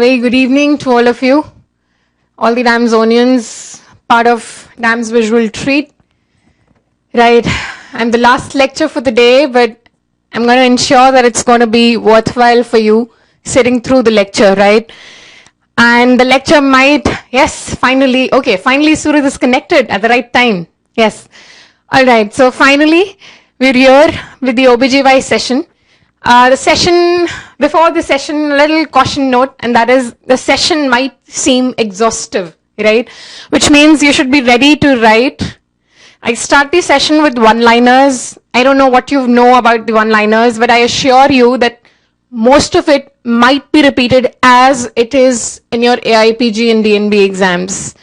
Very good evening to all of you, all the Damsonians, part of Dam's visual treat. Right, I'm the last lecture for the day, but I'm going to ensure that it's going to be worthwhile for you sitting through the lecture, right? And the lecture might, yes, finally Suraj is connected at the right time. Yes. All right, so finally, we're here with the OBGY session. Before the session, a little caution note, and that is the session might seem exhaustive, right? Which means you should be ready to write. I start the session with one-liners. I don't know what you know about the one-liners, but I assure you that most of it might be repeated as it is in your AIPG and DNB exams.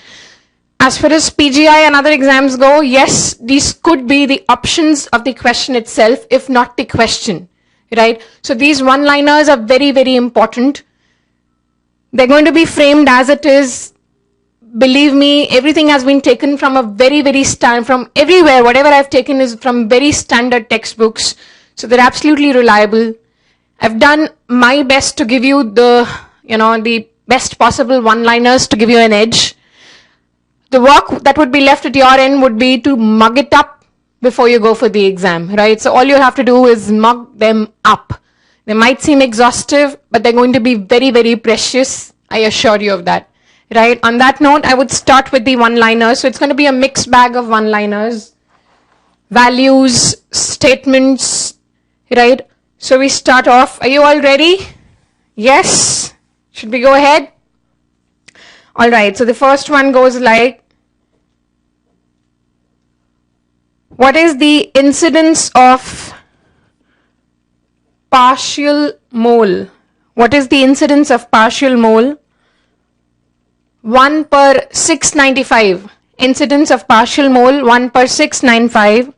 As far as PGI and other exams go, yes, these could be the options of the question itself, if not the question. Right? So these one-liners are very, very important. They're going to be framed as it is. Believe me, everything has been taken from a very, very from everywhere. Whatever I've taken is from very standard textbooks. So they're absolutely reliable. I've done my best to give you the best possible one-liners to give you an edge. The work that would be left at your end would be to mug it up before you go for the exam, right? So all you have to do is mug them up. They might seem exhaustive, but they're going to be very, very precious. I assure you of that, right? On that note, I would start with the one-liners. So it's going to be a mixed bag of one-liners, values, statements, right? So we start off. Are you all ready? Yes? Should we go ahead? All right. So the first one goes like, what is the incidence of partial mole? What is the incidence of partial mole? 1 per 695. Incidence of partial mole 1 per 695.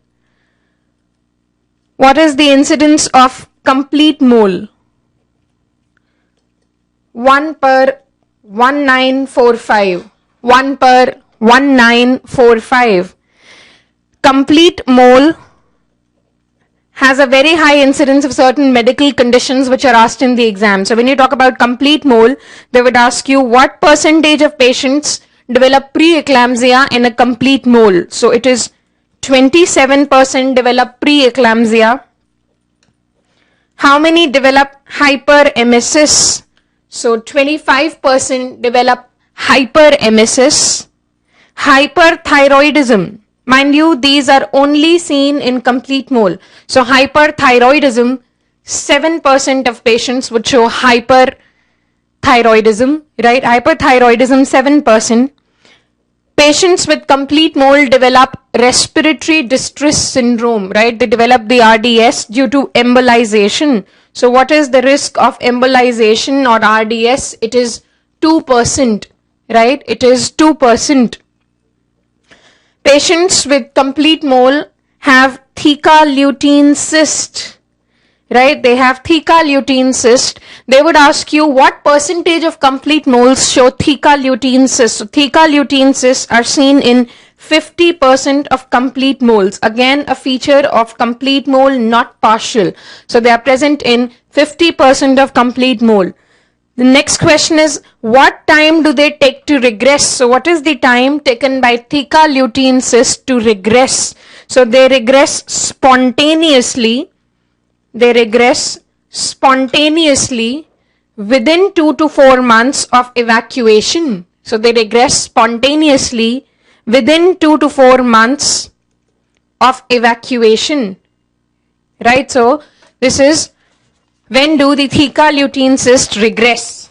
What is the incidence of complete mole? 1 per 1945. 1 per 1945. Complete mole has a very high incidence of certain medical conditions which are asked in the exam. So when you talk about complete mole, they would ask you what percentage of patients develop preeclampsia in a complete mole. So it is 27% develop preeclampsia. How many develop hyperemesis? So 25% develop hyperemesis. Hyperthyroidism. Mind you, these are only seen in complete mole. So hyperthyroidism, 7% of patients would show hyperthyroidism, right? Hyperthyroidism, 7%. Patients with complete mole develop respiratory distress syndrome, right? They develop the RDS due to embolization. So what is the risk of embolization or RDS? It is 2%, right? It is 2%. Patients with complete mole have theca lutein cyst, right? They have theca lutein cyst. They would ask you what percentage of complete moles show theca lutein cyst. So theca lutein cysts are seen in 50% of complete moles. Again, a feature of complete mole, not partial. So they are present in 50% of complete mole. The next question is, what time do they take to regress? So what is the time taken by theca lutein cyst to regress? So they regress spontaneously. They regress spontaneously within 2 to 4 months of evacuation. So they regress spontaneously within 2 to 4 months of evacuation. Right? So this is, when do the theca lutein cysts regress?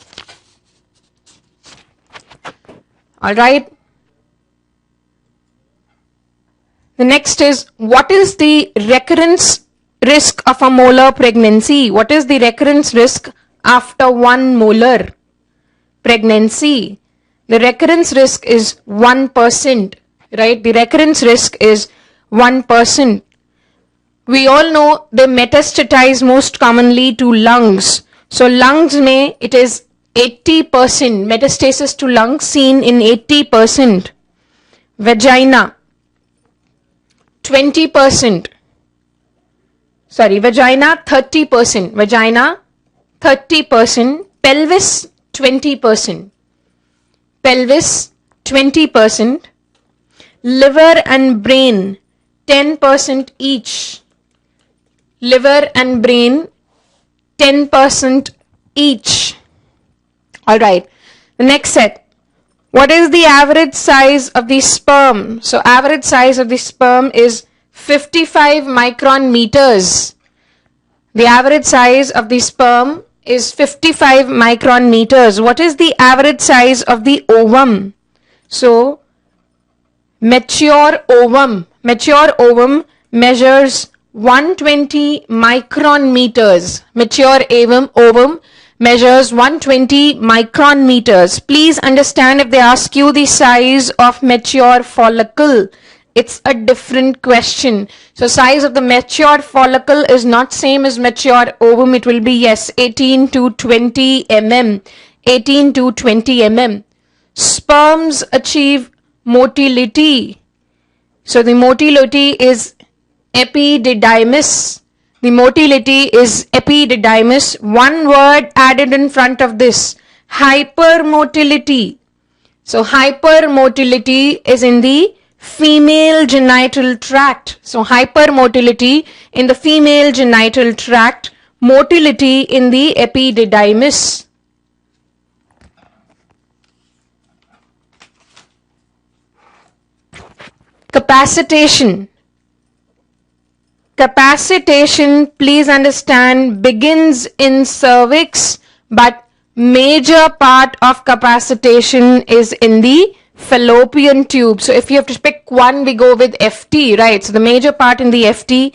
All right. The next is, what is the recurrence risk of a molar pregnancy? What is the recurrence risk after 1 molar pregnancy? The recurrence risk is 1%, right? The recurrence risk is 1%. We all know they metastatize most commonly to lungs. So lungs it is 80%, metastasis to lungs seen in 80%. Vagina, 20%. Vagina 30%. Vagina 30%. Pelvis 20%. Pelvis 20%. Liver and brain 10% each. Liver and brain 10% each. Alright, the next set. What is the average size of the sperm? So average size of the sperm is 55 micron meters. The average size of the sperm is 55 micron meters. What is the average size of the ovum? So mature ovum measures 120 micron meters. Mature ovum measures 120 micron meters. Please understand, if they ask you the size of mature follicle, it's a different question. So size of the mature follicle is not same as mature ovum. It will be, yes, 18 to 20 mm. 18 to 20 mm. Sperms achieve motility. So the motility is epididymis. The motility is epididymis. One word added in front of this, hypermotility. So hypermotility is in the female genital tract. So hypermotility in the female genital tract, motility in the epididymis. Capacitation. Capacitation, please understand, begins in cervix, but major part of capacitation is in the fallopian tube. So if you have to pick one, we go with FT, right? So the major part in the FT,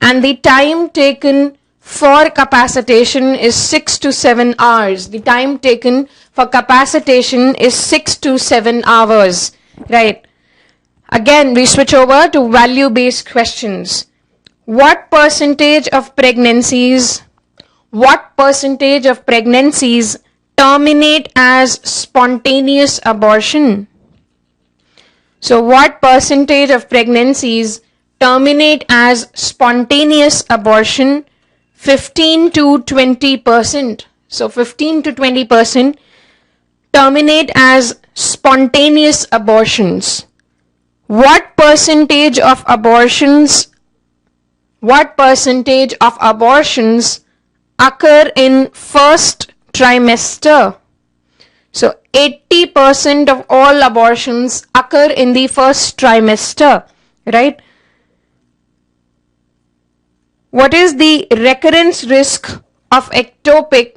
and the time taken for capacitation is 6 to 7 hours. The time taken for capacitation is 6 to 7 hours, right? Again, we switch over to value-based questions. What percentage of pregnancies terminate as spontaneous abortion? So what percentage of pregnancies terminate as spontaneous abortion? 15 to 20%. So 15 to 20% terminate as spontaneous abortions. What percentage of abortions occur in first trimester? So 80% of all abortions occur in the first trimester, right? What is the recurrence risk of ectopic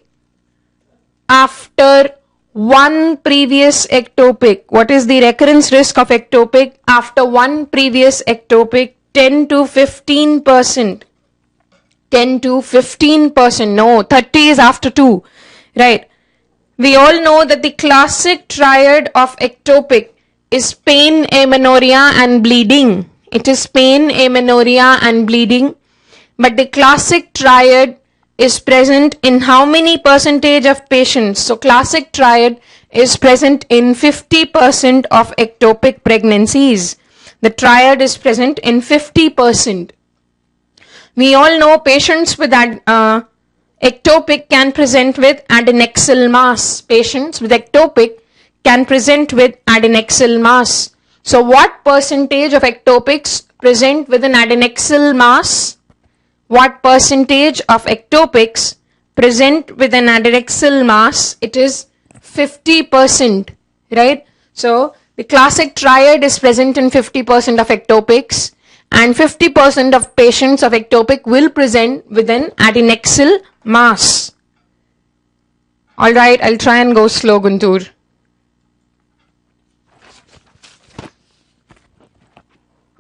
after one previous ectopic? What is the recurrence risk of ectopic after one previous ectopic? 10 to 15%. 10 to 15%. No, 30 is after 2. Right. We all know that the classic triad of ectopic is pain, amenorrhea and bleeding. It is pain, amenorrhea and bleeding. But the classic triad is present in how many percentage of patients? So classic triad is present in 50% of ectopic pregnancies. The triad is present in 50%. We all know patients with ectopic can present with adnexal mass. Patients with ectopic can present with adnexal mass. So what percentage of ectopics present with an adnexal mass? What percentage of ectopics present with an adnexal mass? It is 50%, right? So the classic triad is present in 50% of ectopics, and 50% of patients of ectopic will present with an adnexal mass. Alright, I'll try and go slow, Guntur.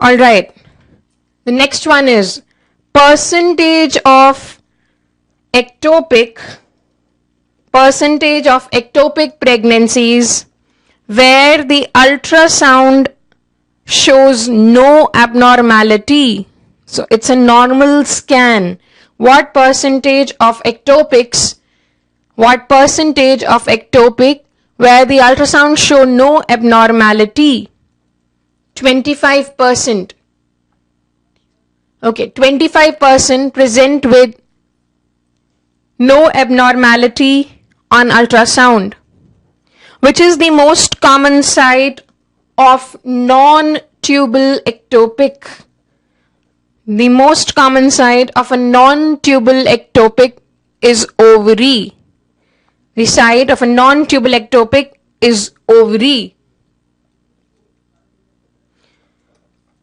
Alright, the next one is percentage of ectopic pregnancies where the ultrasound shows no abnormality. So it's a normal scan. What percentage of ectopic where the ultrasound show no abnormality? 25%. Okay, 25% present with no abnormality on ultrasound. Which is the most common site of non-tubal ectopic? The most common site of a non-tubal ectopic is ovary. The site of a non-tubal ectopic is ovary.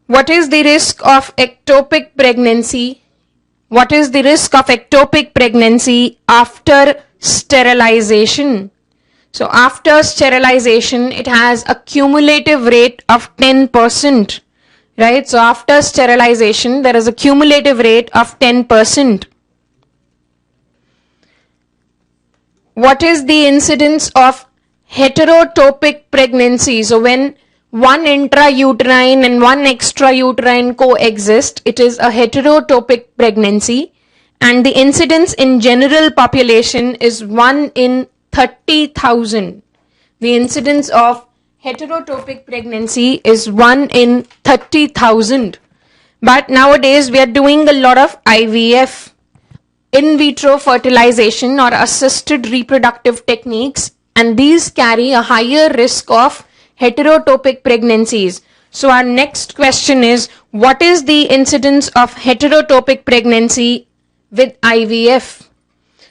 What is the risk of ectopic pregnancy? What is the risk of ectopic pregnancy after sterilization? So after sterilization, it has a cumulative rate of 10%, right? So after sterilization, there is a cumulative rate of 10%. What is the incidence of heterotopic pregnancy? So when one intrauterine and one extrauterine coexist, it is a heterotopic pregnancy, and the incidence in general population is 1 in 30,000. The incidence of heterotopic pregnancy is 1 in 30,000. But nowadays we are doing a lot of IVF, in vitro fertilization or assisted reproductive techniques, and these carry a higher risk of heterotopic pregnancies. So our next question is, what is the incidence of heterotopic pregnancy with IVF?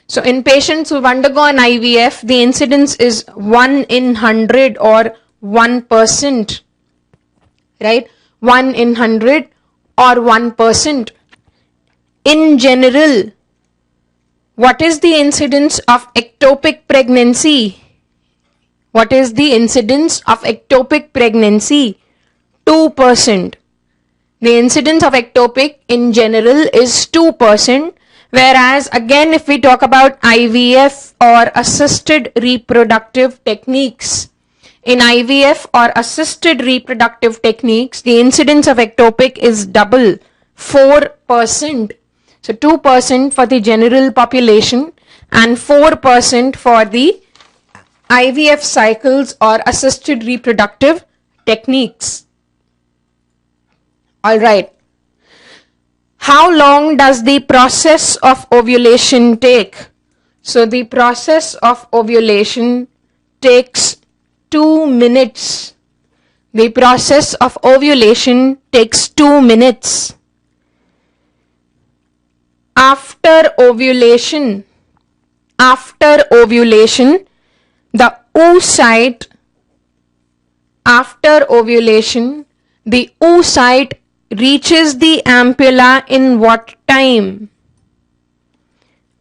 So in patients who've undergone IVF, the incidence is 1 in 100 or 1%, right? 1 in 100 or 1%. In general, what is the incidence of ectopic pregnancy? What is the incidence of ectopic pregnancy? 2%. The incidence of ectopic in general is 2%. Whereas again, if we talk about IVF or assisted reproductive techniques, in IVF or assisted reproductive techniques, the incidence of ectopic is double, 4%. So 2% for the general population and 4% for the IVF cycles or assisted reproductive techniques. All right. How long does the process of ovulation take? So the process of ovulation takes 2 minutes. The process of ovulation takes 2 minutes. After ovulation, the oocyte, the oocyte reaches the ampulla in what time?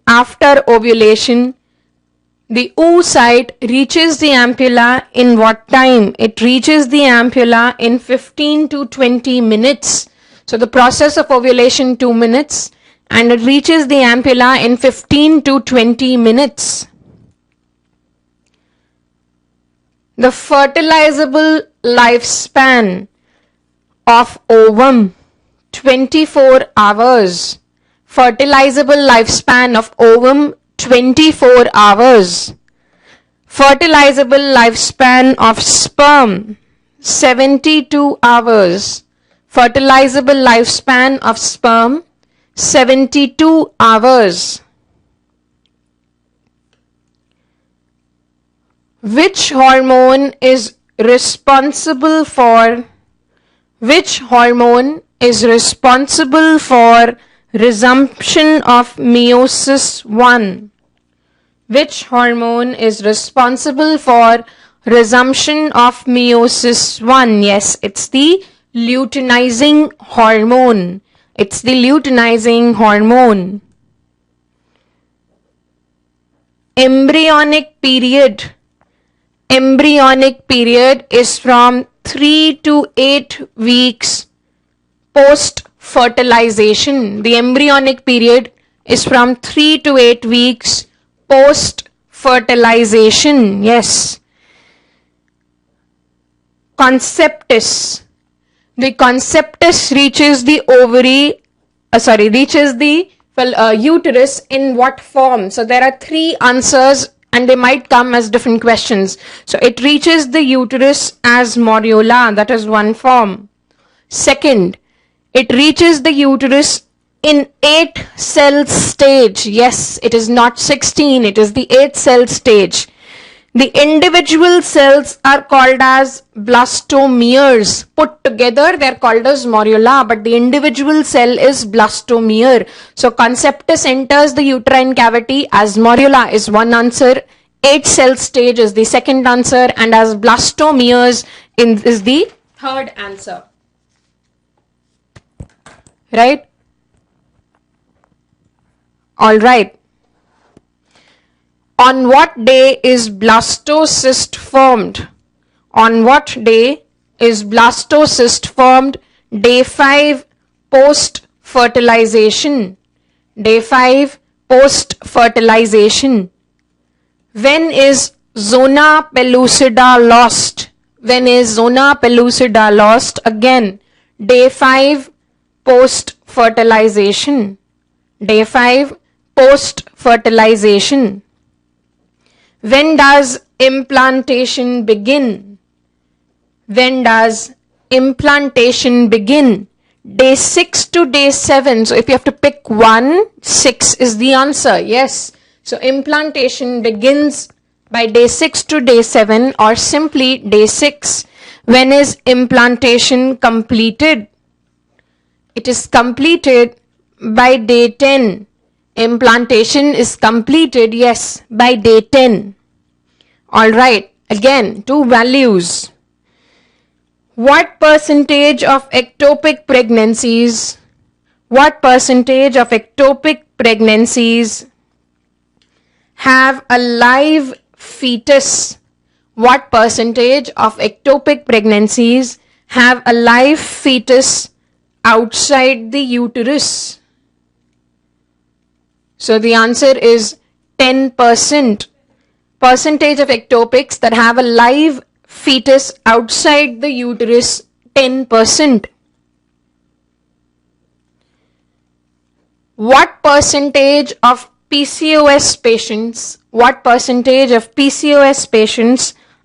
After ovulation, the oocyte reaches the ampulla in what time? It reaches the ampulla in 15 to 20 minutes. So the process of ovulation 2 minutes, and it reaches the ampulla in 15 to 20 minutes. The fertilizable lifespan of ovum, 24 hours. Fertilizable lifespan of ovum, 24 hours. Fertilizable lifespan of sperm, 72 hours. Fertilizable lifespan of sperm, 72 hours. Which hormone is responsible for resumption of meiosis 1? Which hormone is responsible for resumption of meiosis 1? Yes, it's the luteinizing hormone. It's the luteinizing hormone. Embryonic period is from 3 to 8 weeks post fertilization. The embryonic period is from 3 to 8 weeks post fertilization. Yes. Conceptus. The conceptus reaches the uterus in what form? So there are 3 answers and they might come as different questions. So it reaches the uterus as morula, that is one form. Second, it reaches the uterus in 8 cell stage. Yes, it is not 16, it is the 8 cell stage. The individual cells are called as blastomeres. Put together, they are called as morula, but the individual cell is blastomere. So conceptus enters the uterine cavity as morula is one answer. 8 cell stage is the second answer, and as blastomeres is the third answer. Right? All right. On what day is blastocyst formed? On what day is blastocyst formed? Day 5 post fertilization. Day 5 post fertilization. When is zona pellucida lost? When is zona pellucida lost? Again, day 5 post fertilization. Day 5 post fertilization. When does implantation begin? When does implantation begin? Day 6 to day 7. So if you have to pick one, 6 is the answer. Yes. So implantation begins by day 6 to day 7 or simply day 6. When is implantation completed? It is completed by day 10. Implantation is completed, yes, by day 10. Alright, again, 2 values. What percentage of ectopic pregnancies have a live fetus? What percentage of ectopic pregnancies have a live fetus outside the uterus? So the answer is 10%. Percentage of ectopics that have a live fetus outside the uterus, 10%. What percentage of PCOS patients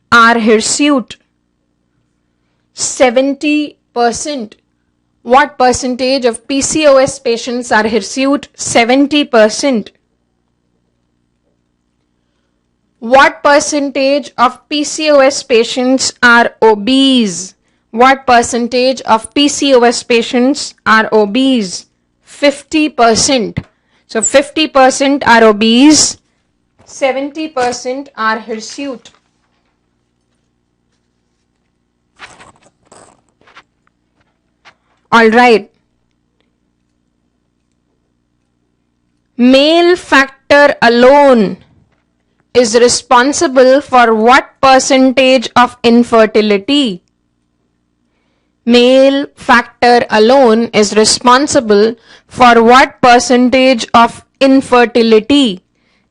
are hirsute? 70%. What percentage of PCOS patients are hirsute? 70%. What percentage of PCOS patients are obese? What percentage of PCOS patients are obese? 50%. So 50% are obese, 70% are hirsute. Alright. Male factor alone is responsible for what percentage of infertility? Male factor alone is responsible for what percentage of infertility?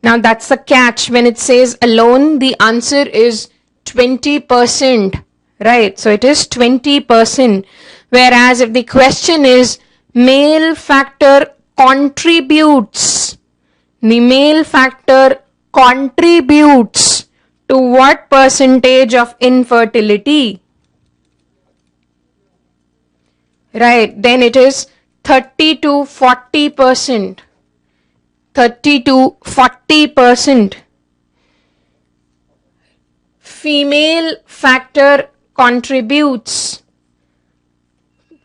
Now that's the catch. When it says alone, the answer is 20%. Right? So it is 20%. Whereas if the question is male factor contributes, the male factor contributes to what percentage of infertility? Right, then it is 30 to 40%. 30 to 40%. Female factor contributes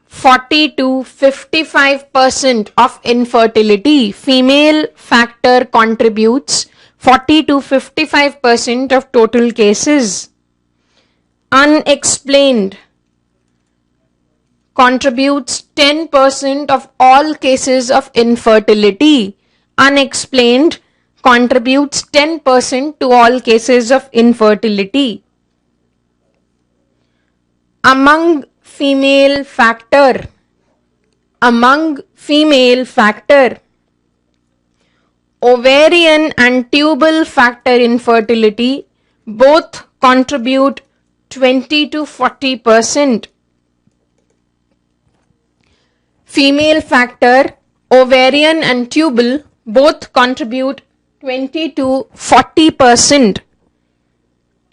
40 to 55% of infertility. Female factor contributes 40 to 55% of total cases. Unexplained contributes 10% of all cases of infertility. Unexplained contributes 10% to all cases of infertility. Among female factor, ovarian and tubal factor infertility both contribute 20 to 40%. Female factor, ovarian and tubal both contribute 20 to 40%.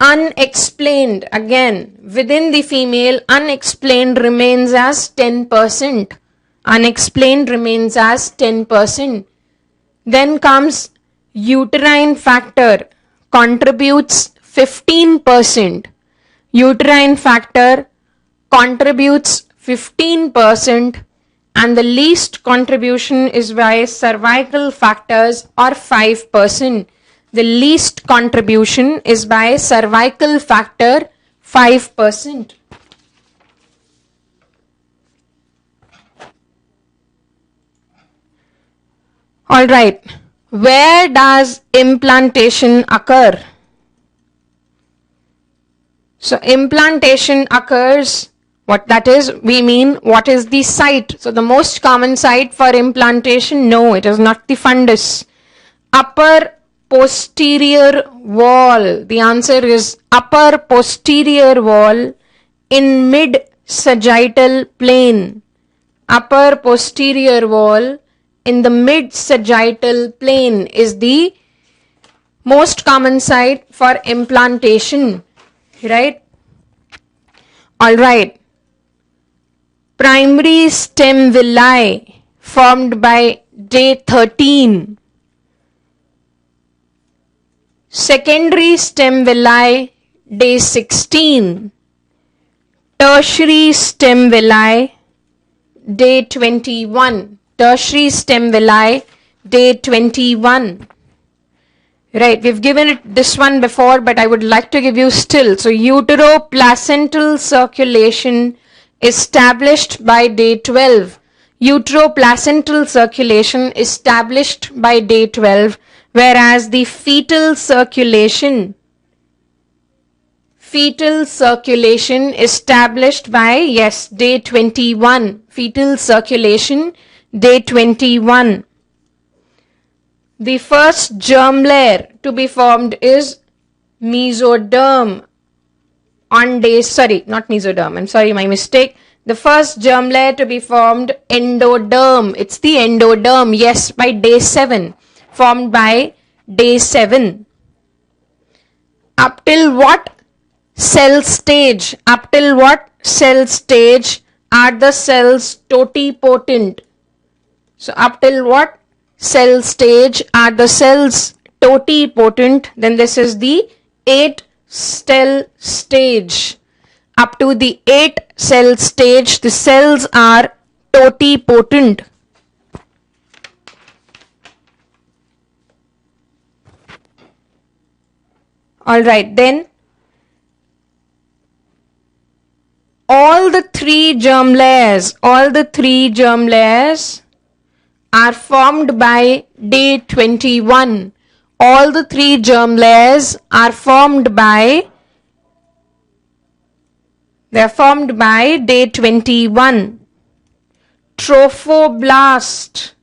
Unexplained, again, within the female, unexplained remains as 10%. Unexplained remains as 10%. Then comes uterine factor, contributes 15%. Uterine factor contributes 15%, and the least contribution is by cervical factors or 5%. The least contribution is by cervical factor 5%. All right. Where does implantation occur? So implantation occurs, what that is, we mean what is the site. So the most common site for implantation, no, it is not the fundus. Upper posterior wall. The answer is upper posterior wall in mid sagittal plane. Upper posterior wall in the mid sagittal plane is the most common site for implantation, right? All right. Primary stem villi formed by day 13. Secondary stem villi day 16. Tertiary stem villi day 21. Tertiary stem villi day 21. Right, we've given it this one before, but I would like to give you still. So uteroplacental circulation established by day 12. Uteroplacental circulation established by day 12, whereas the fetal circulation established by, yes, day 21. Fetal circulation day 21. The first germ layer to be formed is mesoderm on day, not mesoderm, I'm sorry, my mistake. The first germ layer to be formed, endoderm. It's the endoderm, yes, by day 7. Formed by day 7. Up till what cell stage? Up till what cell stage are the cells totipotent? So up till what cell stage are the cells totipotent? Then this is the 8 cell stage. Up to the 8 cell stage, the cells are totipotent. All right, then all the three germ layers are formed by day 21. All the three germ layers are formed by day 21. Trophoblast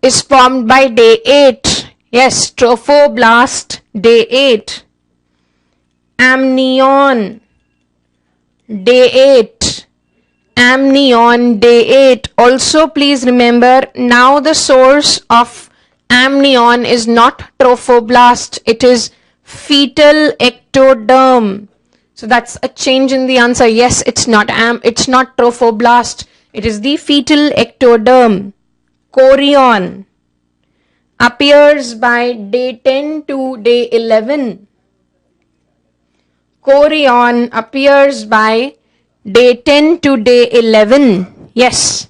is formed by day 8. Yes, trophoblast day 8. Amnion day 8. Amnion day 8. Also please remember, now the source of amnion is not trophoblast, it is fetal ectoderm. So that's a change in the answer. Yes, it's not trophoblast, it is the fetal ectoderm. Chorion appears by day 10 to day 11. Chorion appears by day 10 to day 11. Yes.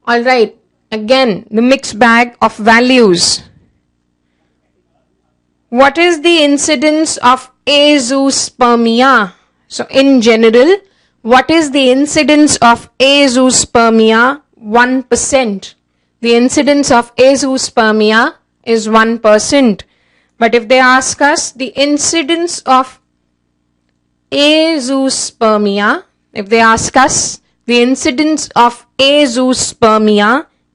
All right. Again, the mixed bag of values. What is the incidence of azoospermia? So in general, what is the incidence of azoospermia? 1%. The incidence of azoospermia is 1%. But if they ask us the incidence of azoospermia,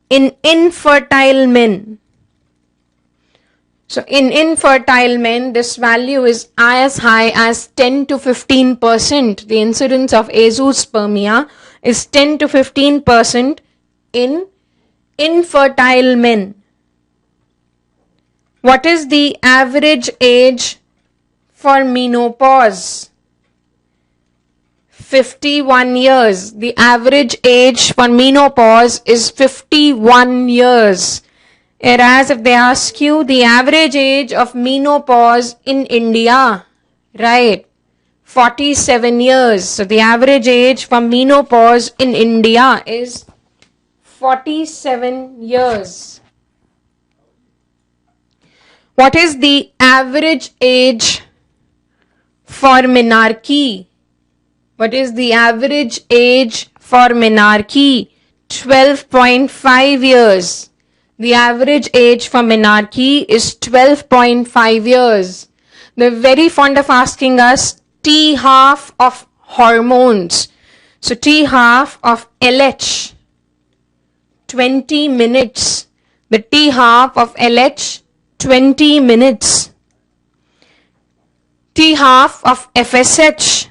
in infertile men. So in infertile men, this value is as high as 10 to 15%. The incidence of azoospermia is 10 to 15% in infertile men. What is the average age for menopause? 51 years. The average age for menopause is 51 years. Whereas if they ask you the average age of menopause in India, right, 47 years. So the average age for menopause in India is 47 years. What is the average age for menarche? What is the average age for menarche? 12.5 years. The average age for menarche is 12.5 years. They're very fond of asking us T half of hormones. So T half of LH, 20 minutes. The T half of LH, 20 minutes. T half of FSH,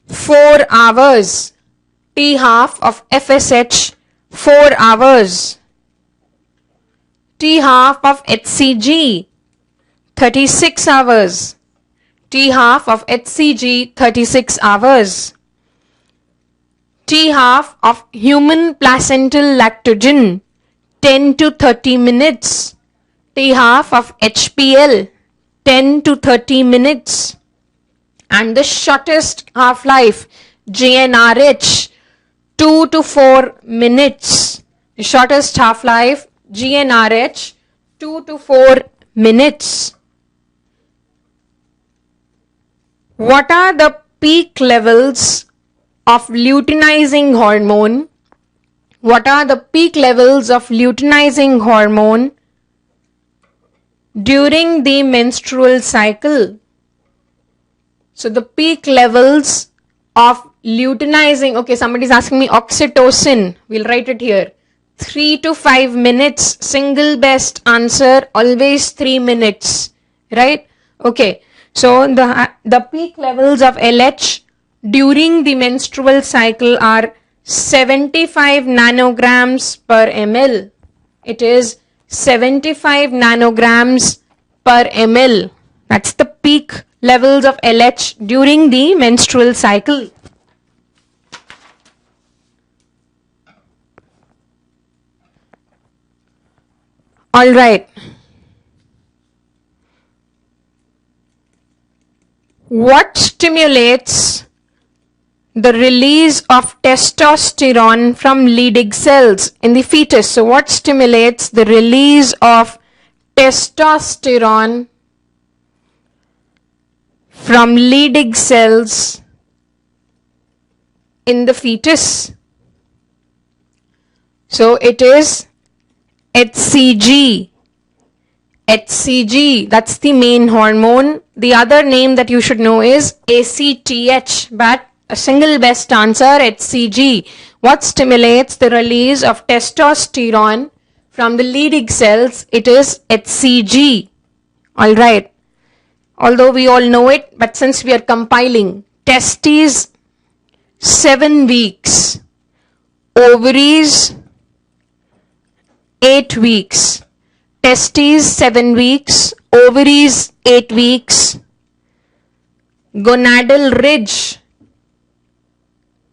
4 hours. T half of FSH, 4 hours. T half of HCG, 36 hours. T half of HCG, 36 hours. T half of human placental lactogen, 10 to 30 minutes. T half of HPL, 10 to 30 minutes. And the shortest half-life, GnRH, 2 to 4 minutes. The shortest half-life, GnRH, 2 to 4 minutes. What are the peak levels of luteinizing hormone? What are the peak levels of luteinizing hormone during the menstrual cycle? So the peak levels of luteinizing, okay, somebody is asking me oxytocin, we'll write it here. 3 to 5 minutes, single best answer, always 3 minutes, right? Okay, so the peak levels of LH during the menstrual cycle are 75 nanograms per ml. It is 75 nanograms per ml. That's the peak levels of LH during the menstrual cycle. All right. What stimulates the release of testosterone from Leydig cells in the fetus? So what stimulates the release of testosterone from Leydig cells in the fetus? So it is HCG. HCG, that's the main hormone. The other name that you should know is ACTH, but a single best answer, HCG. What stimulates the release of testosterone from the Leydig cells? It is HCG. All right. Although we all know it, but since we are compiling, testes 7 weeks, ovaries 8 weeks. Testes 7 weeks, ovaries 8 weeks, gonadal ridge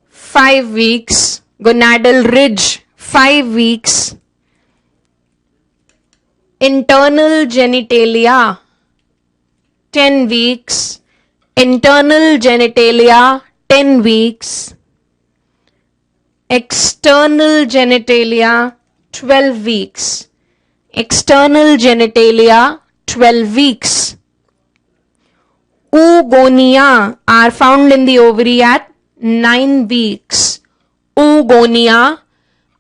5 weeks, gonadal ridge 5 weeks, internal genitalia 10 weeks, internal genitalia 10 weeks, external genitalia 12 weeks. External genitalia 12 weeks. Oogonia are found in the ovary at 9 weeks. Oogonia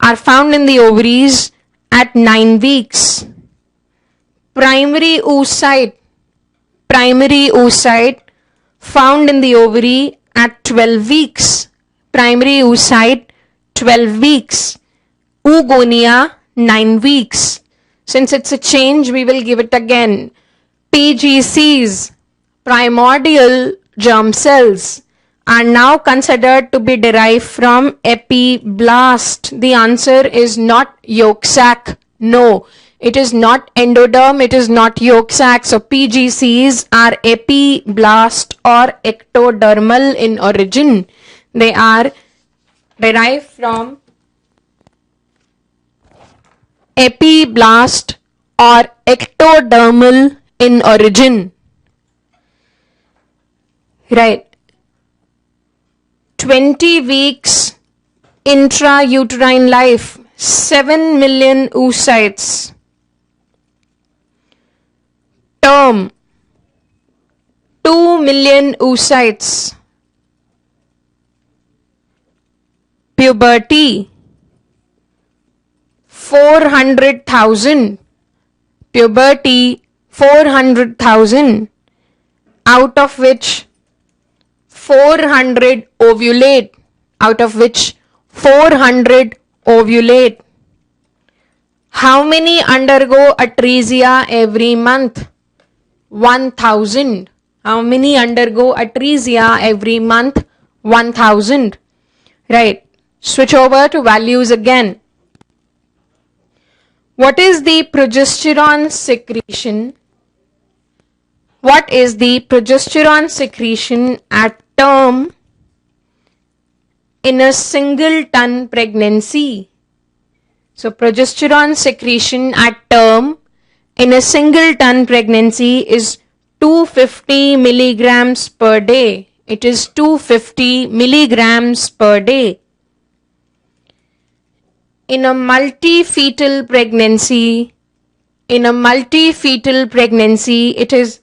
are found in the ovaries at 9 weeks. Primary oocyte found in the ovary at 12 weeks. Primary oocyte 12 weeks. Oogonia 9 weeks. Since it's a change, we will give it again. PGCs, primordial germ cells, are now considered to be derived from epiblast. The answer is not yolk sac. No, it is not endoderm, it is not yolk sac. So PGCs are epiblast or ectodermal in origin. They are derived from epiblast or ectodermal in origin. Right. 20 weeks intrauterine life, 7 million oocytes. Term, 2 million oocytes. Puberty, 400,000. Puberty, 400,000, out of which 400 ovulate, How many undergo atresia every month? 1,000. How many undergo atresia every month? 1,000. Right. Switch over to values again. What is the progesterone secretion? What is the progesterone secretion at term in a singleton pregnancy? So progesterone secretion at term in a singleton pregnancy is 250 milligrams per day. It is 250 milligrams per day. In a multi-fetal pregnancy, it is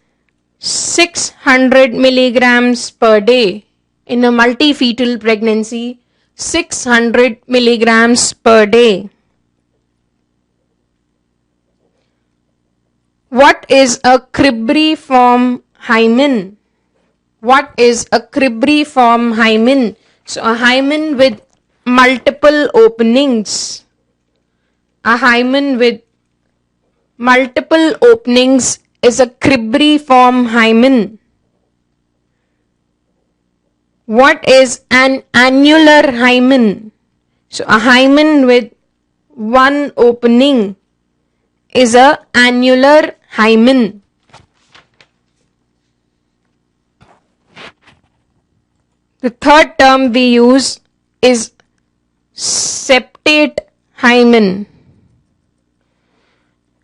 600 milligrams per day. In a multi-fetal pregnancy, 600 milligrams per day. What is a cribriform hymen? What is a cribriform hymen? So a hymen with multiple openings. A hymen with multiple openings is a cribriform hymen. What is an annular hymen? So a hymen with one opening is a annular hymen. The third term we use is septate hymen.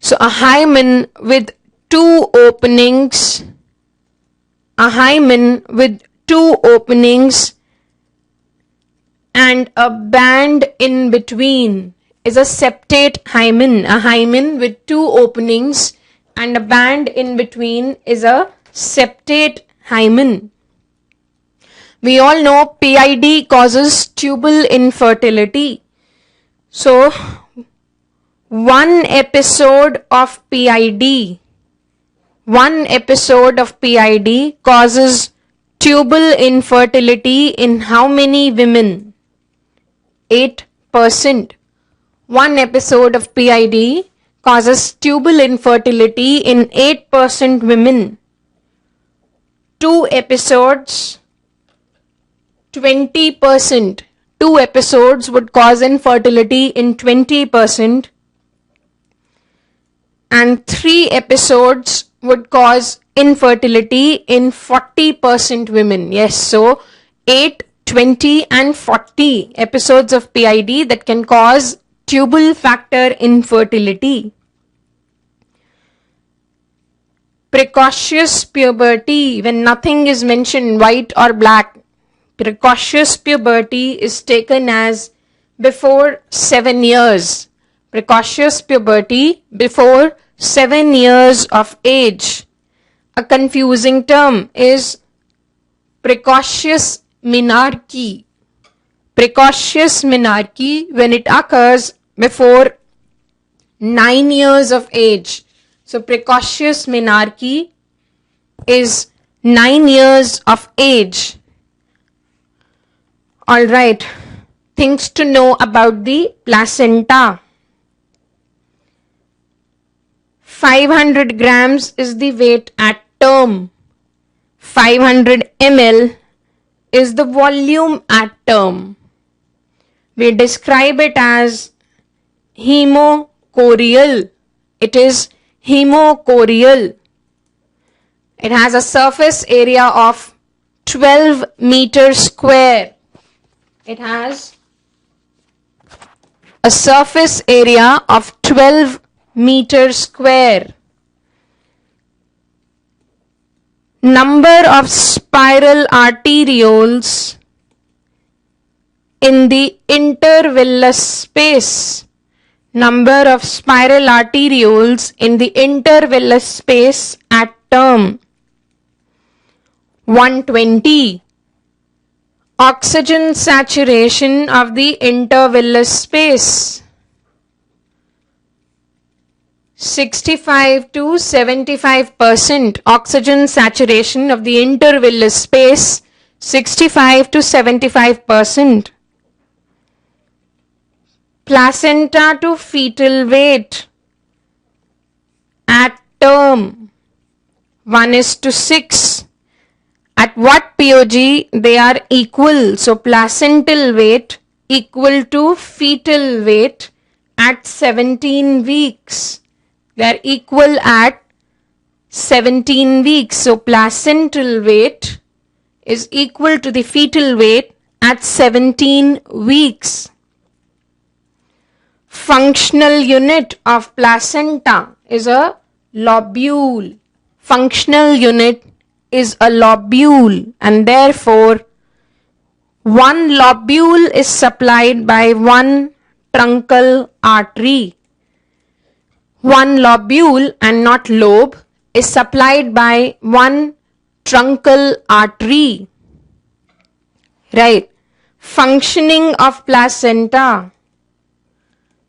So a hymen with two openings, and a band in between is a septate hymen. A hymen with two openings and a band in between is a septate hymen. We all know PID causes tubal infertility. So, one episode of PID causes tubal infertility in how many women? 8%. One episode of PID causes tubal infertility in 8% women. 2 episodes, 20%. 2 episodes would cause infertility in 20%, and 3 episodes would cause infertility in 40% women. Yes, so 8, 20 and 40 episodes of PID that can cause tubal factor infertility. Precocious puberty, when nothing is mentioned, white or black. Precocious puberty is taken as before 7 years. Precocious puberty before 7 years of age. A confusing term is precocious menarche. Precocious menarche when it occurs before 9 years of age. So precocious menarche is 9 years of age. Alright, things to know about the placenta. 500 grams is the weight at term. 500 ml is the volume at term. We describe it as hemochorial. It is hemochorial. It has a surface area of 12 meters square. It has a surface area of 12 meters square. Number of spiral arterioles in the intervillous space. Number of spiral arterioles in the intervillous space at term. 120. Oxygen saturation of the intervillous space. 65 to 75% oxygen saturation of the intervillous space, 65 to 75%. Placenta to fetal weight at term, 1:6. At what POG they are equal? So placental weight equal to fetal weight at 17 weeks. They are equal at 17 weeks. So placental weight is equal to the fetal weight at 17 weeks. Functional unit of placenta is a lobule. Functional unit is a lobule, and therefore one lobule is supplied by one truncal artery. One lobule and not lobe is supplied by one truncal artery. Right. Functioning of placenta.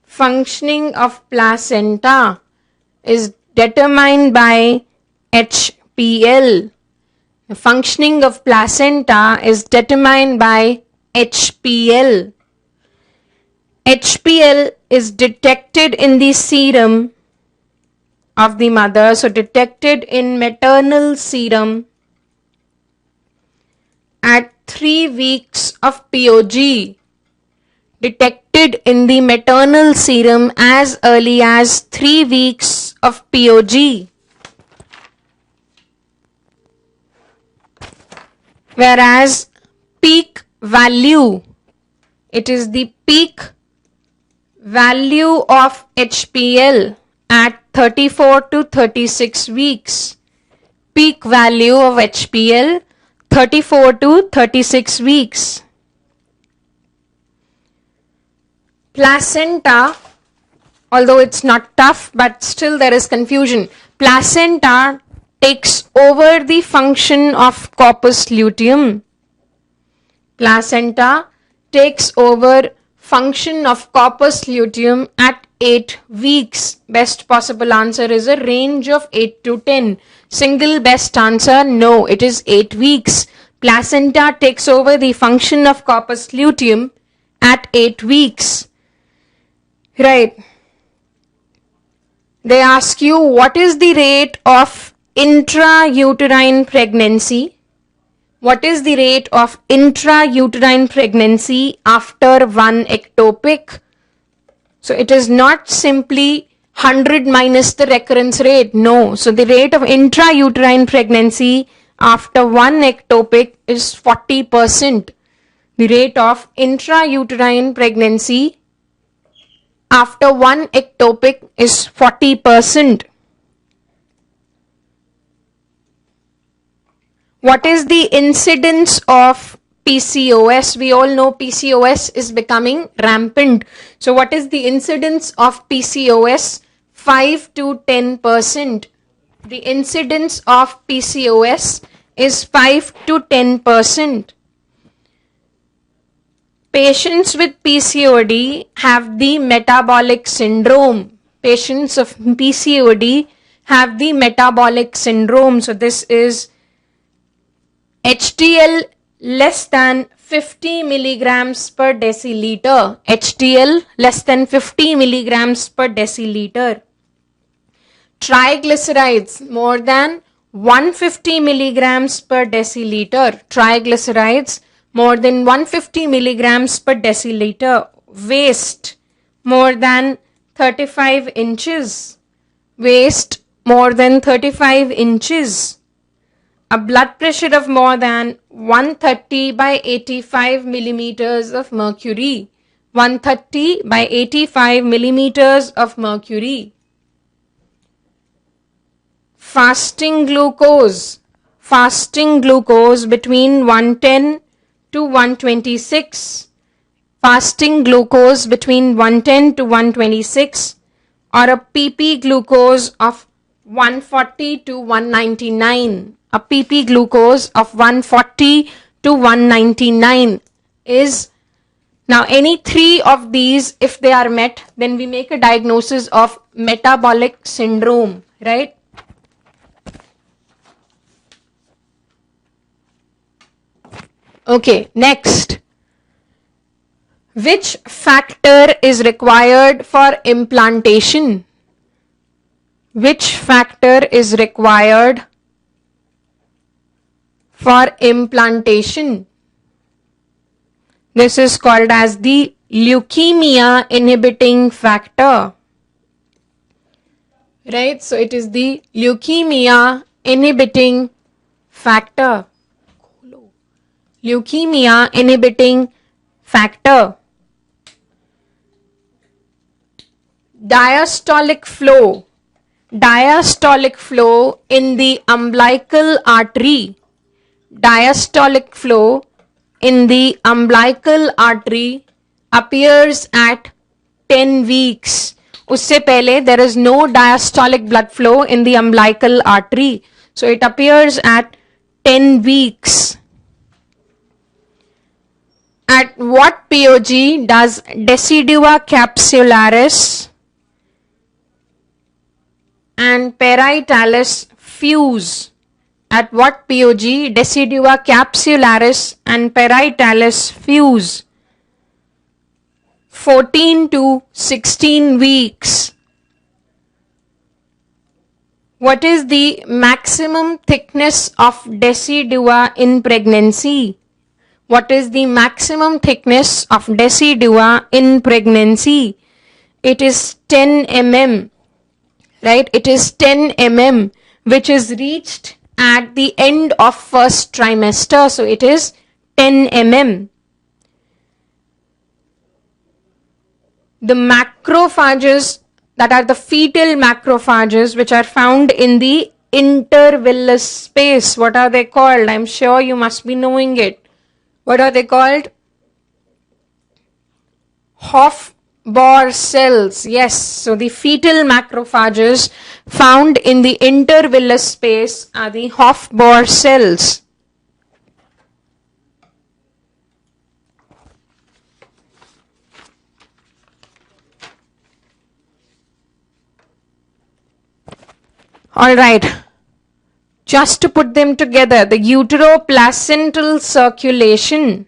Functioning of placenta is determined by HPL. The functioning of placenta is determined by HPL. HPL is detected in the serum of the mother, so detected in maternal serum at 3 weeks of POG. Detected in the maternal serum as early as 3 weeks of POG. Whereas peak value, it is the peak value of HPL at 34 to 36 weeks. Peak value of HPL 34 to 36 weeks. Placenta, although it's not tough, but still there is confusion. Placenta takes over the function of corpus luteum. Placenta takes over function of corpus luteum at 8 weeks. Best possible answer is a range of 8 to 10. Single best answer, no, it is 8 weeks. Placenta takes over the function of corpus luteum at 8 weeks. Right. They ask you what is the rate of intrauterine pregnancy? What is the rate of intrauterine pregnancy after one ectopic? So it is not simply 100 minus the recurrence rate. No. So the rate of intrauterine pregnancy after one ectopic is 40%. The rate of intrauterine pregnancy after one ectopic is 40%. What is the incidence of PCOS? We all know PCOS is becoming rampant. So what is the incidence of PCOS? 5 to 10%. The incidence of PCOS is 5 to 10%. Patients with PCOD have the metabolic syndrome. Patients of PCOD have the metabolic syndrome. So this is HDL less than 50 milligrams per deciliter. HDL less than 50 milligrams per deciliter. Triglycerides more than 150 milligrams per deciliter. Triglycerides more than 150 milligrams per deciliter. Waist more than 35 inches. Waist more than 35 inches. A blood pressure of more than 130 by 85 millimeters of mercury. 130 by 85 millimeters of mercury. Fasting glucose between 110 to 126. Fasting glucose between 110 to 126, or a PP glucose of 140 to 199. A PP glucose of 140 to 199 is, now any three of these, if they are met, then we make a diagnosis of metabolic syndrome, right? Okay, next. Which factor is required for implantation? Which factor is required for implantation? This is called as the leukemia inhibiting factor. Right? So it is the leukemia inhibiting factor. Leukemia inhibiting factor. Diastolic flow in the umbilical artery. Diastolic flow in the umbilical artery appears at 10 weeks. Usse pehle there is no diastolic blood flow in the umbilical artery. So it appears at 10 weeks. At what POG does decidua capsularis and parietalus fuse? At what POG decidua capsularis and parietalus fuse? 14 to 16 weeks. What is the maximum thickness of decidua in pregnancy? What is the maximum thickness of decidua in pregnancy? It is 10 mm, right? It is 10 mm, which is reached at the end of first trimester. So it is 10 mm. The macrophages, that are the fetal macrophages, which are found in the intervillous space. What are they called? I'm sure you must be knowing it. What are they called? Hofbauer cells. Yes, so the fetal macrophages found in the intervillous space are the Hofbauer cells. Alright, just to put them together, the uteroplacental circulation,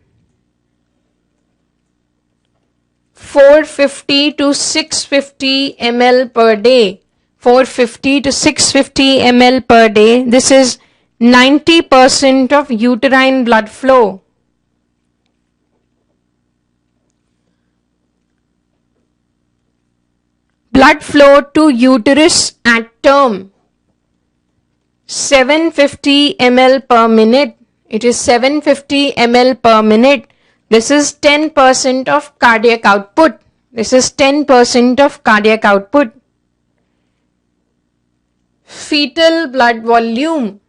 450 to 650 ml per day. 450 to 650 ml per day. This is 90% of uterine blood flow. Blood flow to uterus at term, 750 ml per minute. It is 750 ml per minute. This is 10% of cardiac output. This is 10% of cardiac output. Fetal blood volume,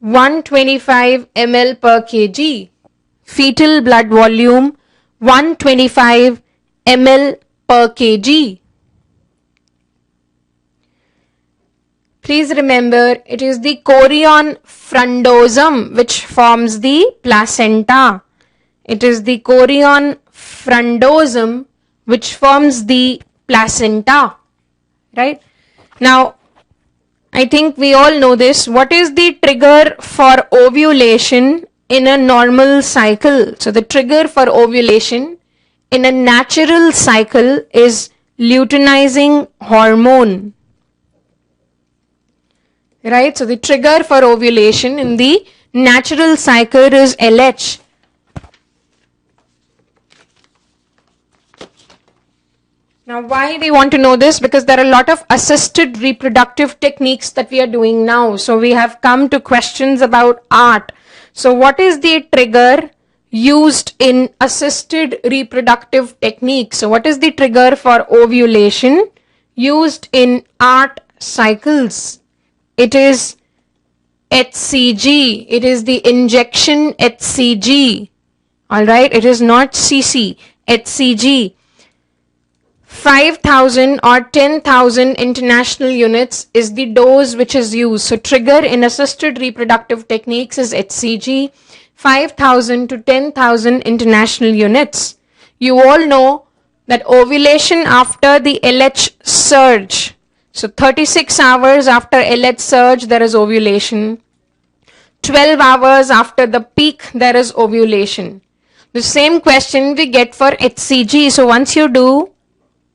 125 ml per kg. Fetal blood volume, 125 ml per kg. Please remember, it is the chorion frondosum which forms the placenta. It is the chorion frondosum which forms the placenta. Right? Now, I think we all know this. What is the trigger for ovulation in a normal cycle? So, the trigger for ovulation in a natural cycle is luteinizing hormone. Right, so the trigger for ovulation in the natural cycle is LH. Now, why we want to know this? Because there are a lot of assisted reproductive techniques that we are doing now. So we have come to questions about art. So what is the trigger used in assisted reproductive techniques. So what is the trigger for ovulation used in ART cycles? It is HCG. It is the injection HCG. Alright, it is not CC, HCG. 5,000 or 10,000 international units is the dose which is used. So trigger in assisted reproductive techniques is HCG. 5,000 to 10,000 international units. You all know that ovulation after the LH surge. So 36 hours after LH surge there is ovulation. 12 hours after the peak there is ovulation. The same question we get for HCG. So once you do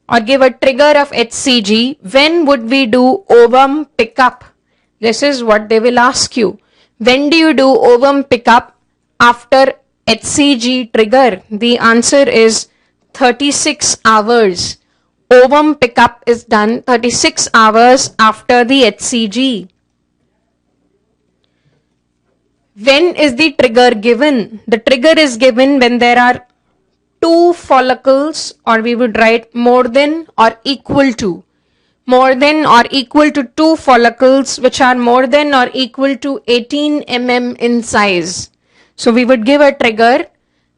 or give a trigger of HCG, when would we do ovum pickup? This is what they will ask you. When do you do ovum pickup after HCG trigger? The answer is 36 hours. Ovum pickup is done 36 hours after the HCG. When is the trigger given? The trigger is given when there are two follicles, or we would write more than or equal to. More than or equal to two follicles which are more than or equal to 18 mm in size. So we would give a trigger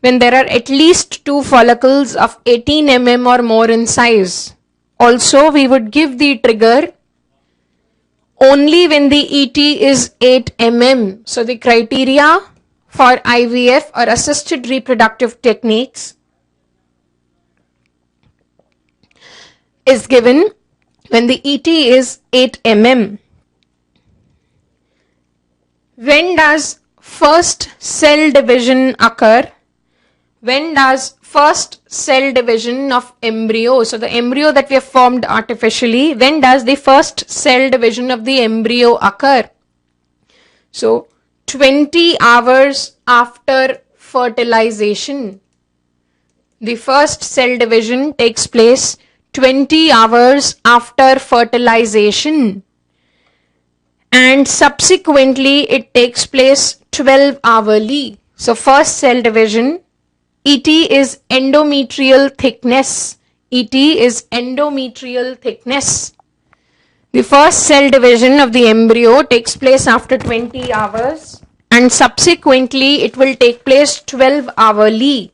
when there are at least two follicles of 18 mm or more in size. Also we would give the trigger only when the ET is 8 mm. So the criteria for IVF or assisted reproductive techniques is given when the ET is 8 mm. When does first cell division occur? When does first cell division of embryo, so the embryo that we have formed artificially, when does the first cell division of the embryo occur? So 20 hours after fertilization. The first cell division takes place 20 hours after fertilization, and subsequently it takes place 12 hourly. So first cell division, ET is endometrial thickness. ET is endometrial thickness. The first cell division of the embryo takes place after 20 hours, and subsequently it will take place 12 hourly.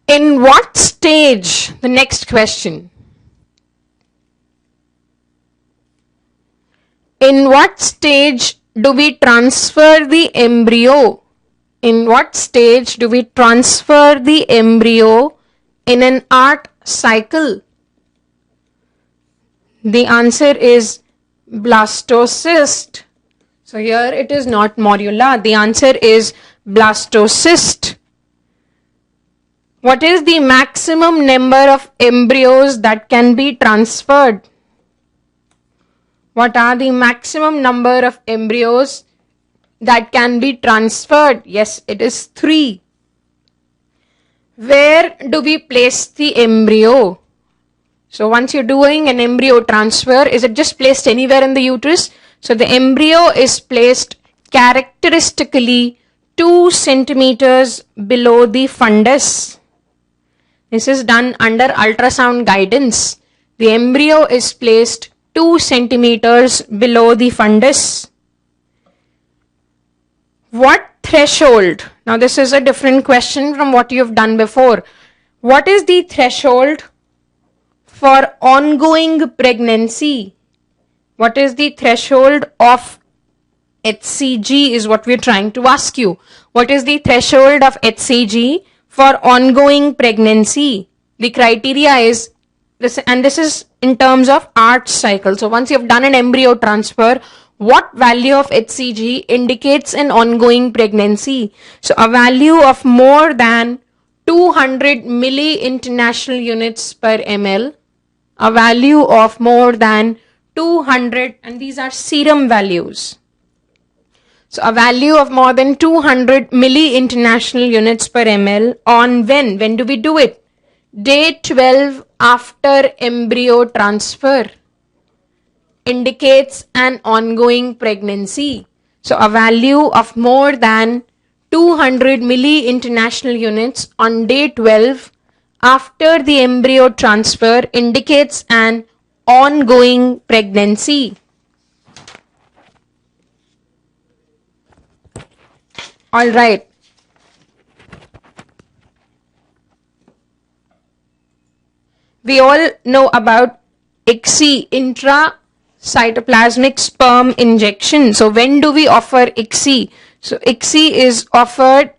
In what stage? The next question. In what stage do we transfer the embryo? In what stage do we transfer the embryo in an ART cycle? The answer is blastocyst. So here it is not morula. The answer is blastocyst. What is the maximum number of embryos that can be transferred? What are the maximum number of embryos that can be transferred? Yes, it is 3. Where do we place the embryo? So once you're doing an embryo transfer, is it just placed anywhere in the uterus? So the embryo is placed characteristically 2 centimeters below the fundus. This is done under ultrasound guidance. The embryo is placed 2 centimeters below the fundus. What threshold? Now this is a different question from what you have done before. What is the threshold for ongoing pregnancy? What is the threshold of HCG is what we're trying to ask you. What is the threshold of HCG for ongoing pregnancy? The criteria is this, and this is in terms of ART cycle. So once you've done an embryo transfer, what value of HCG indicates an ongoing pregnancy? So a value of more than 200 milli international units per ml, a value of more than 200, and these are serum values. So a value of more than 200 milli international units per ml on when? When do we do it? Day 12 after embryo transfer. indicates an ongoing pregnancy. So a value of more than 200 milli international units on day 12 after the embryo transfer indicates an ongoing pregnancy. All right. We all know about ICSI, intracytoplasmic sperm injection. So when do we offer ICSI? So ICSI is offered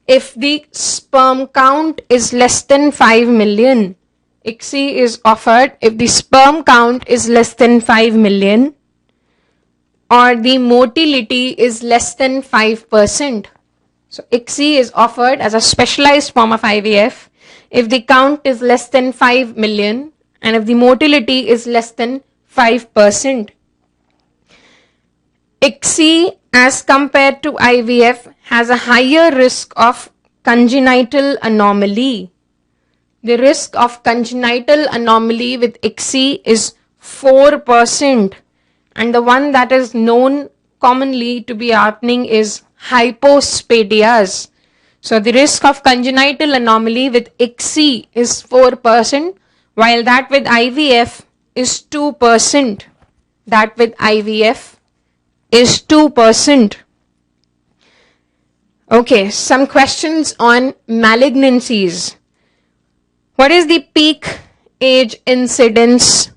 if the sperm count is less than 5 million. ICSI is offered if the sperm count is less than 5 million or the motility is less than 5%. So ICSI is offered as a specialized form of IVF if the count is less than 5 million and if the motility is less than 5%. ICSI as compared to IVF has a higher risk of congenital anomaly. The risk of congenital anomaly with ICSI is 4%, and the one that is known commonly to be happening is hypospadias. So the risk of congenital anomaly with ICSI is 4%, while that with IVF is 2%. That with IVF is 2%. Okay, some questions on malignancies. What is the peak age incidence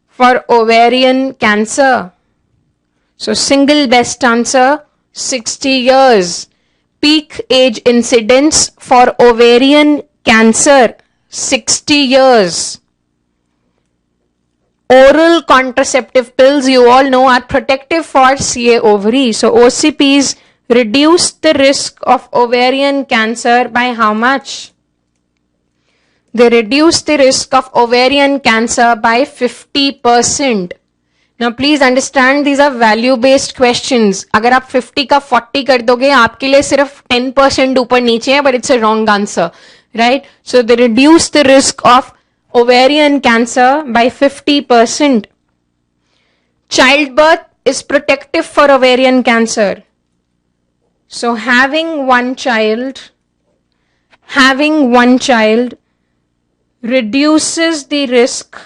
for ovarian cancer? So single best answer, 60 years. Peak age incidence for ovarian cancer, 60 years. Oral contraceptive pills, you all know, are protective for CA ovary. So OCPs reduce the risk of ovarian cancer by how much? They reduce the risk of ovarian cancer by 50%. Now please understand, these are value based questions. अगर आप 50 का 40 कर दोगे आपके लिए सिर्फ 10% ऊपर नीचे है, but it's a wrong answer, right? So they reduce the risk of ovarian cancer by 50%. Childbirth is protective for ovarian cancer. So having one child reduces the risk.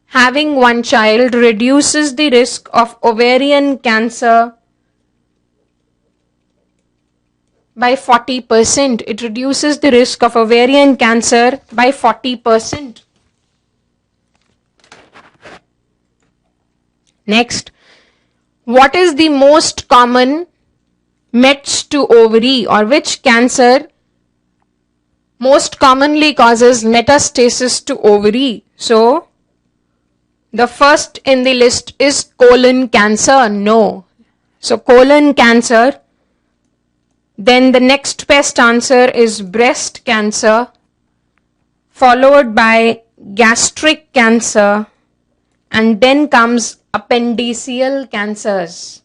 Having one child reduces the risk of ovarian cancer by 40%. It reduces the risk of ovarian cancer by 40%. Next, what is the most common mets to ovary, or which cancer most commonly causes metastasis to ovary? So, the first in the list is colon cancer. No. So, colon cancer. Then the next best answer is breast cancer, followed by gastric cancer, and then comes appendiceal cancers.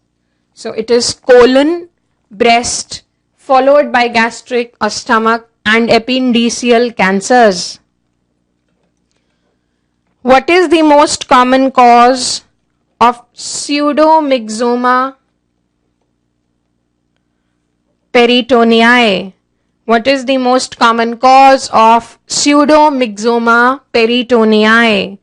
So, it is colon, breast, followed by gastric or stomach, and appendiceal cancers. What is the most common cause of pseudomyxoma peritonei? What is the most common cause of pseudomyxoma peritonei?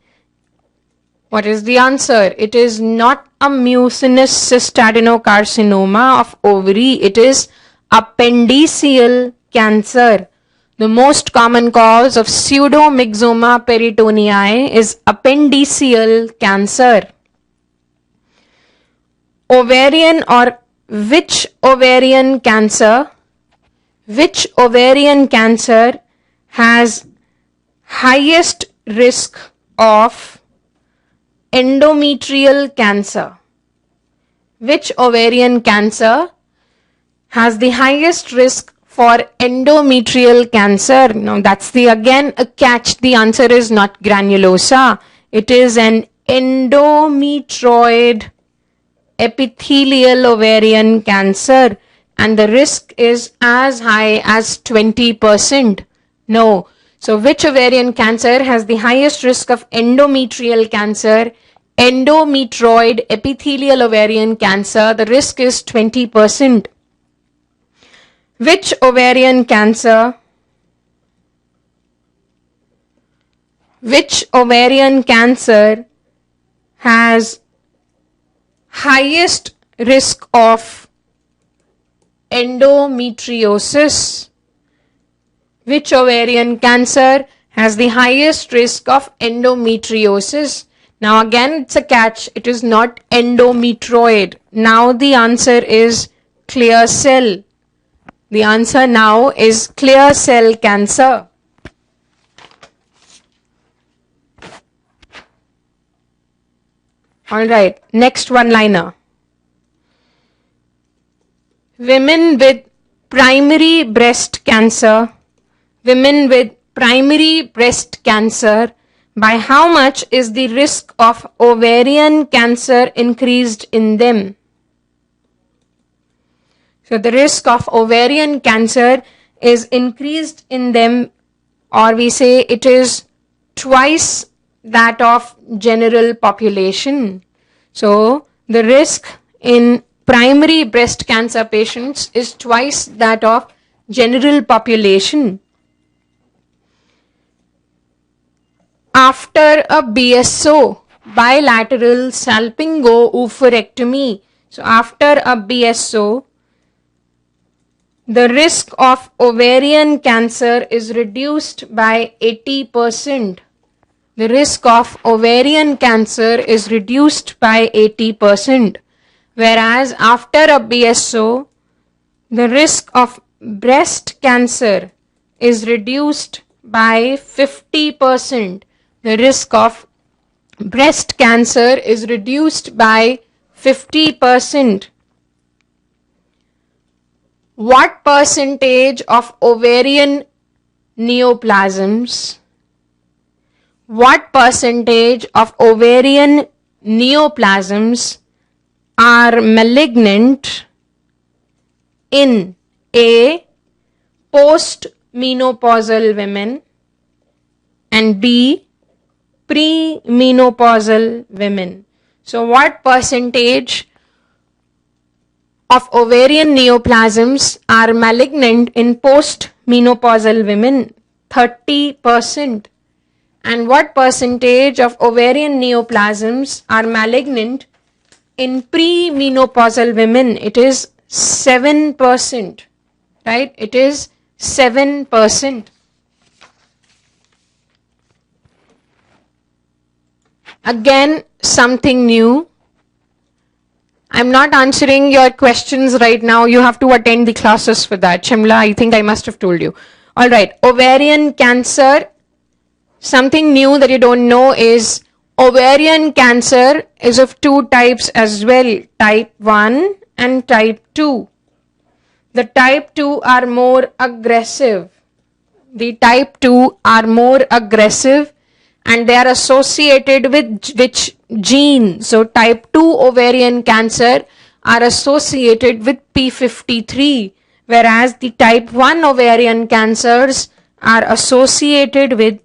What is the answer? It is not a mucinous cystadenocarcinoma of ovary. It is appendiceal cancer. The most common cause of pseudomyxoma peritonei is appendiceal cancer. Ovarian or which ovarian cancer has highest risk of endometrial cancer? Which ovarian cancer has the highest risk for endometrial cancer? Now that's again a catch. The answer is not granulosa. It is an endometrioid epithelial ovarian cancer, and the risk is as high as 20%. No. So which ovarian cancer has the highest risk of endometrial cancer? endometrioid epithelial ovarian cancer, the risk is 20%. Which ovarian cancer has highest risk of endometriosis? Which ovarian cancer has the highest risk of endometriosis? Now again, it's a catch. It is not endometrioid. Now the answer is clear cell. The answer now is clear cell cancer. Alright, next one-liner. Women with primary breast cancer, by how much is the risk of ovarian cancer increased in them? So the risk of ovarian cancer is increased in them, or we say it is twice that of general population. So the risk in primary breast cancer patients is twice that of general population. After a BSO, bilateral salpingo-oophorectomy, so after a BSO, the risk of ovarian cancer is reduced by 80%. The risk of ovarian cancer is reduced by 80%. Whereas after a BSO, the risk of breast cancer is reduced by 50%. The risk of breast cancer is reduced by 50%. What percentage of ovarian neoplasms are malignant in A, post-menopausal women, and B, pre-menopausal women? So what percentage of ovarian neoplasms are malignant in post-menopausal women? 30%. And what percentage of ovarian neoplasms are malignant in pre-menopausal women? It is 7%, right? It is 7%. Again, something new. I'm not answering your questions right now. You have to attend the classes for that. Shimla, I think I must have told you. Alright, ovarian cancer. Something new that you don't know is ovarian cancer is of two types as well. Type 1 and type 2. The type 2 are more aggressive. And they are associated with which gene? So type 2 ovarian cancer are associated with P53, whereas the type 1 ovarian cancers are associated with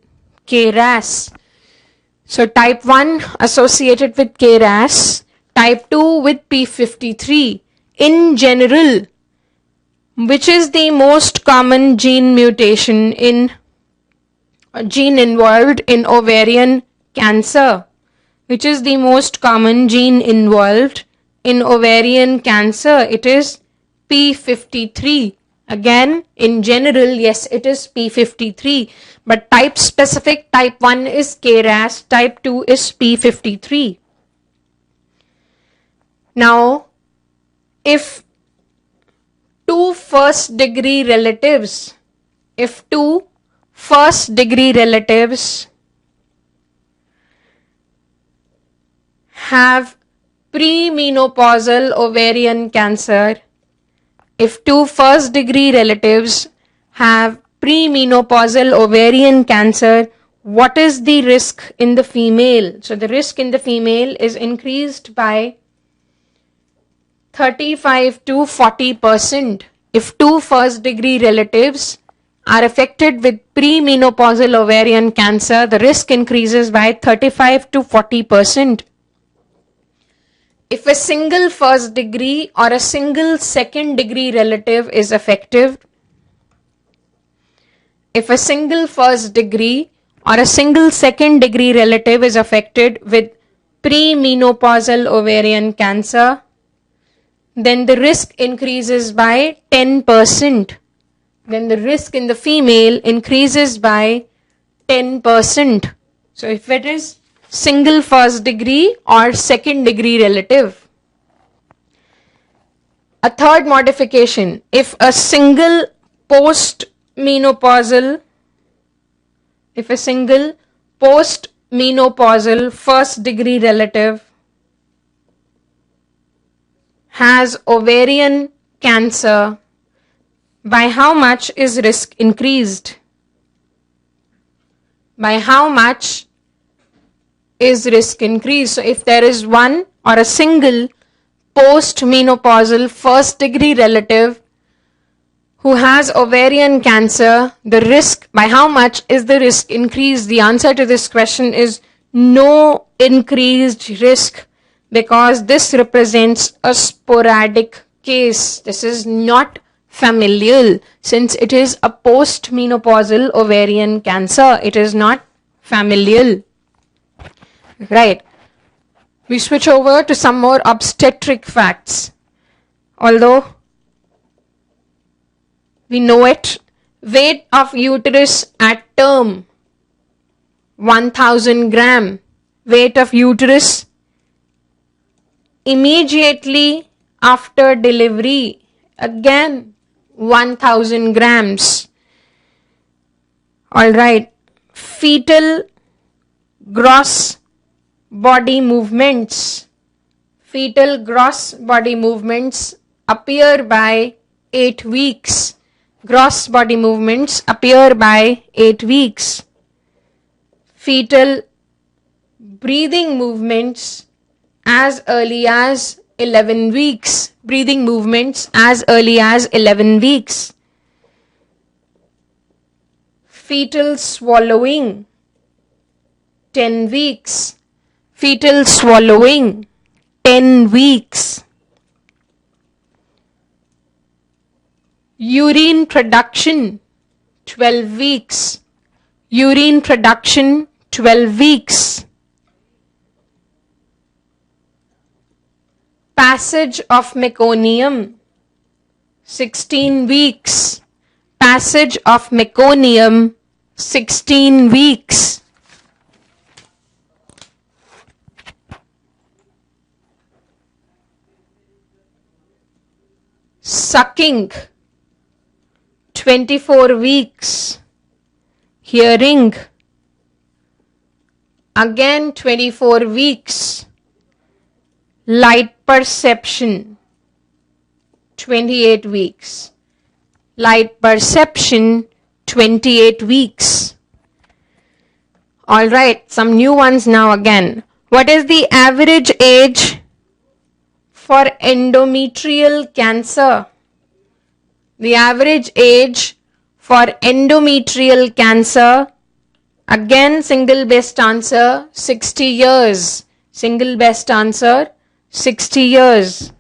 KRAS. So type 1 associated with KRAS, type 2 with P53. In general, which is the most common gene mutation in gene involved in ovarian cancer? Which is the most common gene involved in ovarian cancer? It is P53. Again, in general, yes, it is P53. But type specific, type 1 is KRAS, type 2 is P53. Now, if two first degree relatives have premenopausal ovarian cancer, what is the risk in the female? So the risk in the female is increased by 35 to 40%. If two first degree relatives are affected with premenopausal ovarian cancer, the risk increases by 35 to 40%. If a single first degree or a single second degree relative is effective, if a single first degree or a single second degree relative is affected with premenopausal ovarian cancer, then the risk increases by 10%. Then the risk in the female increases by 10%. So if it is single first degree or second degree relative. A third modification, if a single postmenopausal first degree relative has ovarian cancer, by how much is risk increased? By how much is risk increased? So if there is one or a single postmenopausal first degree relative who has ovarian cancer, the risk, by how much is the risk increased? The answer to this question is no increased risk, because this represents a sporadic case. This is not familial, since it is a postmenopausal ovarian cancer. It is not familial. Right. We switch over to some more obstetric facts. Although we know it, weight of uterus at term, 1000 gram. Weight of uterus immediately after delivery, again 1000 grams. Alright, fetal gross body movements. Fetal gross body movements appear by 8 weeks. Gross body movements appear by 8 weeks. Fetal breathing movements as early as 11 weeks. Breathing movements as early as 11 weeks. Fetal swallowing, 10 weeks. Fetal swallowing, 10 weeks. Urine production, 12 weeks. Urine production, 12 weeks. Passage of meconium, 16 weeks. Passage of meconium, 16 weeks. Sucking, 24 weeks. Hearing, again 24 weeks. Light perception, 28 weeks. Light perception, 28 weeks. Alright, some new ones now again. What is the average age for endometrial cancer? The average age for endometrial cancer, again single best answer, 60 years. Single best answer, 60 years.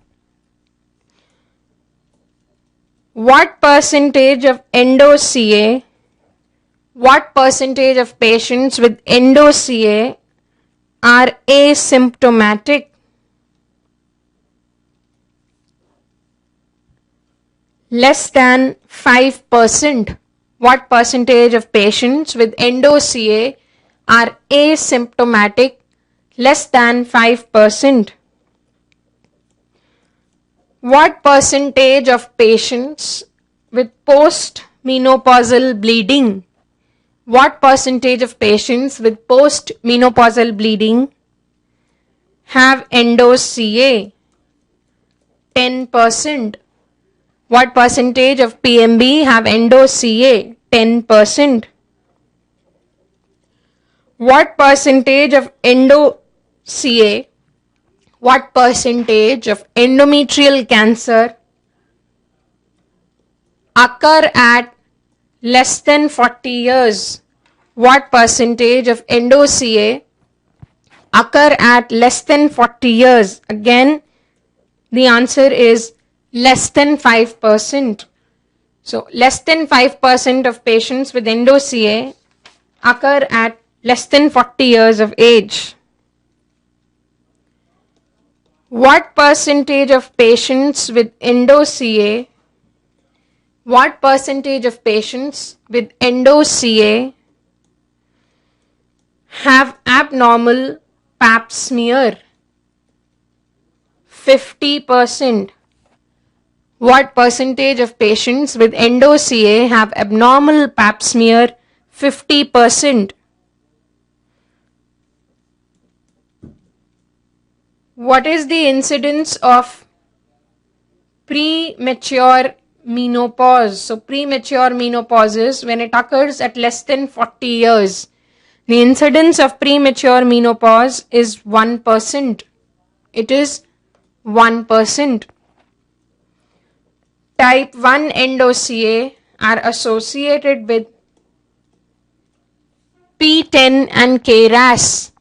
What percentage of what percentage of patients with endo-CA are asymptomatic? Less than 5%. What percentage of patients with endo-CA are asymptomatic? Less than 5%. What percentage of patients with post-menopausal bleeding? What percentage of patients with post-menopausal bleeding have endo-CA? 10%. What percentage of PMB have endo-CA? 10%. What percentage of endo-CA, what percentage of endometrial cancer occur at less than 40 years? What percentage of endo-CA occur at less than 40 years? Again, the answer is less than 5%. So less than 5% of patients with endo-CA occur at less than 40 years of age. What percentage of patients with endo-CA have abnormal pap smear? 50%. What percentage of patients with endo-CA have abnormal pap smear? 50%. What is the incidence of premature menopause? So premature menopause is when it occurs at less than 40 years. The incidence of premature menopause is 1%. It is 1%. Type 1 endo-CA are associated with P10 and KRAS.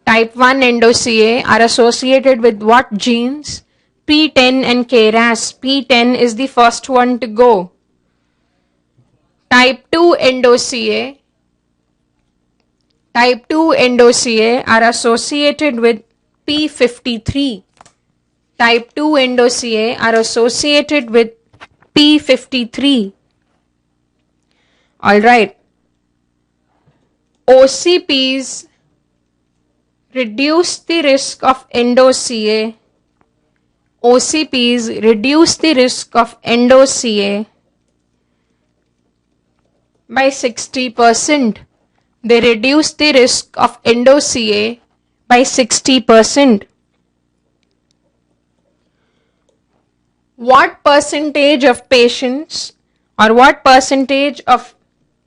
Type 1 endo-CA are associated with what genes? P10 and KRAS. P10 is the first one to go. Type 2 endo-CA are associated with P53. Type 2 endo-CA are associated with P53. Alright. OCPs reduce the risk of endo-CA. OCPs reduce the risk of endo-CA by 60%. They reduce the risk of endo-CA by 60%. What percentage of patients or what percentage of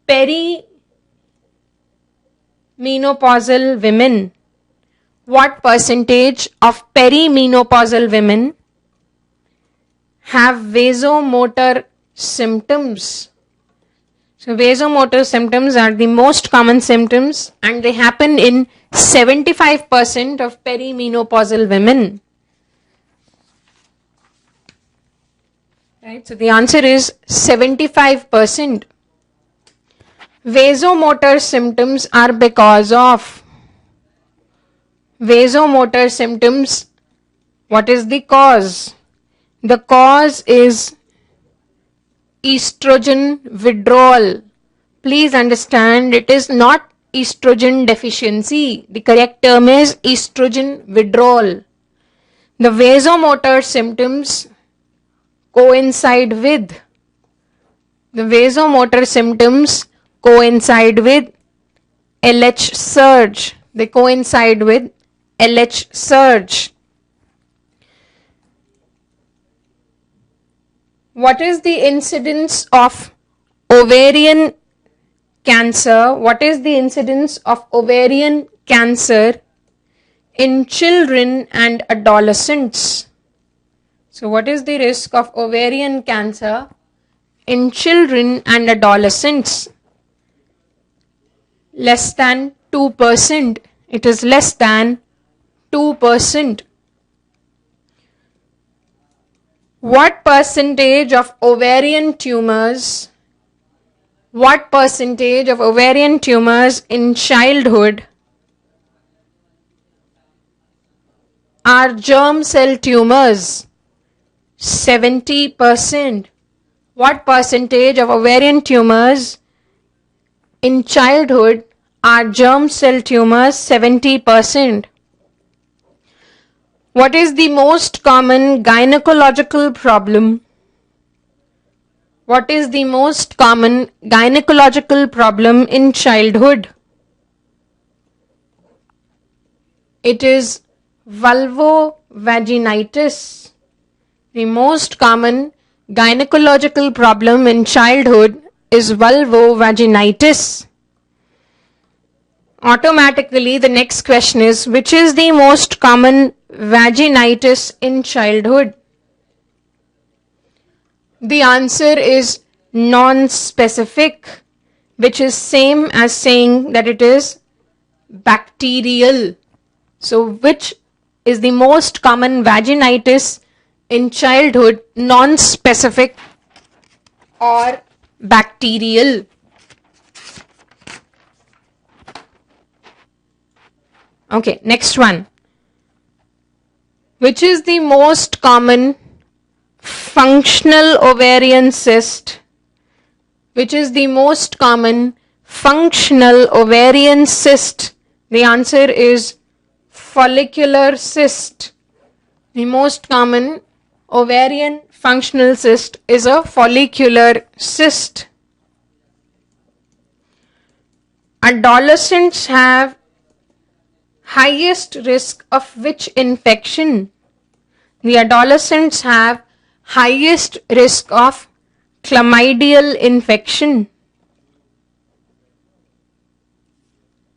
perimenopausal women, what percentage of perimenopausal women have vasomotor symptoms? So vasomotor symptoms are the most common symptoms and they happen in 75% of perimenopausal women. Right, so the answer is 75%. Vasomotor symptoms are because of vasomotor symptoms. What is the cause? The cause is estrogen withdrawal. Please understand, it is not estrogen deficiency. The correct term is estrogen withdrawal. The vasomotor symptoms coincide with LH surge. They coincide with LH surge. What is the incidence of ovarian cancer? What is the incidence of ovarian cancer in children and adolescents? So what is the risk of ovarian cancer in children and adolescents? Less than 2%. It is less than 2%. What percentage of ovarian tumors in childhood are germ cell tumors? 70%. What percentage of ovarian tumors in childhood are germ cell tumors? 70%. What is the most common gynecological problem? What is the most common gynecological problem in childhood? It is vulvovaginitis. The most common gynecological problem in childhood is vulvovaginitis. Automatically, the next question is, which is the most common vaginitis in childhood? The answer is non-specific, which is same as saying that it is bacterial. So which is the most common vaginitis in childhood, non-specific or bacterial? Okay, next one. Which is the most common functional ovarian cyst? Which is the most common functional ovarian cyst? The answer is follicular cyst. The most common ovarian functional cyst is a follicular cyst. Adolescents have highest risk of which infection? The adolescents have highest risk of chlamydial infection.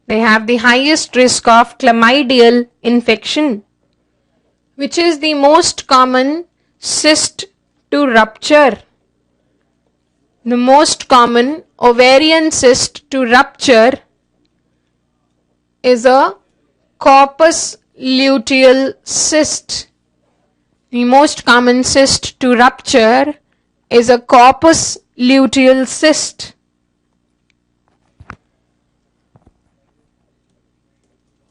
They have the highest risk of chlamydial infection. Which is the most common cyst to rupture? The most common ovarian cyst to rupture is a corpus luteal cyst. The most common cyst to rupture is a corpus luteal cyst.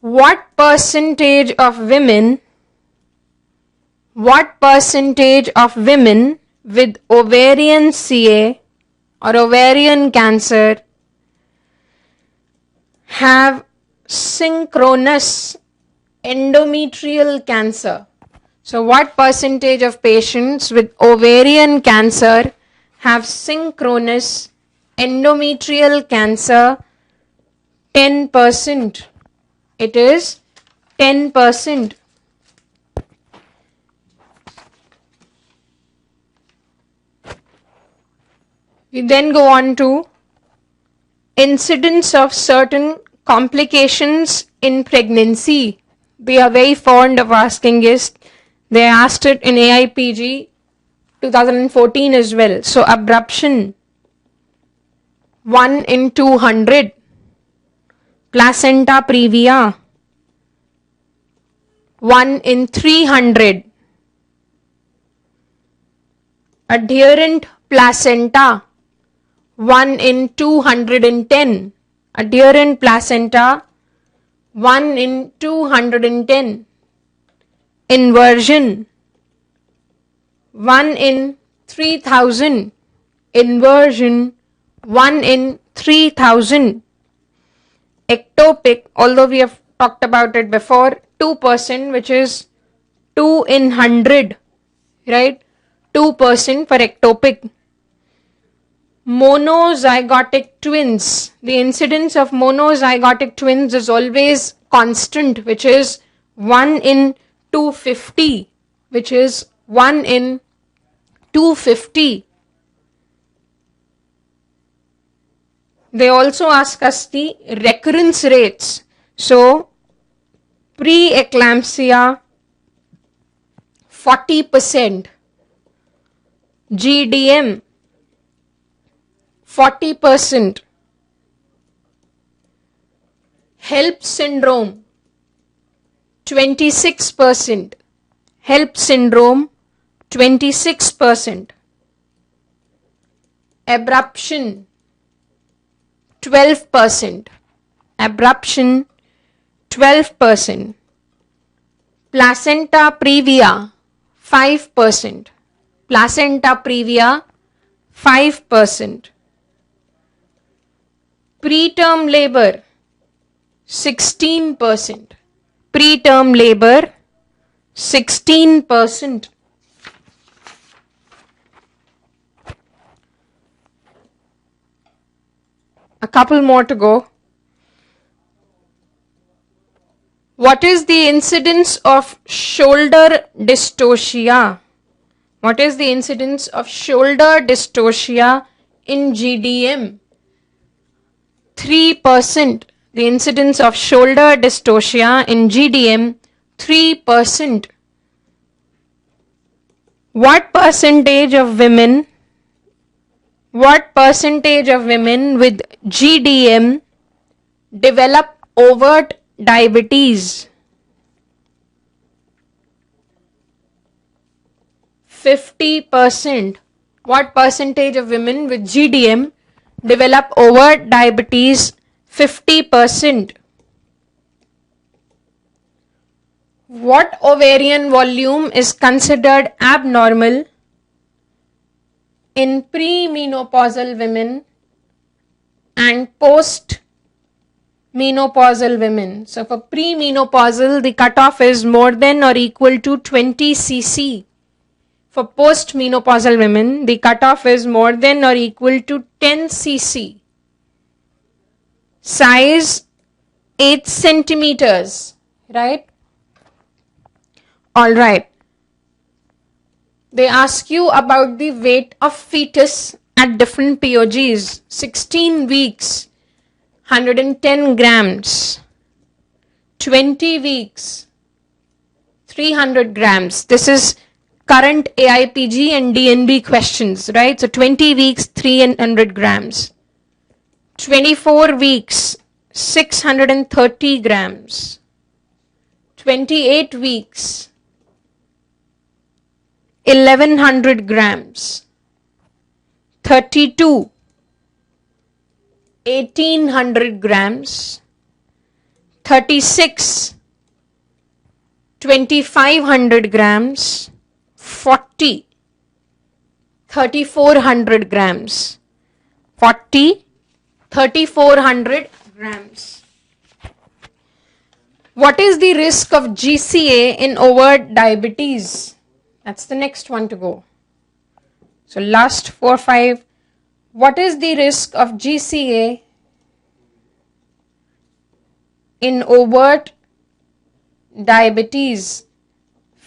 What percentage of women with ovarian CA or ovarian cancer have synchronous endometrial cancer? So what percentage of patients with ovarian cancer have synchronous endometrial cancer? 10%. It is 10%. We then go on to incidence of certain complications in pregnancy. We are very fond of asking this. They asked it in AIPG 2014 as well. So abruption, 1 in 200. Placenta previa, 1 in 300. Adherent placenta, 1 in 210. Adherent placenta, 1 in 210. Inversion, 1 in 3000. Inversion, 1 in 3000. Ectopic, although we have talked about it before, 2%, which is 2 in 100, right? 2% for ectopic. Monozygotic twins, the incidence of monozygotic twins is always constant, which is 1 in 250, which is 1 in 250. They also ask us the recurrence rates. So, pre-eclampsia, 40%. GDM, 40%. HELP syndrome, 26%. HELP syndrome, 26%. Abruption, 12%. Abruption, 12%. Placenta previa, 5%. Placenta previa, 5%. Preterm labor, 16%. Preterm labor, 16%. A couple more to go. What is the incidence of shoulder dystocia? What is the incidence of shoulder dystocia in GDM? 3%. The incidence of shoulder dystocia in GDM, 3%. What percentage of women with GDM develop overt diabetes? 50%. What percentage of women with GDM develop overt diabetes? 50%. What ovarian volume is considered abnormal in premenopausal women and post-menopausal women? So for premenopausal, the cutoff is more than or equal to 20 cc. For post-menopausal women, the cutoff is more than or equal to 10 cc. Size 8 centimeters, right? All right. They ask you about the weight of fetus at different POGs. 16 weeks, 110 grams. 20 weeks, 300 grams. This is current AIPG and DNB questions, right? So 20 weeks, 300 grams. 24 weeks, 630 grams. 28 weeks, 1100 grams. 32, 1800 grams. 36, 2500 grams. 40, 3400 grams. 40, 3400 grams. What is the risk of GCA in overt diabetes? That's the next one to go. So last 4, 5. What is the risk of GCA in overt diabetes?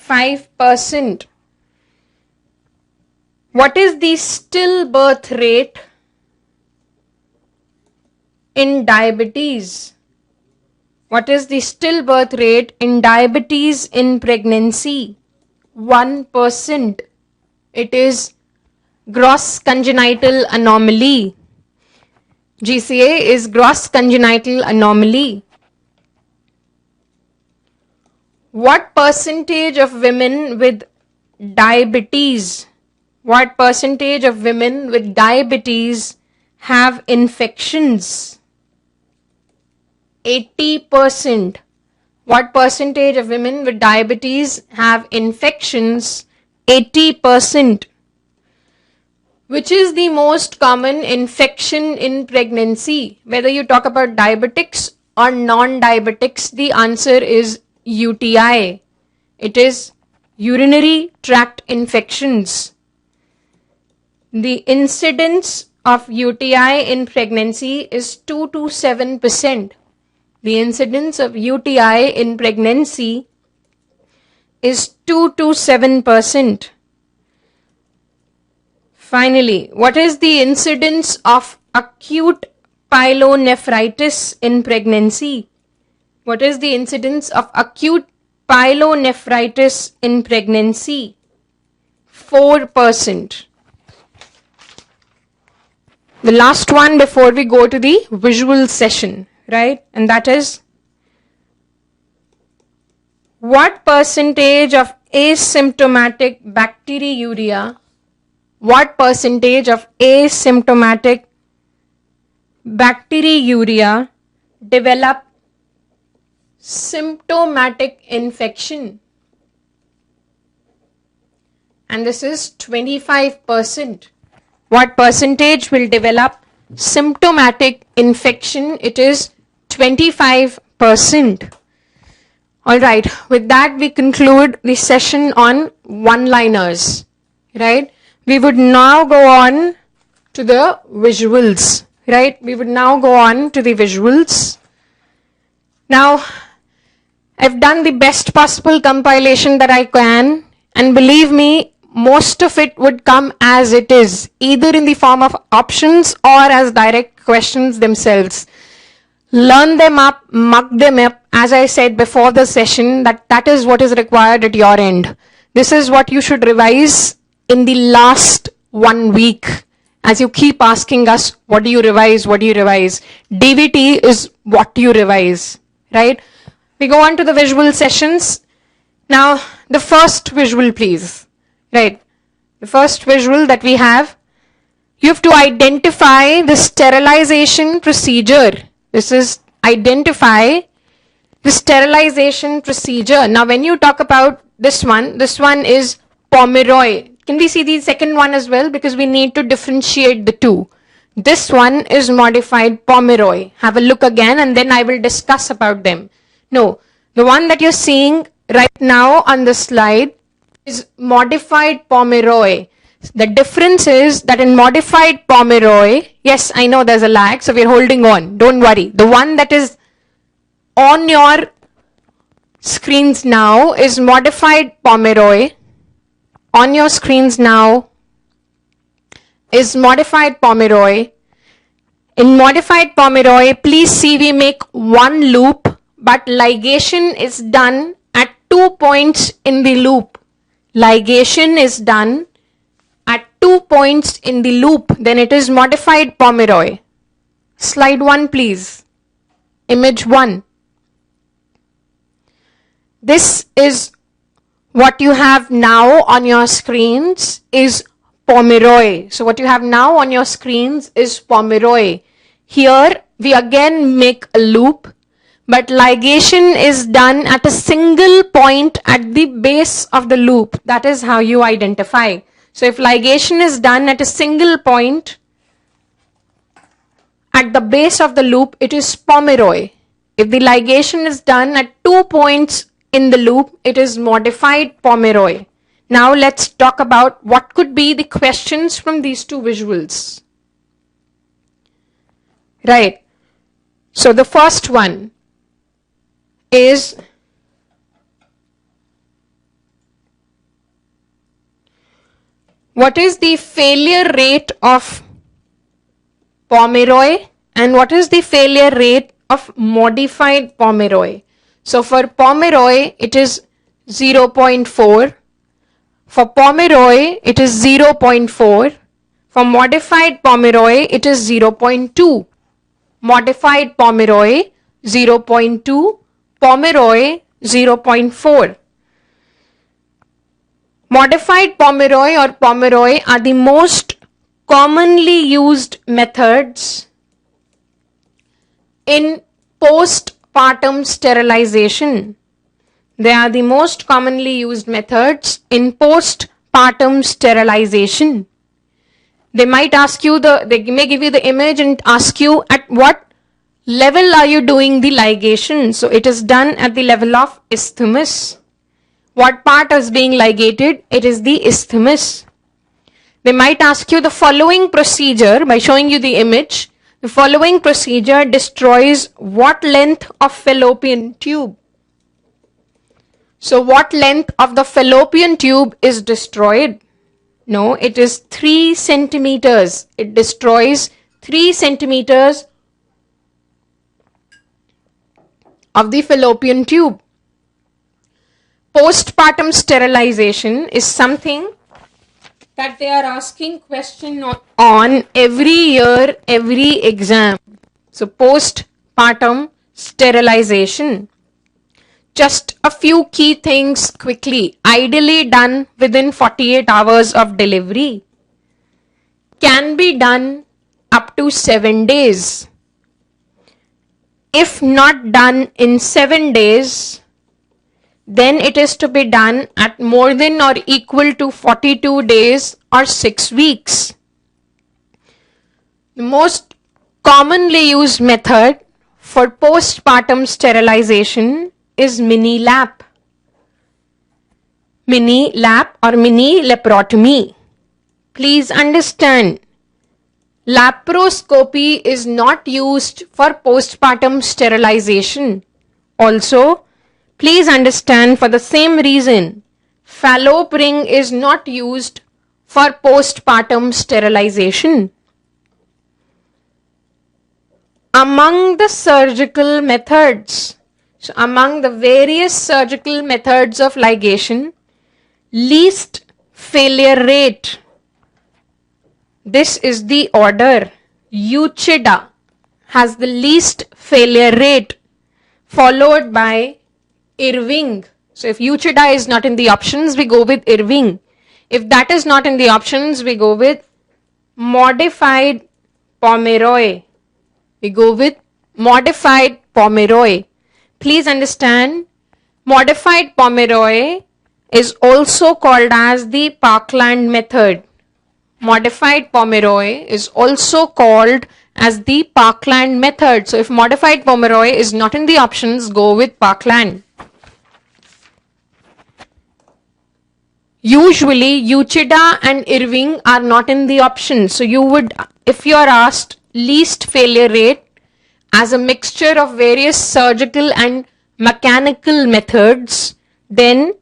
5%. What is the stillbirth rate in diabetes? What is the stillbirth rate in diabetes in pregnancy? 1%. It is gross congenital anomaly. GCA is gross congenital anomaly. What percentage of women with diabetes, what percentage of women with diabetes have infections? 80%. What percentage of women with diabetes have infections? 80%. Which is the most common infection in pregnancy? Whether you talk about diabetics or non-diabetics, the answer is UTI. It is urinary tract infections. The incidence of UTI in pregnancy is 2 to 7%. The incidence of UTI in pregnancy is 2 to 7%. Finally, what is the incidence of acute pyelonephritis in pregnancy? What is the incidence of acute pyelonephritis in pregnancy? 4%. The last one before we go to the visual session, right? And that is, what percentage of asymptomatic bacteriuria, what percentage of asymptomatic bacteriuria develop symptomatic infection? And this is 25%. What percentage will develop symptomatic infection? It is 25%. Alright, with that we conclude the session on one-liners, right? We would now go on to the visuals, right? We would now go on to the visuals. Now, I've done the best possible compilation that I can, and believe me, most of it would come as it is, either in the form of options or as direct questions themselves. Learn them up, mug them up, as I said before the session, that is what is required at your end. This is what you should revise in the last 1 week. As you keep asking us, what do you revise, what do you revise? DVT is what you revise, right? We go on to the visual sessions. Now, the first visual, please. Right. The first visual that we have, you have to identify the sterilization procedure. This is identify the sterilization procedure. Now, when you talk about this one is Pomeroy. Can we see the second one as well? Because we need to differentiate the two. This one is modified Pomeroy. Have a look again and then I will discuss about them. No, the one that you're seeing right now on the slide is modified Pomeroy. The difference is that in modified Pomeroy, yes, I know there's a lag, so we're holding on. Don't worry. The one that is on your screens now is modified Pomeroy. On your screens now is modified Pomeroy. In modified Pomeroy, please see we make one loop, but ligation is done at 2 points in the loop. Ligation is done at 2 points in the loop. Then it is modified Pomeroy. Slide 1, please. Image 1. This is what you have now on your screens is Pomeroy. So what you have now on your screens is Pomeroy. Here we again make a loop, but ligation is done at a single point at the base of the loop. That is how you identify. So if ligation is done at a single point at the base of the loop, it is Pomeroy. If the ligation is done at 2 points in the loop, it is modified Pomeroy. Now let's talk about what could be the questions from these two visuals. Right. So the first one is what is the failure rate of Pomeroy and what is the failure rate of modified Pomeroy? So for Pomeroy, it is 0.4. For Pomeroy, it is 0.4. For modified Pomeroy, it is 0.2. Modified Pomeroy, 0.2. Pomeroy, 0.4. Modified Pomeroy or Pomeroy are the most commonly used methods in postpartum sterilization. They are the most commonly used methods in postpartum sterilization. They might ask you they may give you the image and ask you at what level are you doing the ligation. So it is done at the level of isthmus. What part is being ligated? It is the isthmus. They might ask you the following procedure by showing you the image. The following procedure destroys what length of fallopian tube? So what length of the fallopian tube is destroyed? No, it is 3 centimeters. It destroys 3 centimeters of the fallopian tube. Postpartum sterilization is something that they are asking question on every year, every exam. So postpartum sterilization. Just a few key things quickly. Ideally done within 48 hours of delivery. Can be done up to 7 days. If not done in 7 days, then it is to be done at more than or equal to 42 days or 6 weeks. The most commonly used method for postpartum sterilization is mini lap. Mini lap or mini laparotomy. Please understand, laparoscopy is not used for postpartum sterilization. Also, please understand, for the same reason, fallope ring is not used for postpartum sterilization. Among the surgical methods, so among the various surgical methods of ligation, least failure rate, this is the order. Uchida has the least failure rate, followed by Irving. So if Uchida is not in the options, we go with Irving. If that is not in the options, we go with modified Pomeroy. We go with modified Pomeroy. Please understand, modified Pomeroy is also called as the Parkland method. Modified Pomeroy is also called as the Parkland method. So if modified Pomeroy is not in the options, go with Parkland. Usually Uchida and Irving are not in the options. So you would, if you are asked least failure rate as a mixture of various surgical and mechanical methods, then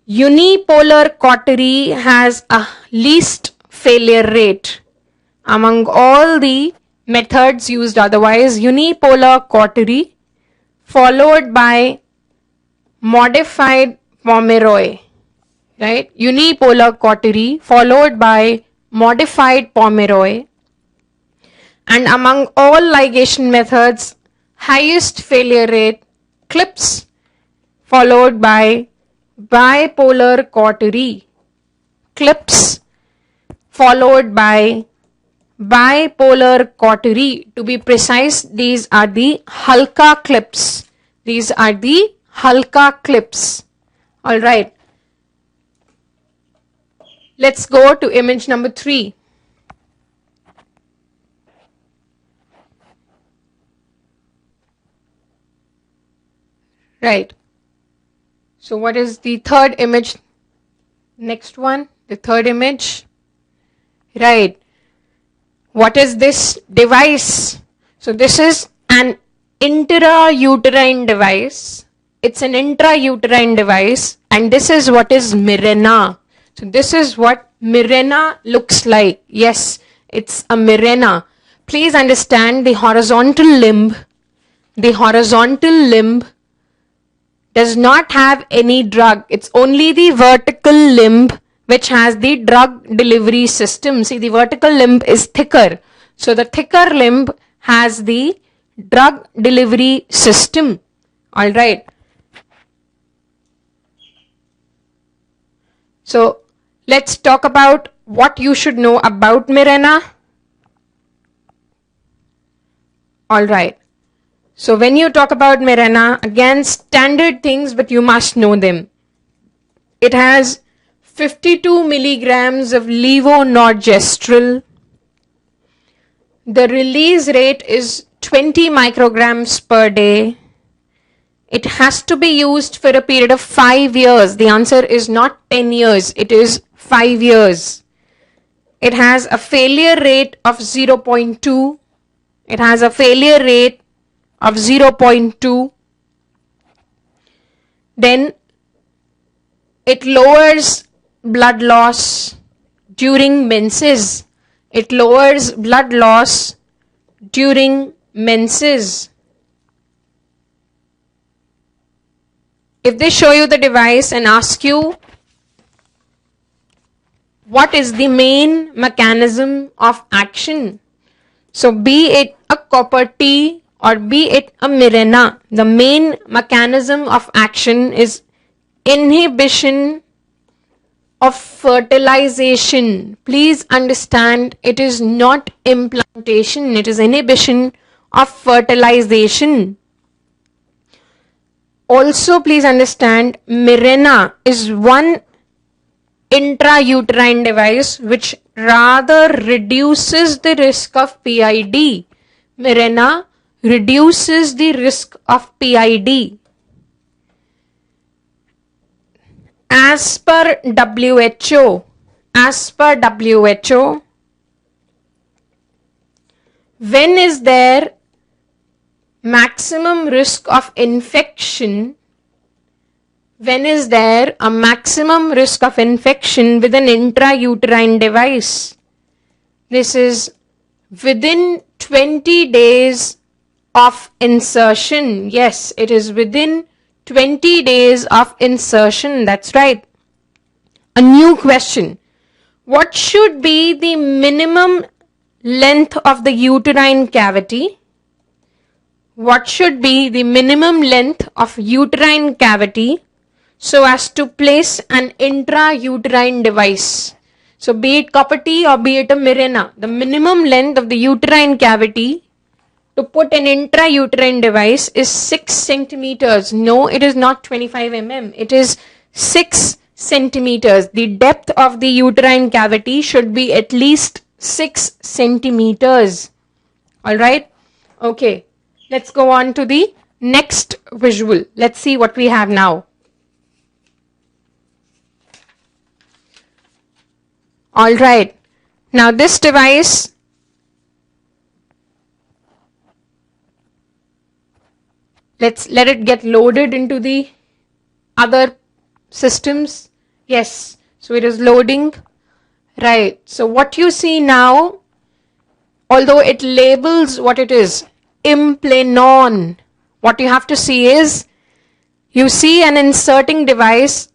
unipolar cautery has a least failure rate among all the methods used. Otherwise, unipolar cautery followed by modified Pomeroy, right? Unipolar cautery followed by modified Pomeroy, and among all ligation methods, highest failure rate, clips followed by bipolar cautery. Clips followed by bipolar cautery. To be precise, these are the Halka clips. These are the Halka clips. Alright. Let's go to image number 3. Right. So what is the third image? Next one, the third image. Right. What is this device? So this is an intrauterine device. It's an intrauterine device, and this is what is Mirena. So this is what Mirena looks like. Yes, it's a Mirena. Please understand, the horizontal limb does not have any drug. It's only the vertical limb which has the drug delivery system. See, the vertical limb is thicker. So the thicker limb has the drug delivery system. Alright. So let's talk about what you should know about Mirena. Alright. So when you talk about Mirena, again standard things, but you must know them. It has 52 milligrams of levonorgestrel. The release rate is 20 micrograms per day. It has to be used for a period of 5 years. The answer is not 10 years, it is 5 years. It has a failure rate of 0.2. It has a failure rate of 0.2. Then it lowers blood loss during menses. It lowers blood loss during menses. If they show you the device and ask you what is the main mechanism of action, so be it a copper T or be it a Mirena, the main mechanism of action is inhibition of fertilization. Please understand, it is not implantation, it is inhibition of fertilization. Also, please understand, Mirena is one intrauterine device which rather reduces the risk of PID. Mirena reduces the risk of PID. As per WHO, when is there maximum risk of infection? When is there a maximum risk of infection with an intrauterine device? This is within 20 days of insertion. Yes, it is within 20 days of insertion. That's right. A new question. What should be the minimum length of the uterine cavity? What should be the minimum length of uterine cavity so as to place an intrauterine device. So be it copper T or be it a Mirena, the minimum length of the uterine cavity to put an intrauterine device is 6 centimeters. No, it is not 25 mm. It is 6 centimeters. The depth of the uterine cavity should be at least 6 centimeters. Alright? Okay. Let's go on to the next visual. Let's see what we have now. Alright. Now this device, let's let it get loaded into the other systems. Yes, so it is loading. Right, so what you see now, although it labels what it is, implanon, what you have to see is, you see an inserting device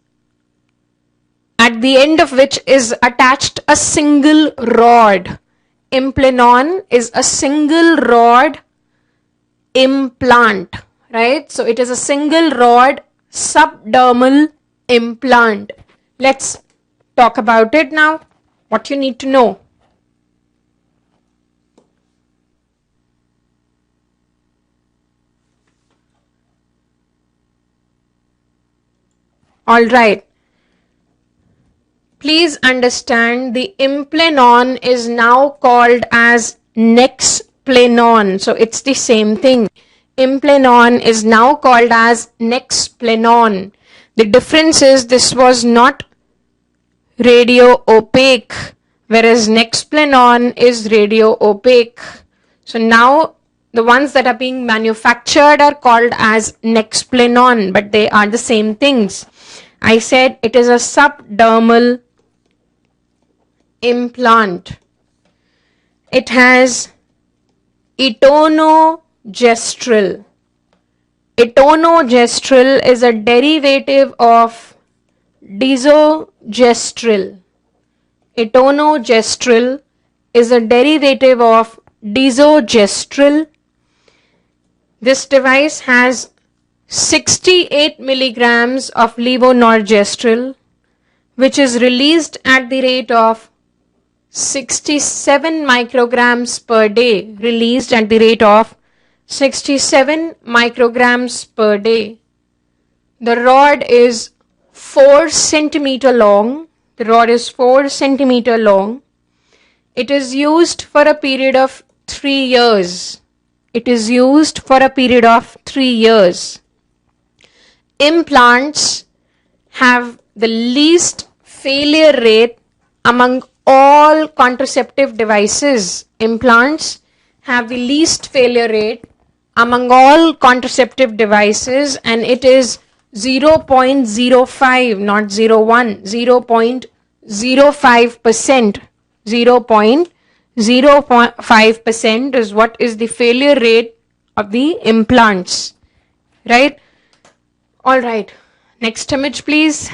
at the end of which is attached a single rod. Implanon is a single rod implant, right? So it is a single rod subdermal implant. Let's talk about it now. What you need to know. All right. Please understand the implanon is now called as nexplanon. So it's the same thing. Implanon is now called as nexplanon. The difference is this was not radio opaque, whereas nexplanon is radio opaque. So now the ones that are being manufactured are called as nexplanon, but they are the same things. I said it is a subdermal implant. It has etonogestrel. Etonogestrel is a derivative of desogestrel. Etonogestrel is a derivative of desogestrel. This device has 68 milligrams of levonorgestrel, which is released at the rate of 67 micrograms per day. Released at the rate of 67 micrograms per day. The rod is 4 centimeter long. The rod is 4 centimeter long. It is used for a period of 3 years. It is used for a period of 3 years. Implants have the least failure rate among all contraceptive devices. Implants have the least failure rate among all contraceptive devices, and it is 0.05, not 0.1, 0.05%. 0.05% is what is the failure rate of the implants, right? All right, next image please.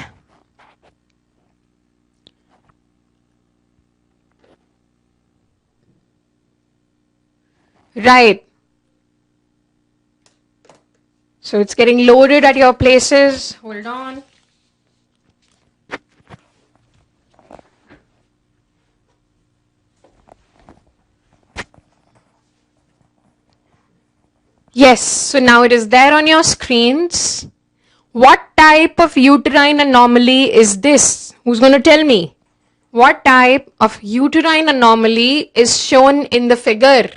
Right. So it's getting loaded at your places. Hold on. Yes, so now it is there on your screens. What type of uterine anomaly is this? Who's going to tell me? What type of uterine anomaly is shown in the figure?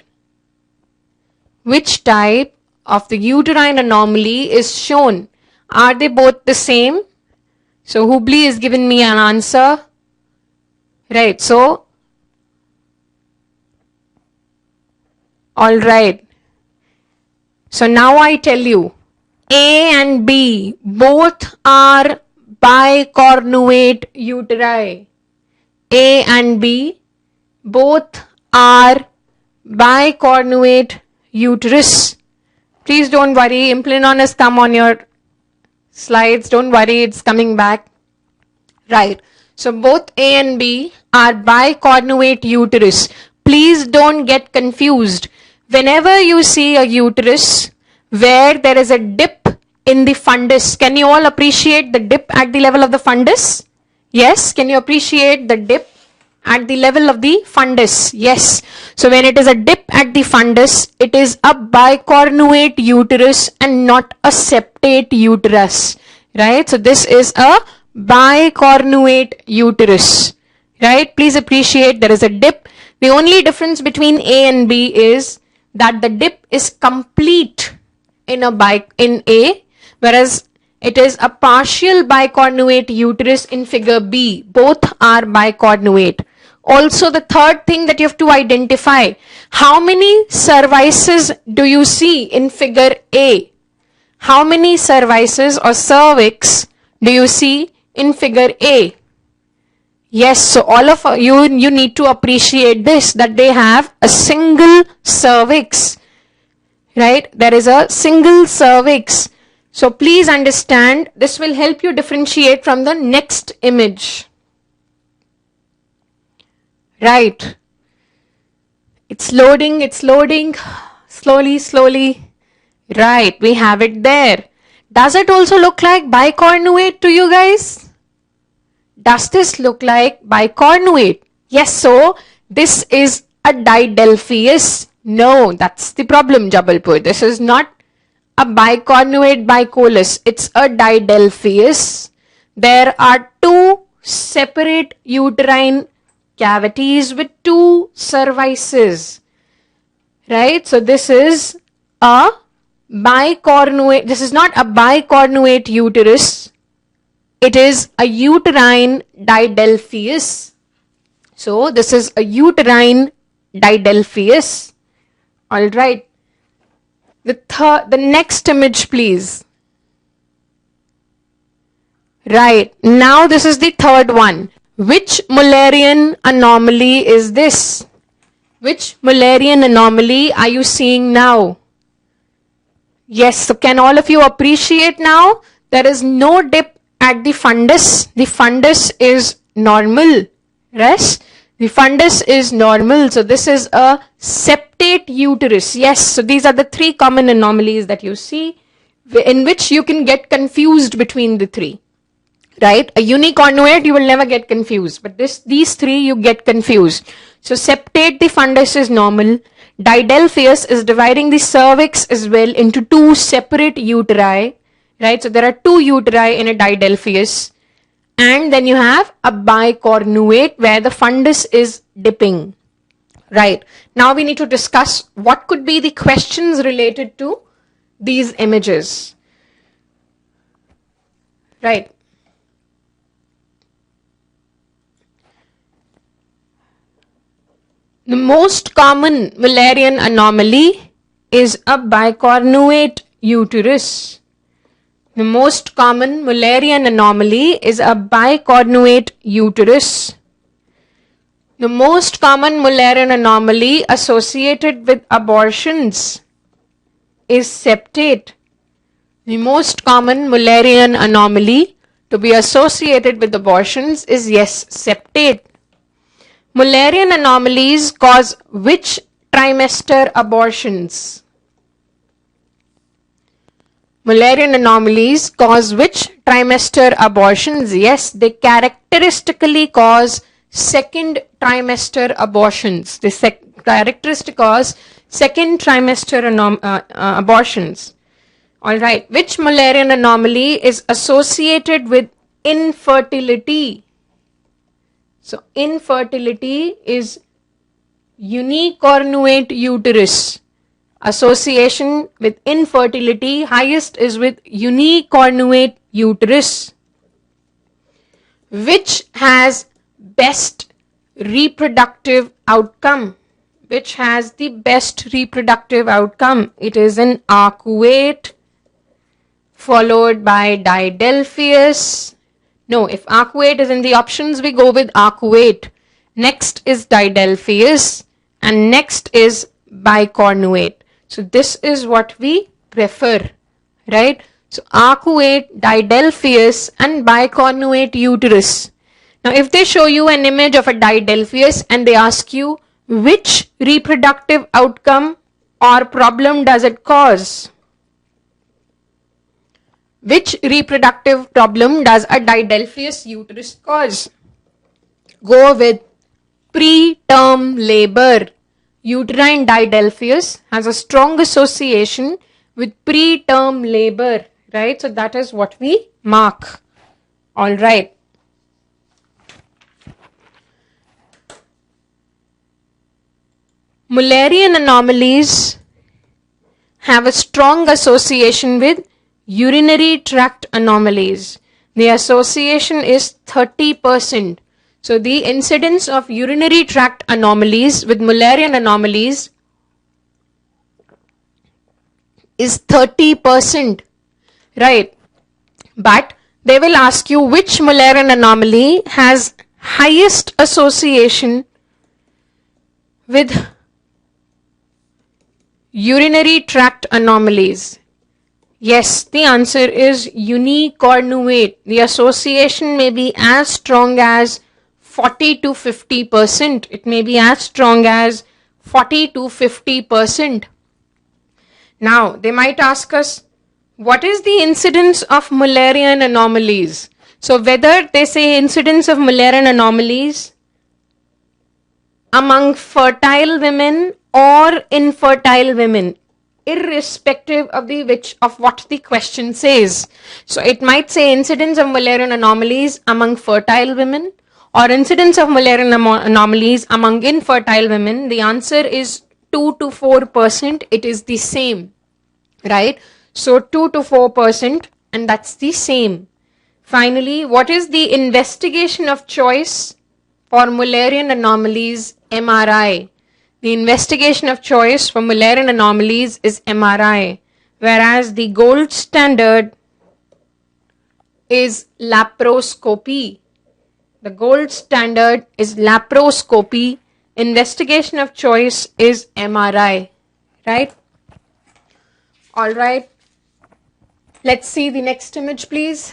Which type of the uterine anomaly is shown? Are they both the same? So Hubli is giving me an answer. Right, so all right. So now I tell you, A and B both are bicornuate uteri. A and B both are bicornuate uterus. Please don't worry, implanon has come on your slides. Don't worry, it's coming back. Right. So both A and B are bicornuate uterus. Please don't get confused. Whenever you see a uterus where there is a dip in the fundus. Can you all appreciate the dip at the level of the fundus? Yes. Can you appreciate the dip at the level of the fundus? Yes. So when it is a dip at the fundus, it is a bicornuate uterus and not a septate uterus, right? So this is a bicornuate uterus, right? Please appreciate there is a dip. The only difference between A and B is that the dip is complete in A, whereas it is a partial bicornuate uterus in figure B. Both are bicornuate. Also, the third thing that you have to identify, how many cervices do you see in figure A? How many cervices or cervix do you see in figure A? Yes, so all of you need to appreciate this, that they have a single cervix, right? There is a single cervix. So please understand, this will help you differentiate from the next image. Right. It's loading, slowly. Right, we have it there. Does it also look like bicornuate to you guys? Does this look like bicornuate? Yes, so this is a didelphius. No, that's the problem, Jabalpur. This is not a bicornuate bicolus. It's a didelphius. There are two separate uterine cavities with two cervices, right? So this is a bicornuate. This is not a bicornuate uterus. It is a uterine didelphius. So this is a uterine didelphius. All right. The next image, please. Right. Now this is the third one. Which Mullerian anomaly is this? Which Mullerian anomaly are you seeing now? Yes, so can all of you appreciate now? There is no dip at the fundus. The fundus is normal. Yes, the fundus is normal. So this is a septate uterus. Yes, so these are the three common anomalies that you see in which you can get confused between the three. Right? A unicornuate, you will never get confused. But these three, you get confused. So septate, the fundus is normal. Didelphius is dividing the cervix as well into two separate uteri. Right? So there are two uteri in a didelphius. And then you have a bicornuate where the fundus is dipping. Right? Now we need to discuss what could be the questions related to these images. Right? The most common Mullerian anomaly is a bicornuate uterus. The most common Mullerian anomaly is a bicornuate uterus. The most common Mullerian anomaly associated with abortions is septate. The most common Mullerian anomaly to be associated with abortions is, yes, septate. Mullerian anomalies cause which trimester abortions? Mullerian anomalies cause which trimester abortions? Yes, they characteristically cause second trimester abortions. They characteristically cause second trimester abortions. Alright, which Mullerian anomaly is associated with infertility? So infertility is unicornuate uterus. Association with infertility, highest is with unicornuate uterus. Which has best reproductive outcome? Which has the best reproductive outcome? It is an arcuate followed by didelphius. No, if arcuate is in the options, we go with arcuate. Next is didelphius and next is bicornuate. So this is what we prefer, right? So arcuate, didelphius and bicornuate uterus. Now if they show you an image of a didelphius and they ask you which reproductive outcome or problem does it cause? Which reproductive problem does a didelphys uterus cause? Go with preterm labor. Uterine didelphys has a strong association with preterm labor, right? So that is what we mark. All right. Mullerian anomalies have a strong association with urinary tract anomalies. The association is 30%. So the incidence of urinary tract anomalies with Mullerian anomalies is 30%, right? But they will ask you which Mullerian anomaly has highest association with urinary tract anomalies. Yes, the answer is unicornuate. The association may be as strong as 40 to 50%. It may be as strong as 40 to 50%. Now, they might ask us, what is the incidence of Mullerian anomalies? So, whether they say incidence of Mullerian anomalies among fertile women or infertile women, irrespective of what the question says. So, it might say incidence of Mullerian anomalies among fertile women or incidence of Mullerian anomalies among infertile women. The answer is 2 to 4%. It is the same, right? So 2 to 4%, and that's the same. Finally, what is the investigation of choice for Mullerian anomalies? MRI. The investigation of choice for Mullerian anomalies is MRI, whereas the gold standard is laparoscopy. The gold standard is laparoscopy. Investigation of choice is MRI, right? All right. Let's see the next image, please.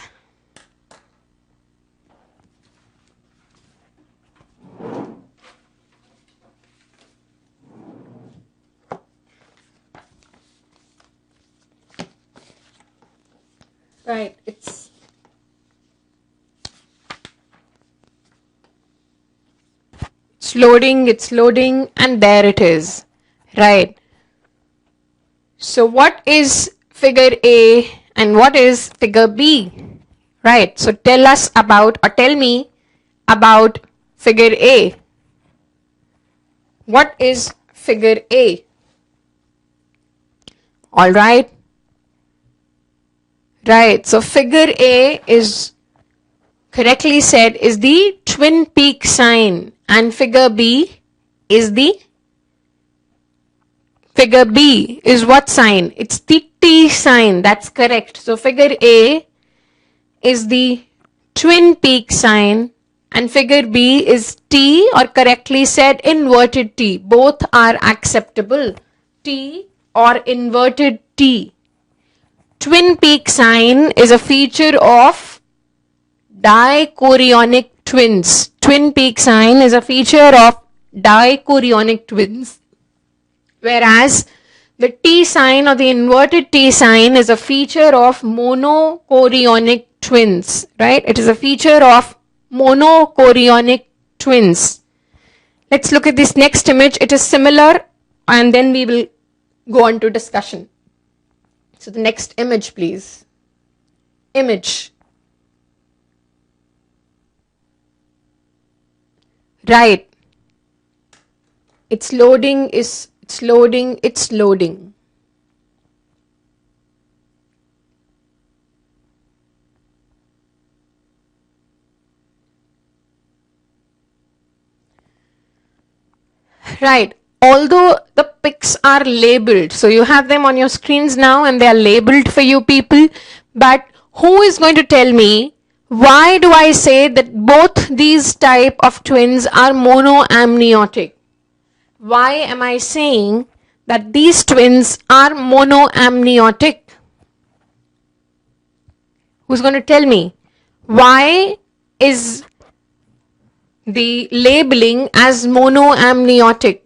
Right, it's loading, and there it is. Right. So what is figure A and what is figure B? Right. So tell me about figure A. What is figure A? All right. Right. So figure A is correctly said is the twin peak sign, and figure B is what sign? It's the T sign. That's correct. So figure A is the twin peak sign and figure B is T, or correctly said inverted T. Both are acceptable. T or inverted T. Twin peak sign is a feature of dichorionic twins. Twin peak sign is a feature of dichorionic twins, whereas the T sign or the inverted T sign is a feature of monochorionic twins, right? It is a feature of monochorionic twins. Let's look at this next image. It is similar, and then we will go on to discussion. So the next image, please. Image. Right. It's loading. Right. Although the pics are labeled, so you have them on your screens now and they are labeled for you people, but who is going to tell me why do I say that both these type of twins are monoamniotic? Why am I saying that these twins are monoamniotic? Who's going to tell me? Why is the labeling as monoamniotic?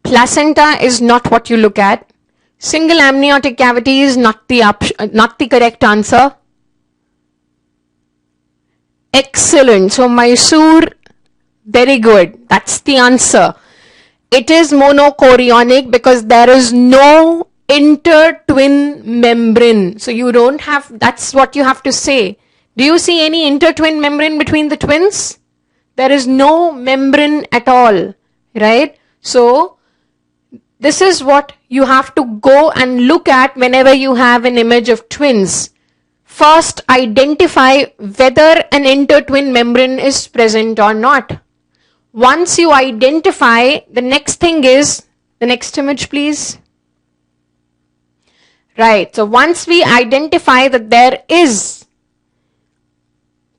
Placenta is not what you look at. Single amniotic cavity is not the correct answer. Excellent. So Mysore, very good. That's the answer. It is monochorionic because there is no intertwin membrane. So you don't have, that's what you have to say. Do you see any intertwin membrane between the twins? There is no membrane at all, right? So this is what you have to go and look at whenever you have an image of twins. First, identify whether an intertwin membrane is present or not. Once you identify, the next thing is, the next image please. Right, so once we identify that there is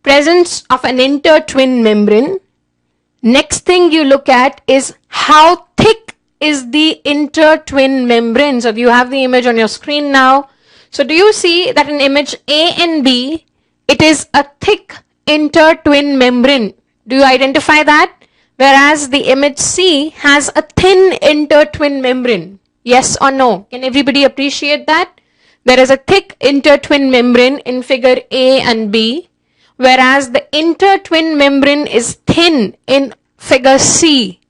presence of an intertwin membrane, next thing you look at is how thick is the intertwin membrane. So you have the image on your screen now. So do you see that in image A and B, it is a thick intertwin membrane? Do you identify that? Whereas the image C has a thin intertwin membrane. Yes or no? Can everybody appreciate that? There is a thick intertwin membrane in figure A and B, whereas the intertwin membrane is thin in figure C.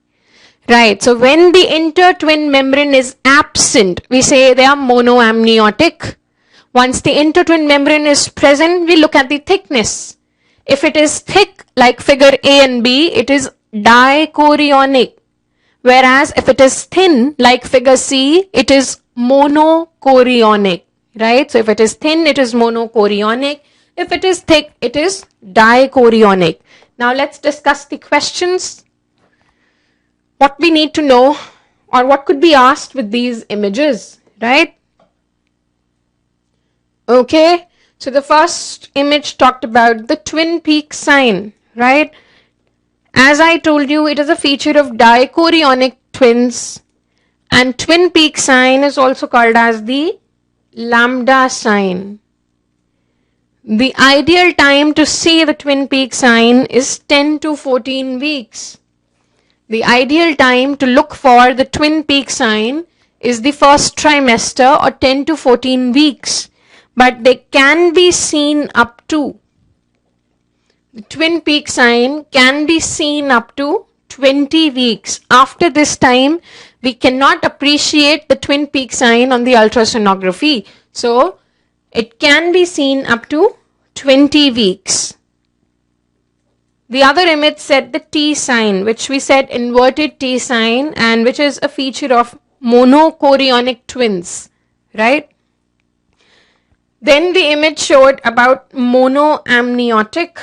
Right, so when the intertwin membrane is absent, we say they are monoamniotic. Once the intertwin membrane is present, we look at the thickness. If it is thick, like figure A and B, it is dichorionic. Whereas if it is thin, like figure C, it is monochorionic. Right? So if it is thin, it is monochorionic. If it is thick, it is dichorionic. Now let's discuss the questions. What we need to know, or what could be asked with these images, right? Okay, so the first image talked about the twin peak sign, right? As I told you, it is a feature of dichorionic twins, and twin peak sign is also called as the lambda sign. The ideal time to see the twin peak sign is 10 to 14 weeks. The ideal time to look for the twin peak sign is the first trimester or 10 to 14 weeks. But they can be seen up to, the twin peak sign can be seen up to 20 weeks. After this time, we cannot appreciate the twin peak sign on the ultrasonography. So, it can be seen up to 20 weeks. The other image said the T sign, which we said inverted T sign, and which is a feature of monochorionic twins, right? Then the image showed about monoamniotic.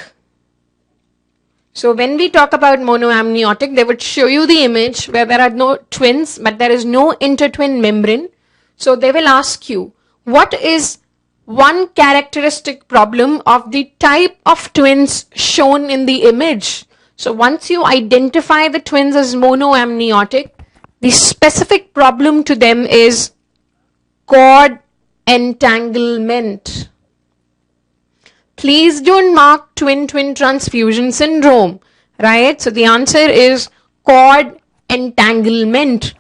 So when we talk about monoamniotic, they would show you the image where there are no twins, but there is no intertwin membrane. So they will ask you, what is one characteristic problem of the type of twins shown in the image? So once you identify the twins as monoamniotic, the specific problem to them is cord entanglement. Please don't mark twin-twin transfusion syndrome, right? So the answer is cord entanglement.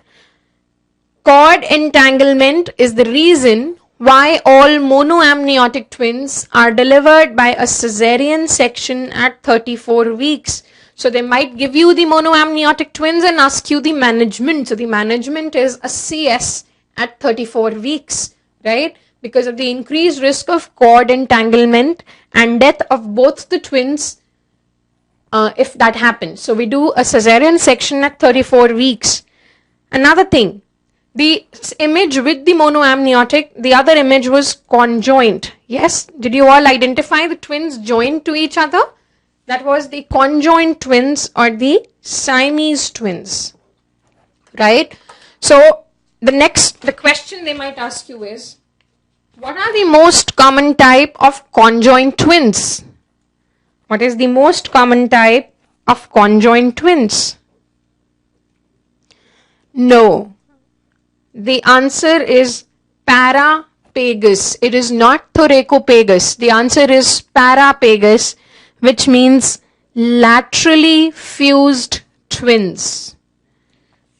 Cord entanglement is the reason why all monoamniotic twins are delivered by a cesarean section at 34 weeks. So they might give you the monoamniotic twins and ask you the management. So the management is a CS at 34 weeks. Right? Because of the increased risk of cord entanglement and death of both the twins if that happens. So we do a cesarean section at 34 weeks. Another thing, the image with the monoamniotic, the other image was conjoint. Yes, did you all identify the twins joined to each other? That was the conjoint twins or the Siamese twins. Right? So the question they might ask you is, what are the most common type of conjoint twins? What is the most common type of conjoint twins? No. The answer is parapagus. It is not thoracopagus. The answer is parapagus, which means laterally fused twins.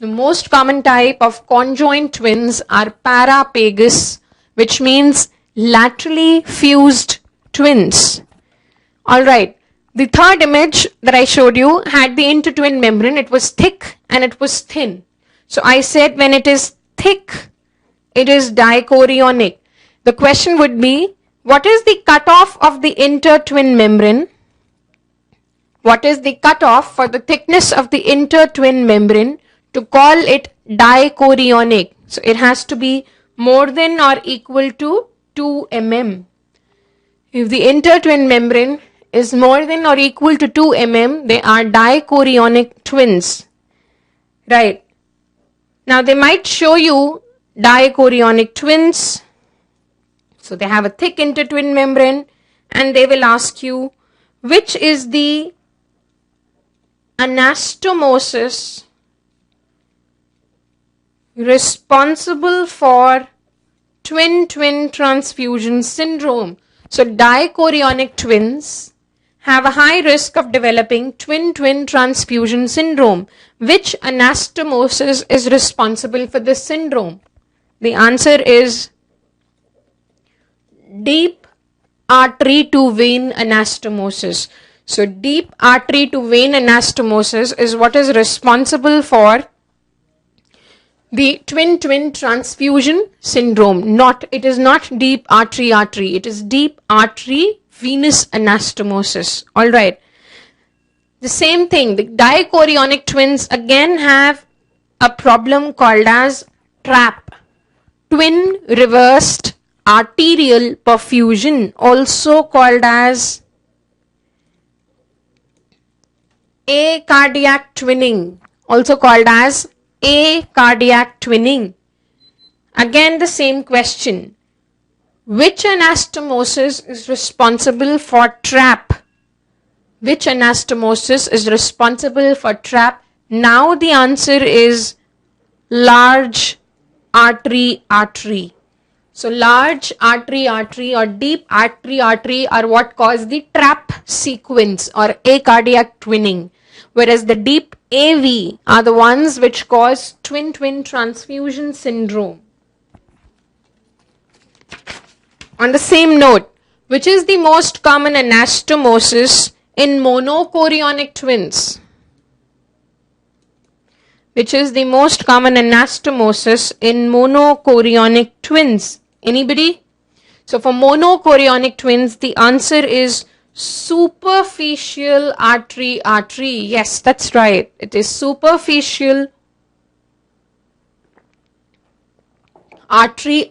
The most common type of conjoined twins are parapagous, which means laterally fused twins. Alright, the third image that I showed you had the intertwin membrane. It was thick and it was thin. So I said when it is thick, it is dichorionic. The question would be, what is the cutoff of the intertwin membrane? What is the cutoff for the thickness of the intertwin membrane to call it dichorionic? So it has to be more than or equal to 2 mm. If the intertwin membrane is more than or equal to 2 mm, they are dichorionic twins. Right. Now they might show you dichorionic twins. So they have a thick intertwin membrane and they will ask you which is the anastomosis responsible for twin-twin transfusion syndrome. So dichorionic twins have a high risk of developing twin-twin transfusion syndrome. Which anastomosis is responsible for this syndrome? The answer is deep artery to vein anastomosis. So deep artery to vein anastomosis is what is responsible for the twin-twin transfusion syndrome. It is not deep artery, it is deep artery venous anastomosis. Alright. The same thing, the dichorionic twins again have a problem called as TRAP, twin reversed arterial perfusion, also called as acardiac twinning, also called as acardiac twinning. Again the same question. Which anastomosis is responsible for TRAP? Which anastomosis is responsible for TRAP? Now the answer is large artery. So large artery or deep artery are what cause the TRAP sequence or acardiac twinning, whereas the deep AV are the ones which cause twin-twin transfusion syndrome. On the same note, which is the most common anastomosis in monochorionic twins? Which is the most common anastomosis in monochorionic twins? Anybody? So for monochorionic twins, the answer is superficial artery. Yes, that's right. It is superficial artery,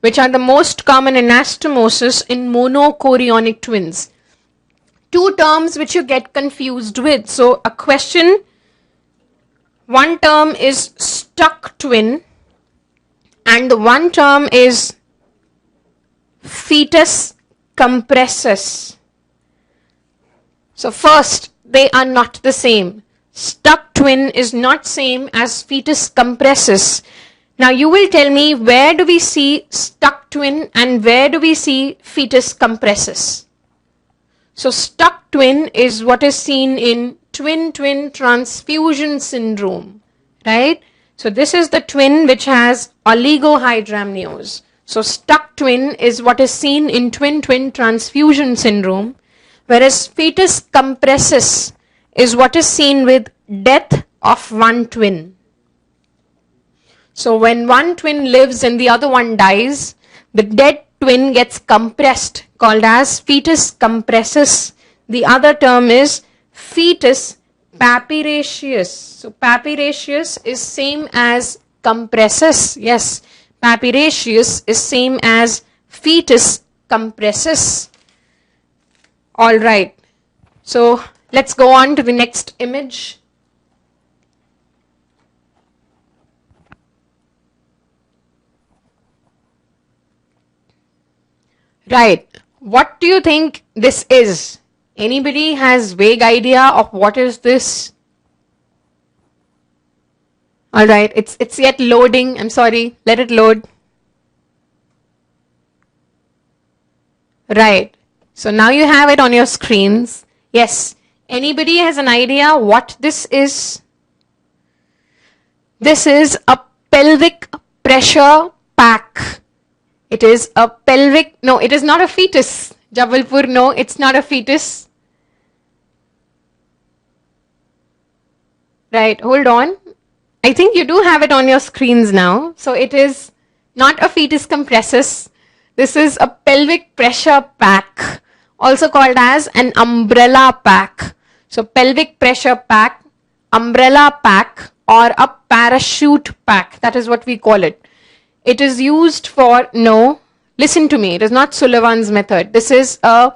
which are the most common anastomosis in monochorionic twins. Two terms which you get confused with. So a question, one term is stuck twin and one term is fetus compressus. So first, they are not the same. Stuck twin is not same as fetus compressus. Now you will tell me, where do we see stuck twin and where do we see fetus compressus? So stuck twin is what is seen in twin-twin transfusion syndrome, right? So this is the twin which has oligohydramnios. So stuck twin is what is seen in twin-twin transfusion syndrome, whereas fetus compressus is what is seen with death of one twin. So when one twin lives and the other one dies, the dead twin gets compressed, called as fetus compressus. The other term is fetus papyraceus. So papyraceus is same as compressus. Yes, papyraceus is same as fetus compressus. All right. So let's go on to the next image. Right. What do you think this is? Anybody has vague idea of what is this? All right. It's yet loading. I'm sorry. Let it load. Right. So now you have it on your screens. Yes. Anybody has an idea what this is? This is a pelvic pressure pack. It is a pelvic, no, it is not a fetus. Jabalpur, no, it's not a fetus. Right, hold on. I think you do have it on your screens now. So it is not a fetus compressus. This is a pelvic pressure pack, also called as an umbrella pack. So pelvic pressure pack, umbrella pack, or a parachute pack. That is what we call it. It is used for, no, listen to me, it is not Sullivan's method. This is a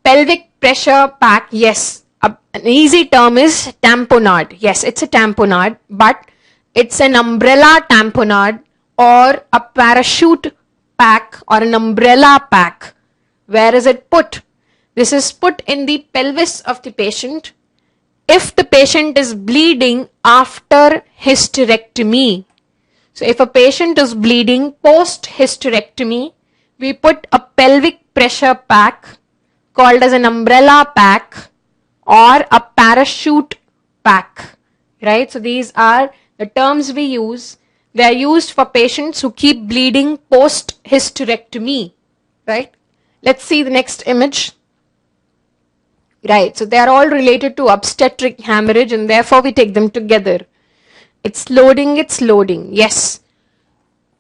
pelvic pressure pack, yes. An easy term is tamponade. Yes, it's a tamponade, but it's an umbrella tamponade or a parachute pack or an umbrella pack. Where is it put? This is put in the pelvis of the patient if the patient is bleeding after hysterectomy. So if a patient is bleeding post hysterectomy, we put a pelvic pressure pack called as an umbrella pack or a parachute pack, right? So these are the terms we use. They are used for patients who keep bleeding post hysterectomy, right? Let's see the next image. Right, so they are all related to obstetric hemorrhage and therefore we take them together. It's loading, yes.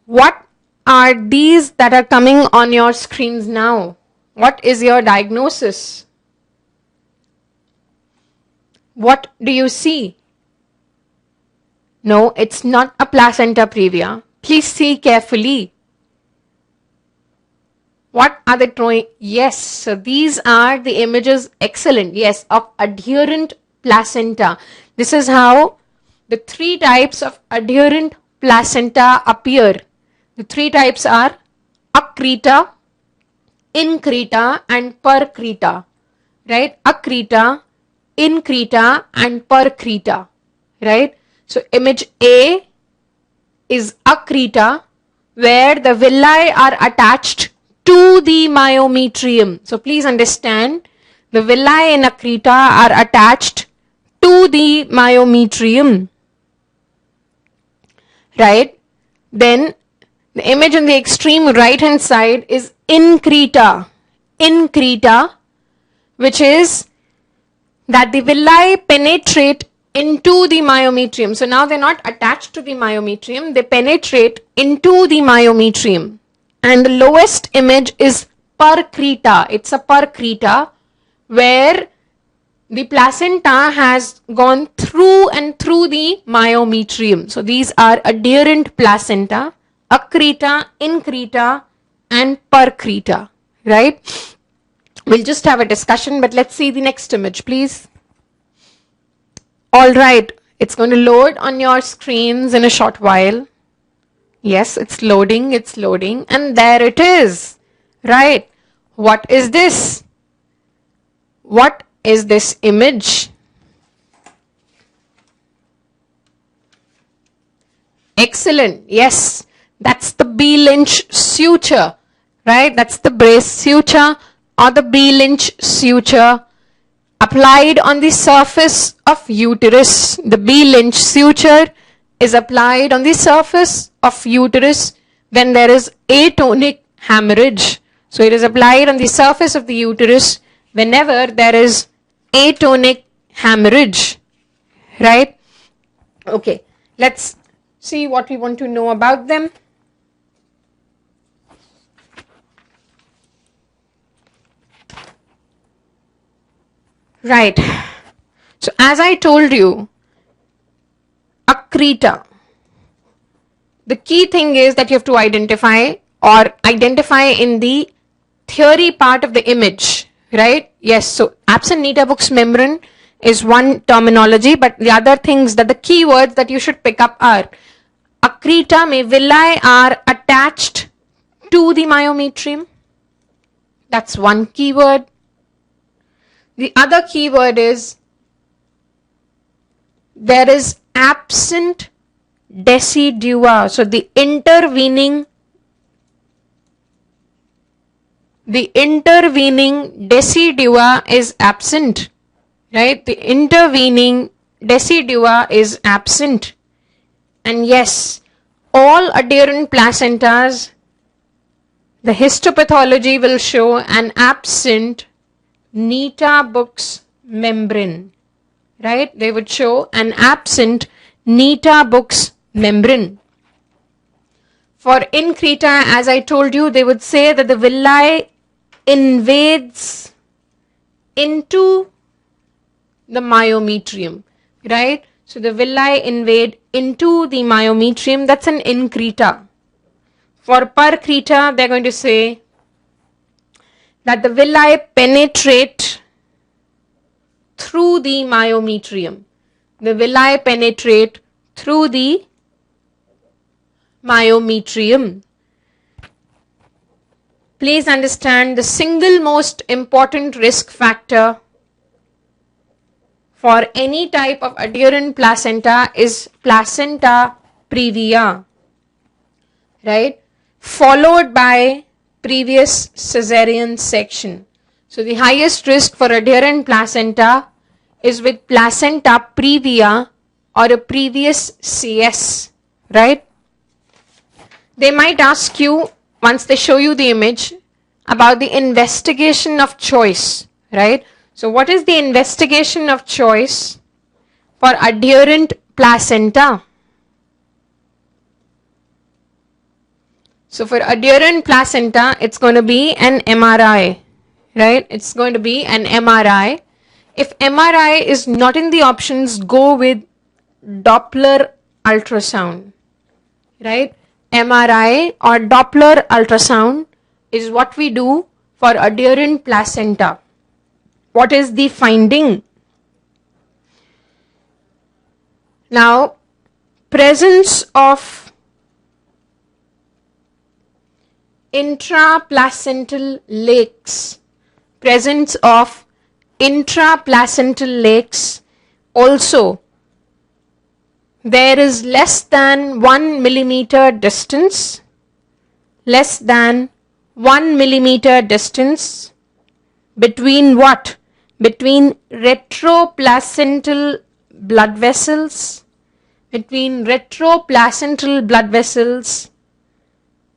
What are these that are coming on your screens now? What is your diagnosis? What do you see? No, it's not a placenta previa. Please see carefully. What are they drawing? Yes, so these are the images, excellent, yes, of adherent placenta. This is how the three types of adherent placenta appear. The three types are accreta, increta and percreta, right? Accreta, increta and percreta, right? So image A is accreta, where the villi are attached to the myometrium. So please understand, the villi in accreta are attached to the myometrium, right? Then the image on the extreme right hand side is increta, which is that the villi penetrate into the myometrium. So now they're not attached to the myometrium, they penetrate into the myometrium. And the lowest image is percreta. It's a percreta where the placenta has gone through and through the myometrium. So these are adherent placenta, accreta, increta and percreta, right? We'll just have a discussion, but let's see the next image, please. All right, it's going to load on your screens in a short while. Yes, it's loading, and there it is, right? What is this? What is this image? Excellent, yes, that's the B-Lynch suture, right? That's the brace suture or the B-Lynch suture applied on the surface of uterus. The B-Lynch suture is applied on the surface of uterus when there is atonic hemorrhage. So it is applied on the surface of the uterus whenever there is atonic hemorrhage, right? Okay, let's see what we want to know about them. Right, so as I told you, accreta, the key thing is that you have to identify in the theory part of the image, right? Yes, so absent Niederbuch's membrane is one terminology, but the other things that the keywords that you should pick up are accreta mein villi are attached to the myometrium. That's one keyword. The other keyword is there is absent decidua. So the intervening decidua is absent, right? The intervening decidua is absent. And yes, all adherent placentas, the histopathology will show an absent Nita-Bux membrane, right? They would show an absent Nita-Bux membrane. For increta, as I told you, they would say that the villi invades into the myometrium, right? So the villi invade into the myometrium. That's an increta. For percreta, they're going to say that the villi penetrate through the myometrium. The villi penetrate through the myometrium. Please understand, the single most important risk factor for any type of adherent placenta is placenta previa, right? Followed by previous cesarean section. So the highest risk for adherent placenta is with placenta previa or a previous CS, right? They might ask you, once they show you the image, about the investigation of choice, right? So what is the investigation of choice for adherent placenta? So for adherent placenta, it's going to be an MRI, right? It's going to be an MRI. If MRI is not in the options, go with Doppler ultrasound, right? MRI or Doppler ultrasound is what we do for adherent placenta. What is the finding? Now, presence of intraplacental lakes. Presence of intraplacental lakes. Also, there is less than 1 millimeter distance. Less than 1 millimeter distance between what? Between retroplacental blood vessels, between retroplacental blood vessels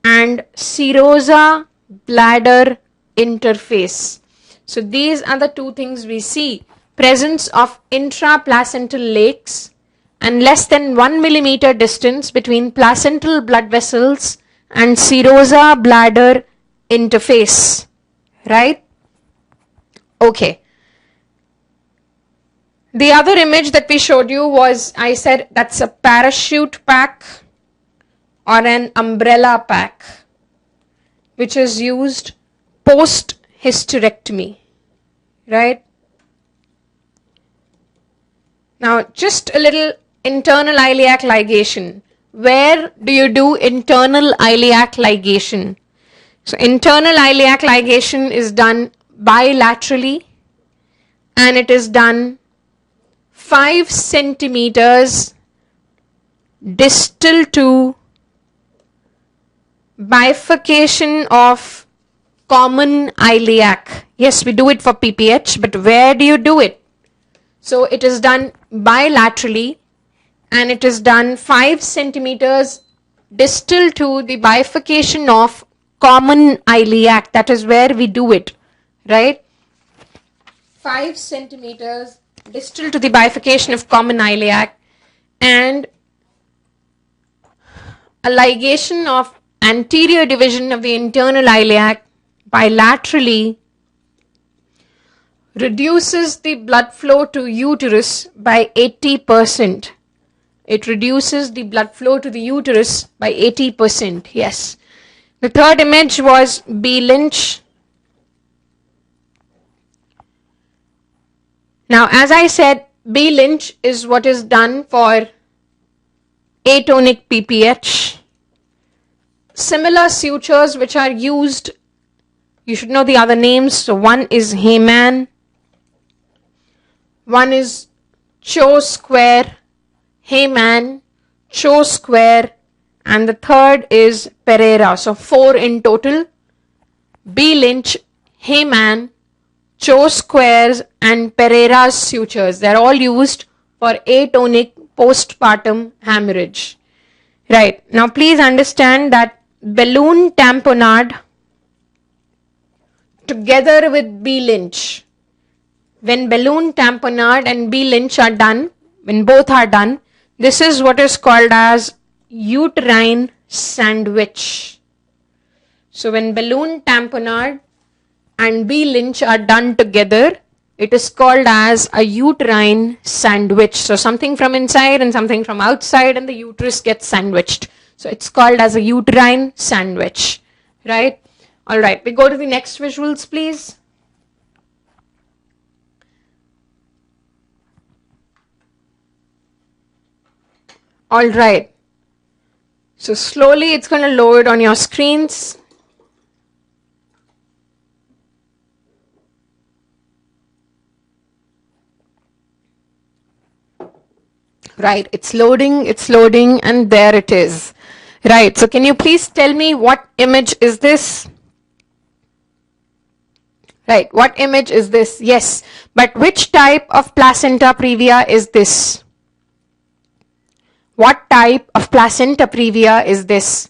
and serosa bladder interface. So these are the two things we see: presence of intraplacental lakes and less than 1 millimeter distance between placental blood vessels and serosa bladder interface, right? Okay. The other image that we showed you was, I said that's a parachute pack or an umbrella pack, which is used post hysterectomy, right? Now, just a little internal iliac ligation. Where do you do internal iliac ligation? So, internal iliac ligation is done bilaterally, and it is done 5 centimeters distal to bifurcation of common iliac. Yes, we do it for PPH, but where do you do it? So it is done bilaterally, and it is done 5 centimeters distal to the bifurcation of common iliac. That is where we do it, right? 5 centimeters distal to the bifurcation of common iliac, and a ligation of anterior division of the internal iliac bilaterally reduces the blood flow to uterus by 80%. It reduces the blood flow to the uterus by 80%. Yes. The third image was B. Lynch. Now, as I said, B. Lynch is what is done for atonic PPH. Similar sutures which are used, you should know the other names. So one is Heyman, one is Cho square, Heyman, Cho square, and the third is Pereira. So 4 in total: B. Lynch, Heyman, Cho squares, and Pereira's sutures. They're all used for atonic postpartum hemorrhage. Right. Now please understand that balloon tamponade together with B. Lynch. When balloon tamponade and B. Lynch are done, when both are done, this is what is called as uterine sandwich. So when balloon tamponade and B. Lynch are done together, it is called as a uterine sandwich. So something from inside and something from outside, and the uterus gets sandwiched. So it's called as a uterine sandwich, right? All right, we go to the next visuals, please. All right. So slowly it's going to load on your screens. Right, it's loading, and there it is. Right, so can you please tell me what image is this? Right, what image is this? Yes, but which type of placenta previa is this? What type of placenta previa is this?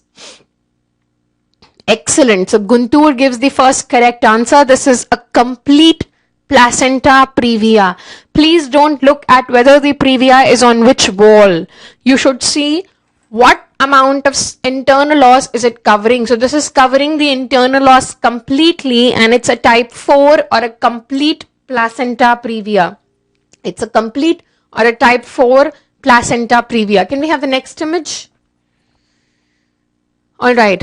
Excellent. So Guntur gives the first correct answer. This is a complete placenta previa. Please don't look at whether the previa is on which wall. You should see what amount of internal os is it covering. So this is covering the internal os completely, and it's a type 4 or a complete placenta previa. It's a complete or a type 4 placenta previa. Can we have the next image? All right.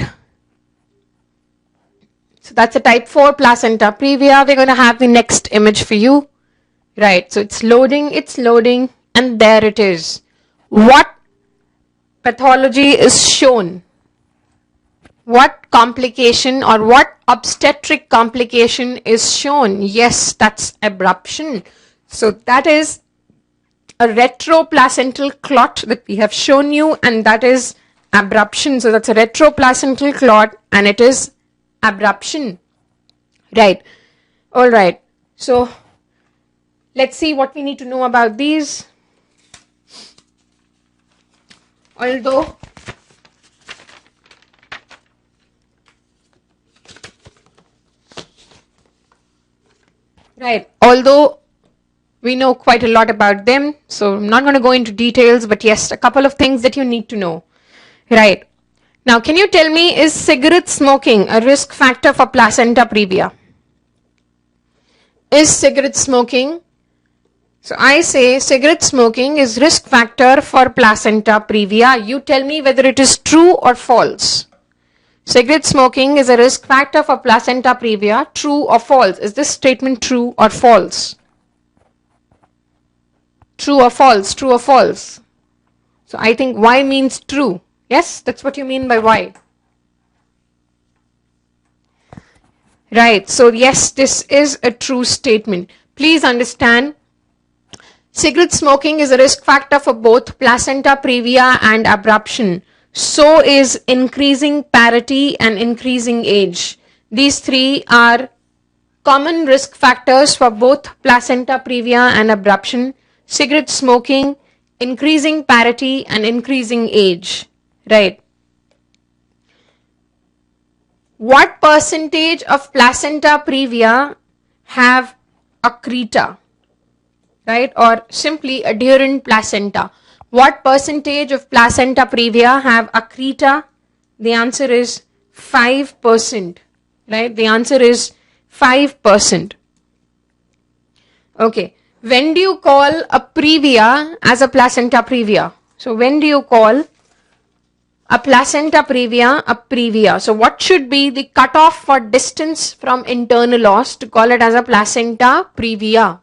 So that's a type 4 placenta previa. We're going to have the next image for you. Right, so it's loading, and there it is. What pathology is shown? What complication or what obstetric complication is shown? Yes, that's abruption. So that is a retroplacental clot that we have shown you, and that is abruption. So that's a retroplacental clot, and it is abruption. Right. All right. So let's see what we need to know about these. Although we know quite a lot about them, so I'm not going to go into details, but yes, a couple of things that you need to know. Right. Now, can you tell me, is cigarette smoking a risk factor for placenta previa? Is cigarette smoking? So I say cigarette smoking is risk factor for placenta previa. You tell me whether it is true or false. Cigarette smoking is a risk factor for placenta previa. True or false? Is this statement true or false? True or false? True or false? So I think Y means true. Yes, that's what you mean by Y. Right, so yes, this is a true statement. Please understand, cigarette smoking is a risk factor for both placenta previa and abruption. So is increasing parity and increasing age. These three are common risk factors for both placenta previa and abruption. Cigarette smoking, increasing parity and increasing age. Right. What percentage of placenta previa have accreta? Right, or simply adherent placenta? What percentage of placenta previa have accreta? The answer is 5%. Right, the answer is 5%. Okay, when do you call a previa as a placenta previa? So when do you call a placenta previa a previa? So what should be the cutoff for distance from internal os to call it as a placenta previa?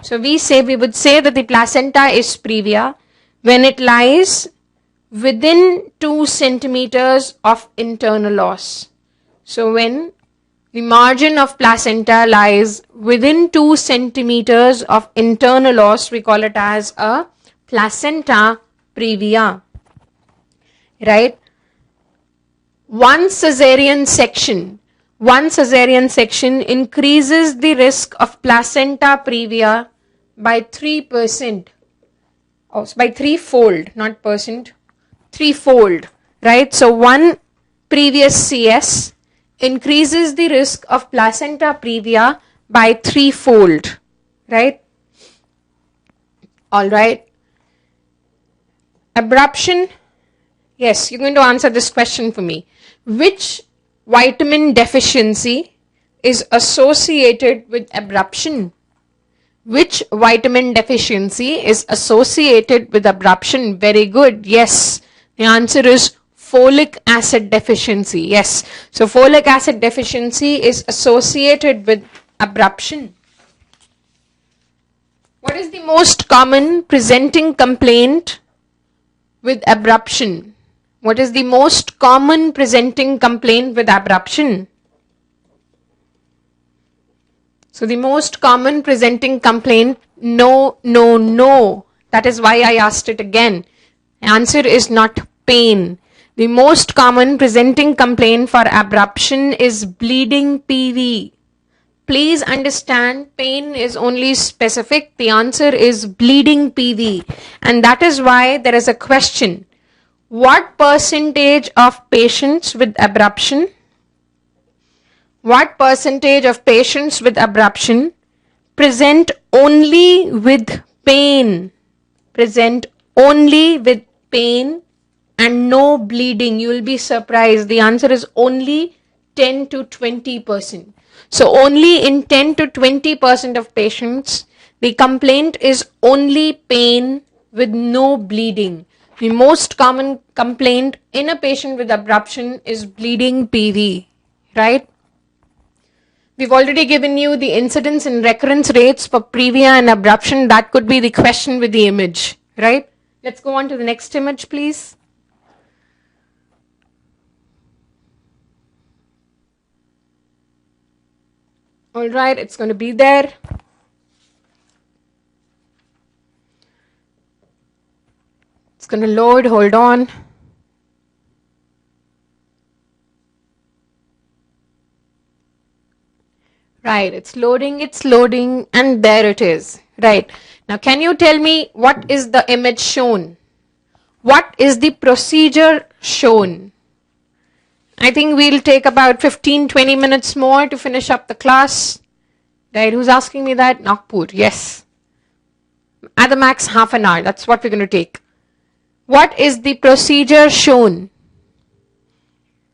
So we would say that the placenta is previa when it lies within 2 centimeters of internal os. So when the margin of placenta lies within 2 centimeters of internal os, we call it as a placenta previa. Right? One cesarean section increases the risk of placenta previa by 3%. Oh, so by threefold, not percent, threefold, right? So one previous CS increases the risk of placenta previa by threefold, right? All right. Abruption. Yes, you're going to answer this question for me. Which vitamin deficiency is associated with abruption? Which vitamin deficiency is associated with abruption? Very good. Yes. The answer is folic acid deficiency. Yes. So folic acid deficiency is associated with abruption. What is the most common presenting complaint with abruption? What is the most common presenting complaint with abruption? So the most common presenting complaint, no. That is why I asked it again. The answer is not pain. The most common presenting complaint for abruption is bleeding PV. Please understand, pain is only specific. The answer is bleeding PV. And that is why there is a question. What percentage of patients with abruption? What percentage of patients with abruption present only with pain? Present only with pain and no bleeding. You will be surprised. The answer is only 10 to 20%. So only in 10 to 20% of patients, the complaint is only pain with no bleeding. The most common complaint in a patient with abruption is bleeding PV, right? We've already given you the incidence and recurrence rates for previa and abruption. That could be the question with the image, right? Let's go on to the next image, please. All right, it's going to be there. It's going to load, hold on. Right, it's loading, and there it is. Right. Now, can you tell me what is the image shown? What is the procedure shown? I think we'll take about 15-20 minutes more to finish up the class. Right, who's asking me that? Nagpur, yes. At the max, half an hour. That's what we're going to take. What is the procedure shown?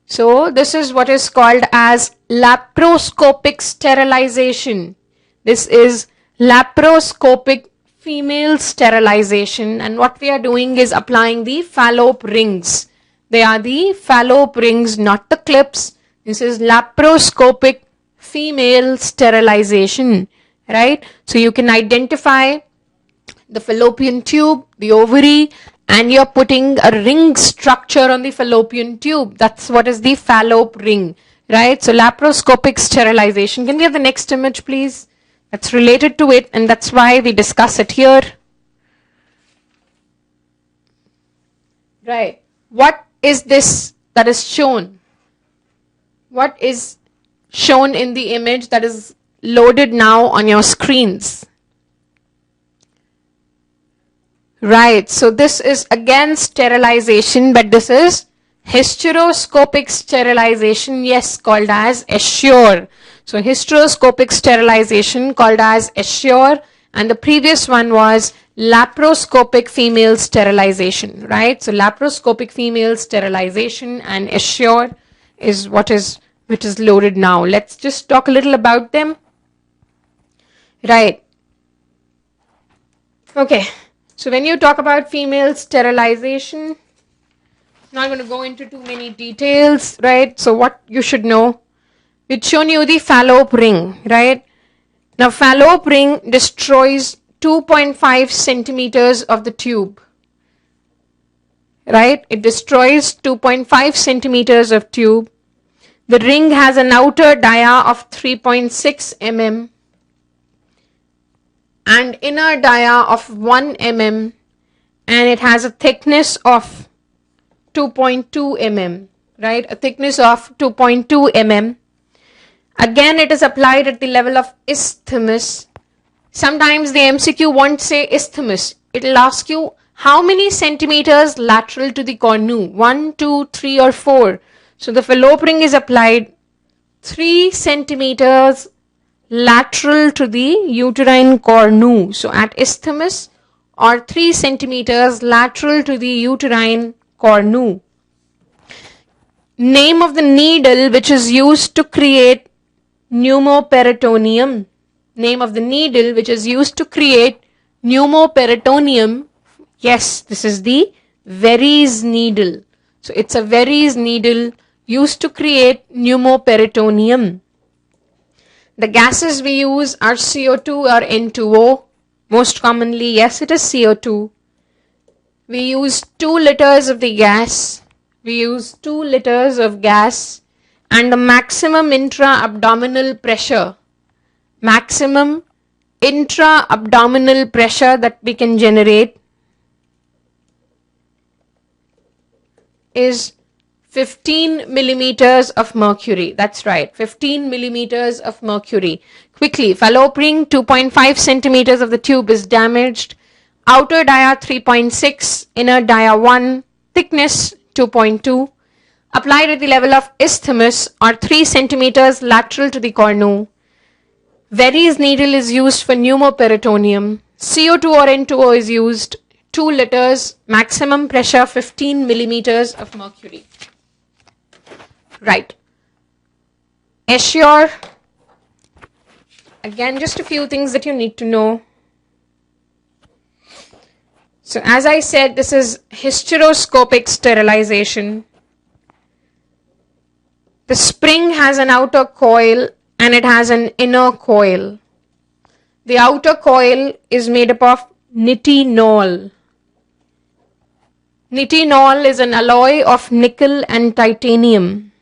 So this is what is called as laparoscopic sterilization. This is laparoscopic female sterilization, and what we are doing is applying the fallope rings. They are the fallope rings, not the clips. This is laparoscopic female sterilization, right? So you can identify the fallopian tube, the ovary, and you're putting a ring structure on the fallopian tube. That's what is the fallope ring, right? So laparoscopic sterilization. Can we have the next image, please? That's related to it, and that's why we discuss it here. Right. What is this that is shown? What is shown in the image that is loaded now on your screens? Right, so this is again sterilization, but this is hysteroscopic sterilization, yes, called as Assure. So hysteroscopic sterilization called as Assure, and the previous one was laparoscopic female sterilization, right? So laparoscopic female sterilization and Assure is which is loaded now. Let's just talk a little about them. Right. Okay. So when you talk about female sterilization, I'm not going to go into too many details, right? So what you should know, we've shown you the fallope ring, right? Now fallope ring destroys 2.5 centimeters of the tube, right? It destroys 2.5 centimeters of tube. The ring has an outer dia of 3.6 mm. and inner dia of 1 mm, and it has a thickness of 2.2 mm, right? A thickness of 2.2 mm. Again, it is applied at the level of isthmus. Sometimes the MCQ won't say isthmus. It will ask you How many centimeters lateral to the cornu? 1, 2, 3 or 4? So the fallope ring is applied 3 centimeters lateral to the uterine cornu. So at isthmus, or 3 centimeters lateral to the uterine cornu. Name of the needle which is used to create pneumoperitoneum. Name of the needle which is used to create pneumoperitoneum. Yes, this is the Verres needle. So it's a Verres needle used to create pneumoperitoneum. The gases we use are CO2 or N2O. Most commonly, yes, it is CO2. We use 2 liters of the gas. We use 2 liters of gas, and the maximum intra-abdominal pressure that we can generate is 15 millimeters of mercury. That's right, 15 millimeters of mercury. Quickly, fallope ring, 2.5 centimeters of the tube is damaged. Outer dia 3.6, inner dia 1, thickness 2.2. Applied at the level of isthmus or 3 centimeters lateral to the cornu. Verres needle is used for pneumoperitoneum. CO2 or N2O is used. 2 liters, maximum pressure 15 millimeters of mercury. Right. Assure. Again, just a few things that you need to know. So as I said, this is hysteroscopic sterilization. The spring has an outer coil and it has an inner coil. The outer coil is made up of nitinol. Nitinol is an alloy of nickel and titanium.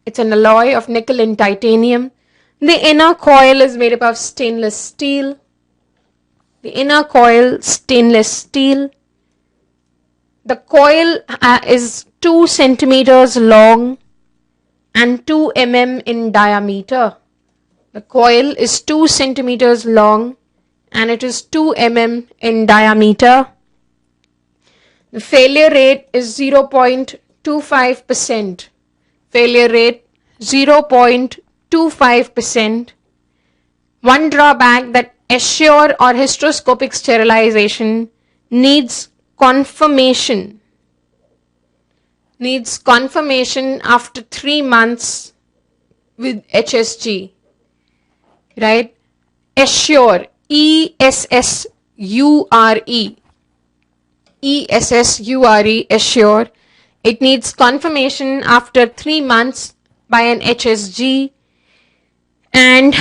It's an alloy of nickel and titanium. The inner coil is made up of stainless steel. The inner coil, stainless steel. The coil is 2 centimeters long and 2 mm in diameter. The coil is 2 centimeters long and it is 2 mm in diameter. The failure rate is 0.25%. Failure rate 0.25%. One drawback that assure or hysteroscopic sterilization needs confirmation. Needs confirmation after 3 months with HSG. Right? Assure. E-S-S-U-R-E. E-S-S-U-R-E. Assure. It needs confirmation after 3 months by an HSG, and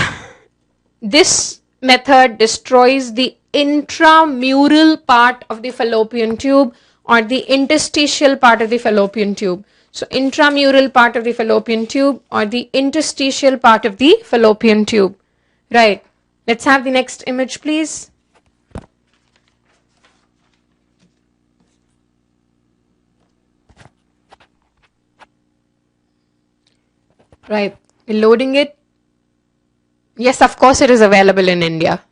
this method destroys the intramural part of the fallopian tube or the interstitial part of the fallopian tube. So intramural part of the fallopian tube or the interstitial part of the fallopian tube. Right. Let's have the next image, please. Right. We're loading it. Yes, of course it is available in India.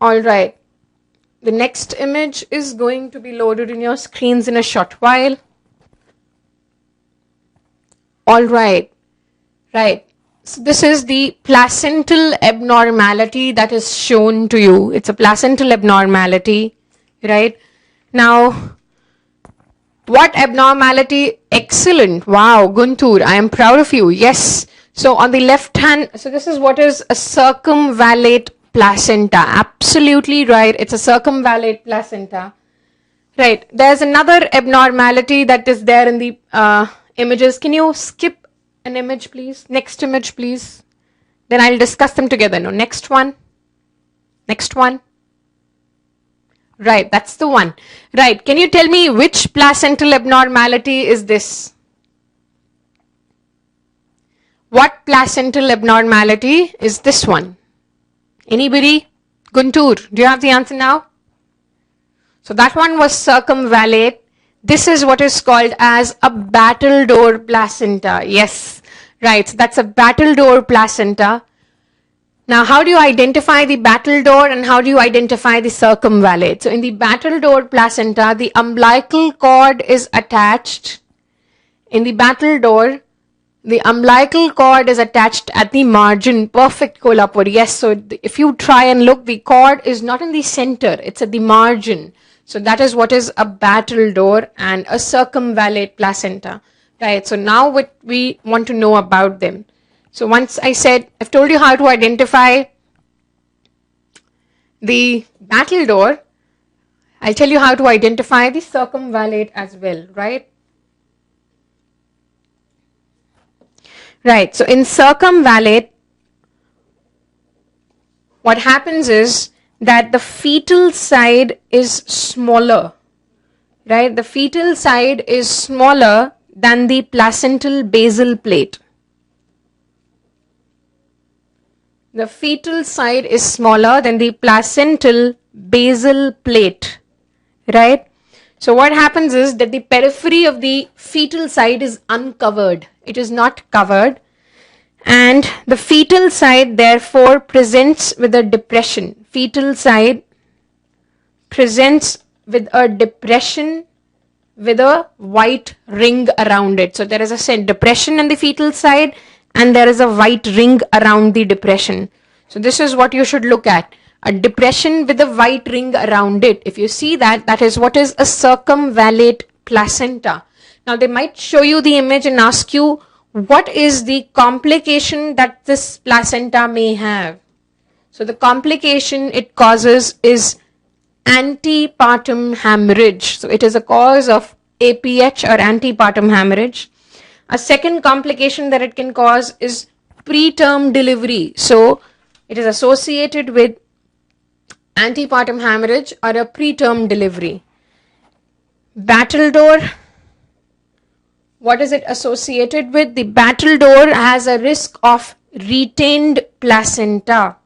Alright. The next image is going to be loaded in your screens in a short while. Alright. Right. So this is the placental abnormality that is shown to you. It's a placental abnormality. Right. Now, what abnormality? Excellent. Wow, Guntur, I am proud of you. Yes. So on the left hand, so this is what is a circumvallate placenta. Absolutely right. It's a circumvallate placenta. Right. There's another abnormality that is there in the images. Can you skip an image, please? Next image, please. Then I'll discuss them together. No, next one. Next one. Right, that's the one. Right, can you tell me which placental abnormality is this? What placental abnormality is this one? Anybody? Guntur, do you have the answer now? So that one was circumvallate. This is what is called as a battledore placenta. Yes, right, so that's a battledore placenta. Now, how do you identify the battledore and how do you identify the circumvallate? So in the battledore placenta, the umbilical cord is attached. In the battledore, the umbilical cord is attached at the margin. Perfect, Kolhapur. Yes, so if you try and look, the cord is not in the center, it's at the margin. So that is what is a battledore and a circumvallate placenta. Right, so now what we want to know about them. So once I've told you how to identify the battledore, I'll tell you how to identify the circumvallate as well, right? Right, so in circumvallate, what happens is that the fetal side is smaller, right? The fetal side is smaller than the placental basal plate. The fetal side is smaller than the placental basal plate, right? So what happens is that the periphery of the fetal side is uncovered. It is not covered. And the fetal side therefore presents with a depression. Fetal side presents with a depression with a white ring around it. So there is a depression in the fetal side and there is a white ring around the depression. So this is what you should look at. A depression with a white ring around it. If you see that, that is what is a circumvallate placenta. Now they might show you the image and ask you, what is the complication that this placenta may have? So the complication it causes is antepartum hemorrhage. So it is a cause of APH or antepartum hemorrhage. A second complication that it can cause is preterm delivery. So it is associated with antepartum hemorrhage or a preterm delivery. Battledore, what is it associated with? The battledore has a risk of retained placenta,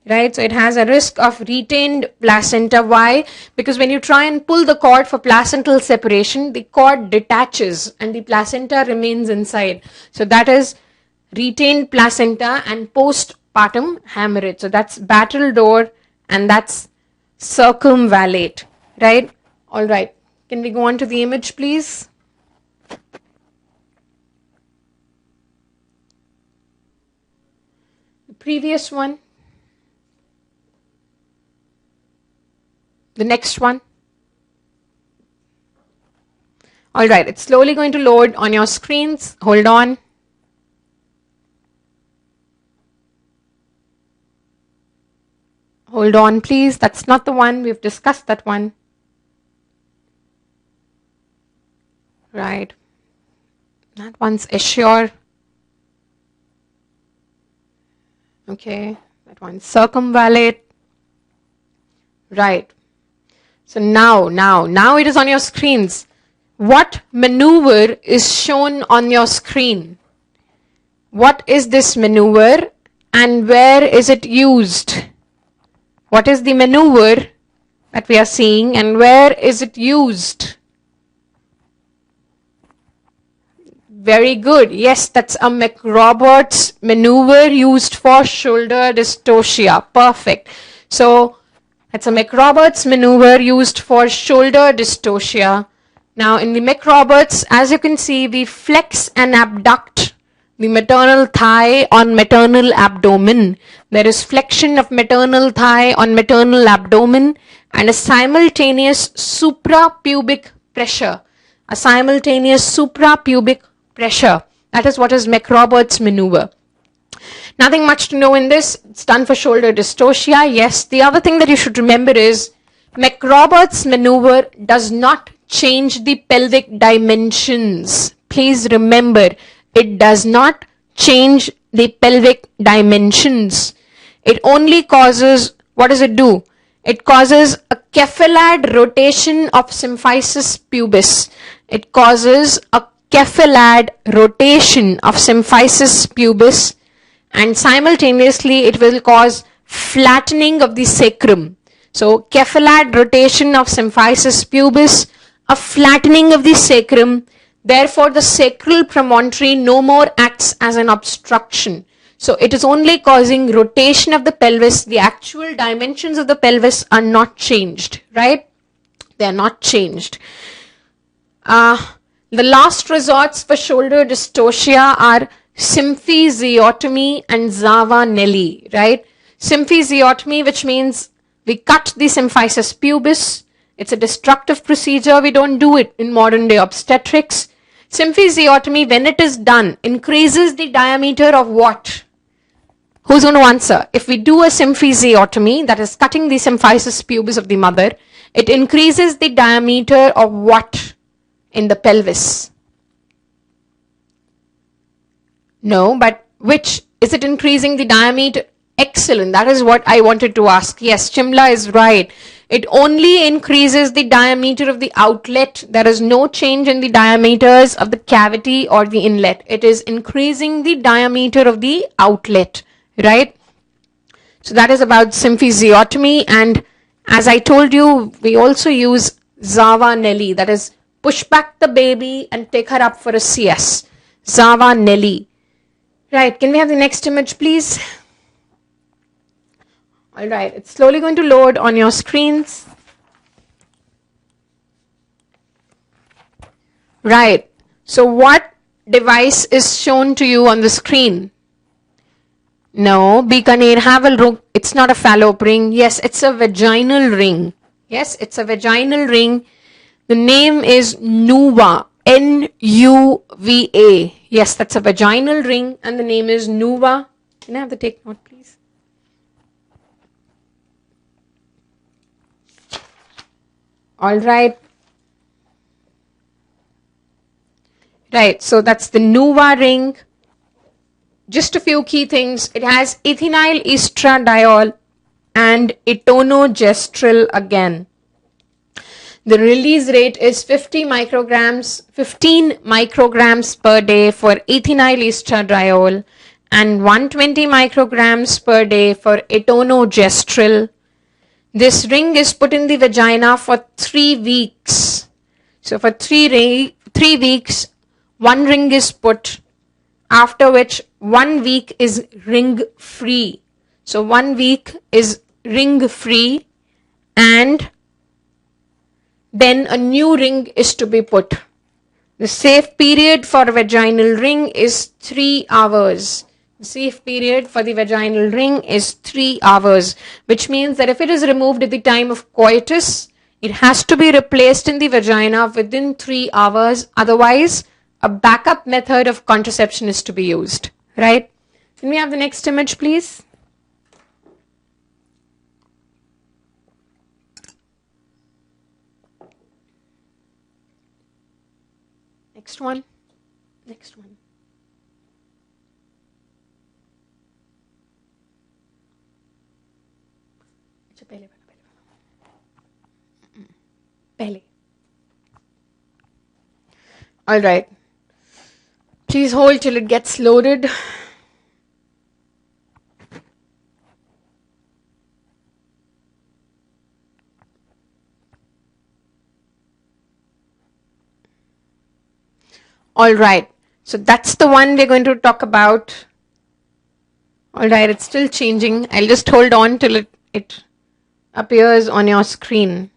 right? So it has a risk of retained placenta. Why? Because when you try and pull the cord for placental separation, the cord detaches and the placenta remains inside. So that is retained placenta and postpartum hemorrhage. So that's battledore and that's circumvallate, right? All right. Can we go on to the image, please? The previous one. The next one. All right, it's slowly going to load on your screens. Hold on. Hold on, please. That's not the one. We've discussed that one. Right. That one's Assure. Okay. That one's Circumvallate. Right. So now it is on your screens. What maneuver is shown on your screen? What is this maneuver and where is it used? What is the maneuver that we are seeing and where is it used? Very good. Yes, that's a McRoberts maneuver used for shoulder dystocia. Perfect. So it's a McRoberts maneuver used for shoulder dystocia. Now in the McRoberts, as you can see, we flex and abduct the maternal thigh on maternal abdomen. There is flexion of maternal thigh on maternal abdomen and a simultaneous suprapubic pressure. A simultaneous suprapubic pressure. That is what is McRoberts maneuver. Nothing much to know in this. It's done for shoulder dystocia. Yes, the other thing that you should remember is McRoberts maneuver does not change the pelvic dimensions. Please remember, it does not change the pelvic dimensions. It only causes, what does it do? It causes a cephalad rotation of symphysis pubis. It causes a cephalad rotation of symphysis pubis, and simultaneously it will cause flattening of the sacrum. So cephalad rotation of symphysis pubis, a flattening of the sacrum. Therefore the sacral promontory no more acts as an obstruction. So it is only causing rotation of the pelvis. The actual dimensions of the pelvis are not changed, right? They are not changed. The last resorts for shoulder dystocia are symphysiotomy and Zavanelli, right? Symphysiotomy, which means we cut the symphysis pubis. It's a destructive procedure. We don't do it in modern day obstetrics. Symphysiotomy, when it is done, increases the diameter of what? Who's going to answer? If we do a symphysiotomy, that is cutting the symphysis pubis of the mother, it increases the diameter of what in the pelvis? No, but which? Is it increasing the diameter? Excellent. That is what I wanted to ask. Yes, Chimla is right. It only increases the diameter of the outlet. There is no change in the diameters of the cavity or the inlet. It is increasing the diameter of the outlet, right? So that is about symphysiotomy. And as I told you, we also use Zavanelli. That is, push back the baby and take her up for a CS. Zavanelli. Right, can we have the next image, please? All right, it's slowly going to load on your screens. Right, so what device is shown to you on the screen? No, Bikaner Havel, it's not a fallope ring. Yes, it's a vaginal ring. Yes, it's a vaginal ring. The name is Nuva, N-U-V-A. Yes, that's a vaginal ring and the name is Nuva. Can I have the take note, please? All right. Right, so that's the Nuva ring. Just a few key things. It has ethinyl estradiol and etonogestrel again. The release rate is 15 micrograms per day for ethinyl estradiol and 120 micrograms per day for etonogestrel. This ring is put in the vagina for 3 weeks. So for 3 weeks, one ring is put, after which 1 week is ring free. So 1 week is ring free and then a new ring is to be put. The safe period for a vaginal ring is 3 hours. The safe period for the vaginal ring is 3 hours, which means that if it is removed at the time of coitus, it has to be replaced in the vagina within 3 hours. Otherwise, a backup method of contraception is to be used, right? Can we have the next image, please? Next one. Next one. Pehle. All right. Please hold till it gets loaded. All right. So that's the one we're going to talk about. All right. It's still changing. I'll just hold on till it appears on your screen.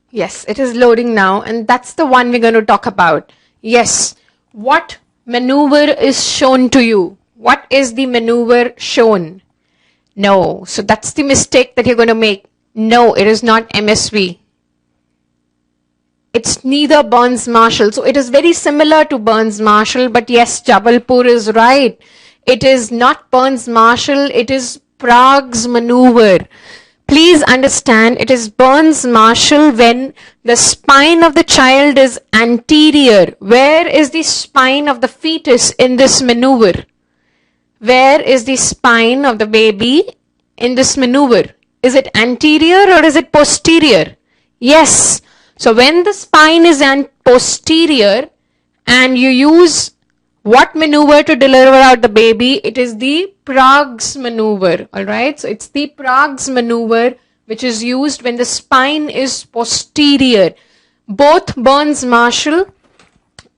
Yes, it is loading now, and that's the one we're going to talk about. Yes, what maneuver is shown to you? What is the maneuver shown? No, so that's the mistake that you're going to make. No, it is not MSV. It's neither Burns-Marshall. So it is very similar to Burns-Marshall, but yes, Jabalpur is right. It is not Burns-Marshall, it is Prague's maneuver. Please understand, it is Burns-Marshall when the spine of the child is anterior. Where is the spine of the fetus in this maneuver? Where is the spine of the baby in this maneuver? Is it anterior or is it posterior? Yes. So when the spine is posterior and you use what maneuver to deliver out the baby? It is the Prague's maneuver, all right? So it's the Prague's maneuver which is used when the spine is posterior. Both Burns-Marshall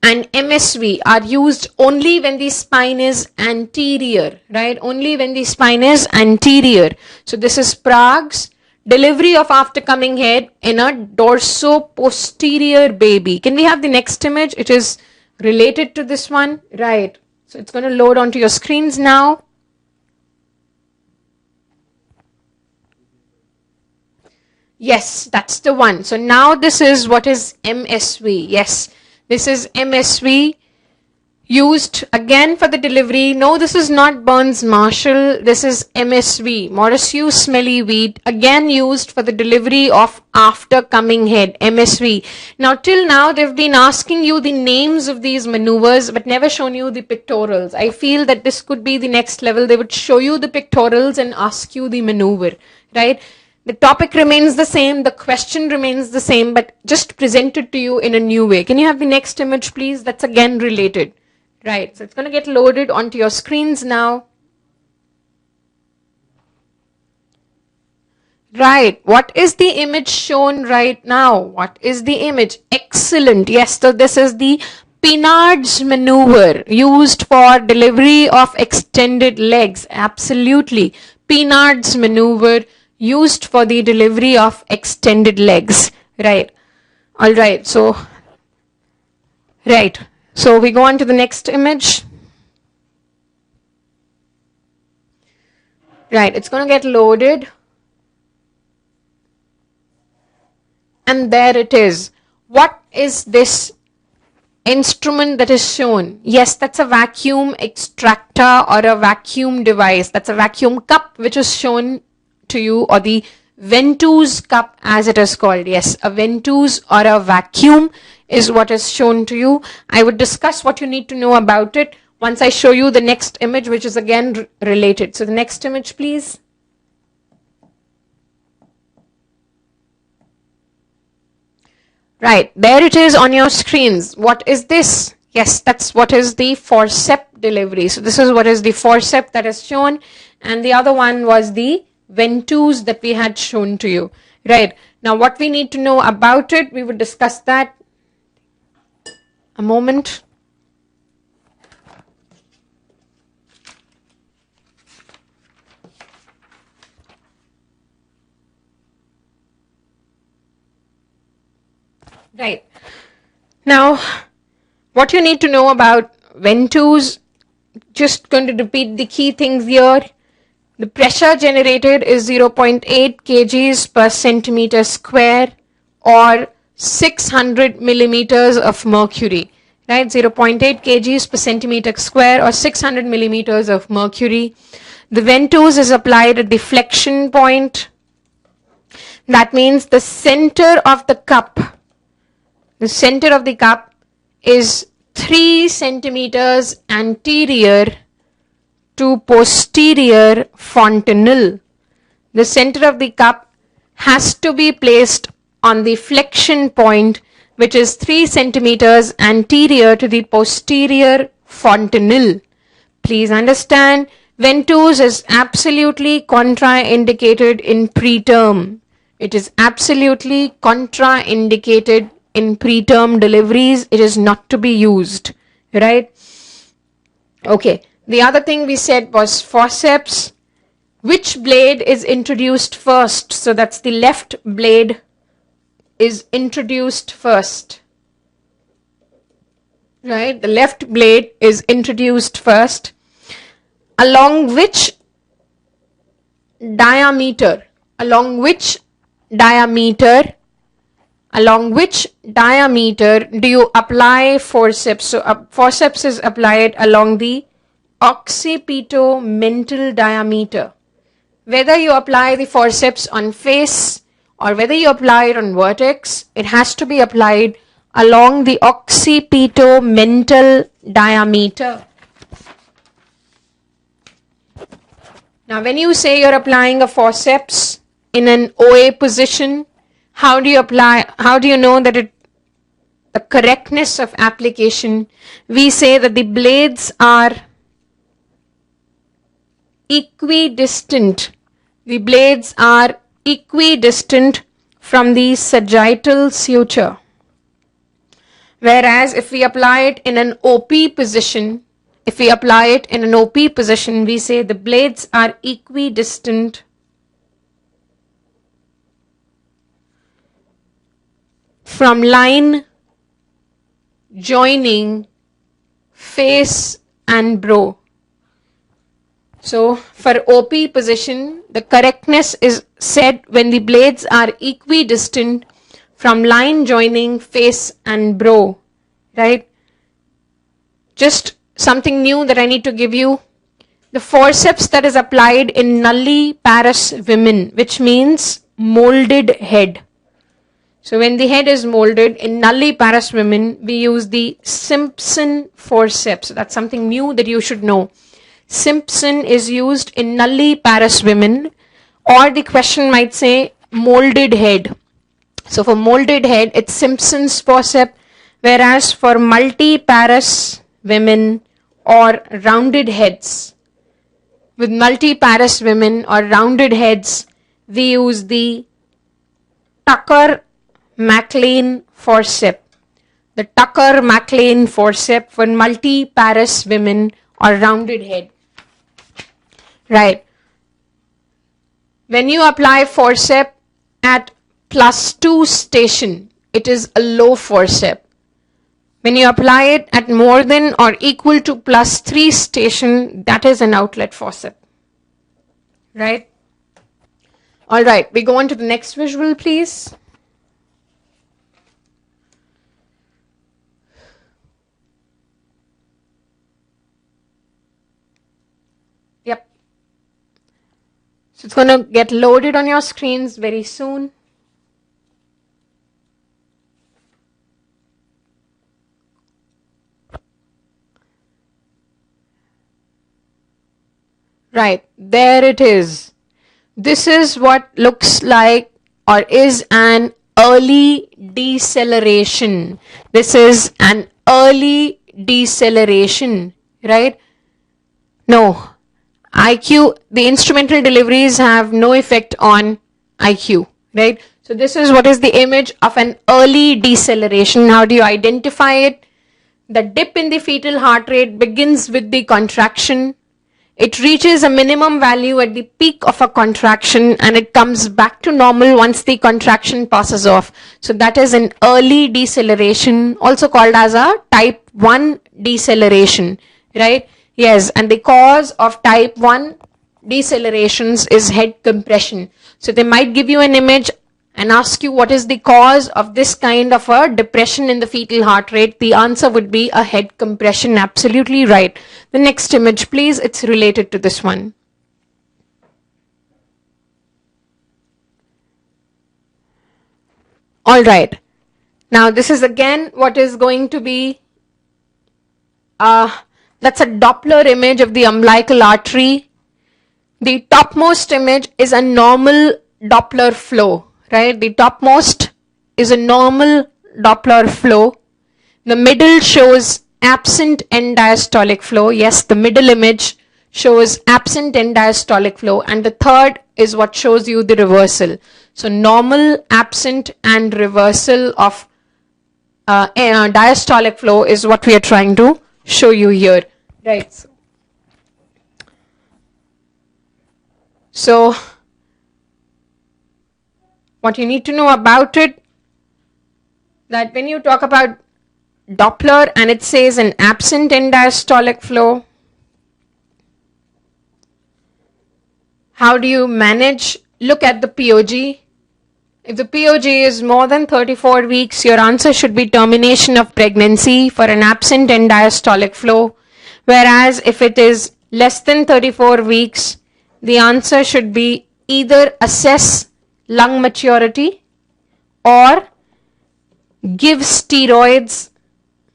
and MSV are used only when the spine is anterior, right? Only when the spine is anterior. So this is Prague's delivery of aftercoming head in a dorso-posterior baby. Can we have the next image? It is related to this one, right? So it's going to load onto your screens now. Yes, that's the one. So now this is what is MSV. Yes, this is MSV used again for the delivery. No, this is not Burns-Marshall. This is MSV, Morrisseau smelly weed, again used for the delivery of after-coming head, MSV. Now, till now, they've been asking you the names of these maneuvers, but never shown you the pictorials. I feel that this could be the next level. They would show you the pictorials and ask you the maneuver, right? The topic remains the same, the question remains the same, but just presented to you in a new way. Can you have the next image, please? That's again related. Right, so it's going to get loaded onto your screens now. Right, what is the image shown right now? What is the image? Excellent. Yes, so this is the Pinard's maneuver used for delivery of extended legs. Absolutely. Pinard's maneuver used for the delivery of extended legs. Right. All right. So, right. So we go on to the next image. Right. It's going to get loaded. And there it is. What is this instrument that is shown? Yes, that's a vacuum extractor or a vacuum device. That's a vacuum cup which is shown to you, or the ventouse cup as it is called. Yes, a ventouse or a vacuum is what is shown to you. I would discuss what you need to know about it once I show you the next image, which is again related. So the next image, please. Right, there it is on your screens. What is this? Yes, that's what is the forceps delivery. So this is what is the forceps that is shown, and the other one was the ventouse that we had shown to you. Right, now what we need to know about it, we would discuss that. A moment. Right. Now, what you need to know about ventouse, just going to repeat the key things here. The pressure generated is 0.8 kgs per centimeter square, or 600 millimeters of mercury. Right, 0.8 kgs per centimeter square or 600 millimeters of mercury. The ventouse is applied at the flexion point. That means the center of the cup. The center of the cup is 3 centimeters anterior to posterior fontanelle. The center of the cup has to be placed on the flexion point, which is 3 centimeters anterior to the posterior fontanelle. Please understand, ventouse is absolutely contraindicated in preterm. It is absolutely contraindicated in preterm deliveries. It is not to be used, right? Okay, the other thing we said was forceps. Which blade is introduced first? So that's the left blade is introduced first, right? The left blade is introduced first. Along which diameter? Along which diameter do you apply forceps? So forceps is applied along the occipitomental diameter. Whether you apply the forceps on face or whether you apply it on vertex, it has to be applied along the occipitomental diameter. Now, when you say you're applying a forceps in an OA position, how do you apply? How do you know that the correctness of application? We say that the blades are equidistant. The blades are equidistant from the sagittal suture. Whereas if we apply it in an OP position, we say the blades are equidistant from line joining face and brow. So for OP position, the correctness is said when the blades are equidistant from line joining face and brow, right? Just something new that I need to give you. The forceps that is applied in nulliparous women, which means molded head. So when the head is molded in nulliparous women, we use the Simpson forceps. That's something new that you should know. Simpson is used in nulliparous women, or the question might say molded head. So for molded head, it's Simpson's forceps, whereas for multiparous women or rounded heads, with multiparous women or rounded heads, we use the Tucker-McLean forceps. The Tucker-McLean forceps for multiparous women or rounded head. Right. When you apply forceps at +2 station, it is a low forceps. When you apply it at more than or equal to +3 station, that is an outlet forceps. Right? Alright, we go on to the next visual, please. Yep. So it's going to get loaded on your screens very soon. Right, there it is. This is what looks like or is an early deceleration. This is an early deceleration, right? No, IQ, the instrumental deliveries have no effect on IQ, right? So this is what is the image of an early deceleration. How do you identify it? The dip in the fetal heart rate begins with the contraction. It reaches a minimum value at the peak of a contraction and it comes back to normal once the contraction passes off. So that is an early deceleration, also called as a type 1 deceleration, right? Yes, and the cause of type 1 decelerations is head compression. So they might give you an image and ask you what is the cause of this kind of a depression in the fetal heart rate. The answer would be a head compression. Absolutely right. The next image, please. It's related to this one. All right. Now this is again what is going to be, that's a Doppler image of the umbilical artery. The topmost image is a normal Doppler flow. Right, the topmost is a normal Doppler flow. The middle shows absent end diastolic flow. Yes, the middle image shows absent end diastolic flow, and the third is what shows you the reversal. So normal, absent, and reversal of diastolic flow is what we are trying to show you here. Right. So what you need to know about it, that when you talk about Doppler and it says an absent end diastolic flow, how do you manage? Look at the POG. If the POG is more than 34 weeks, your answer should be termination of pregnancy for an absent end diastolic flow. Whereas if it is less than 34 weeks, the answer should be either assess lung maturity or give steroids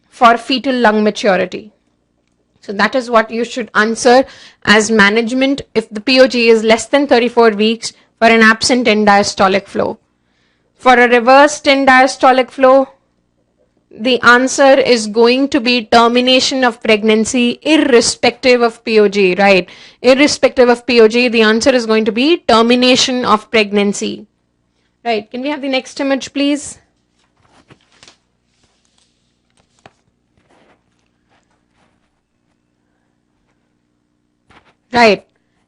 for fetal lung maturity. So that is what you should answer as management if the POG is less than 34 weeks for an absent end diastolic flow. For a reversed end diastolic flow, the answer is going to be termination of pregnancy irrespective of POG, right? Irrespective of POG, the answer is going to be termination of pregnancy. Right, can we have the next image, please? Right.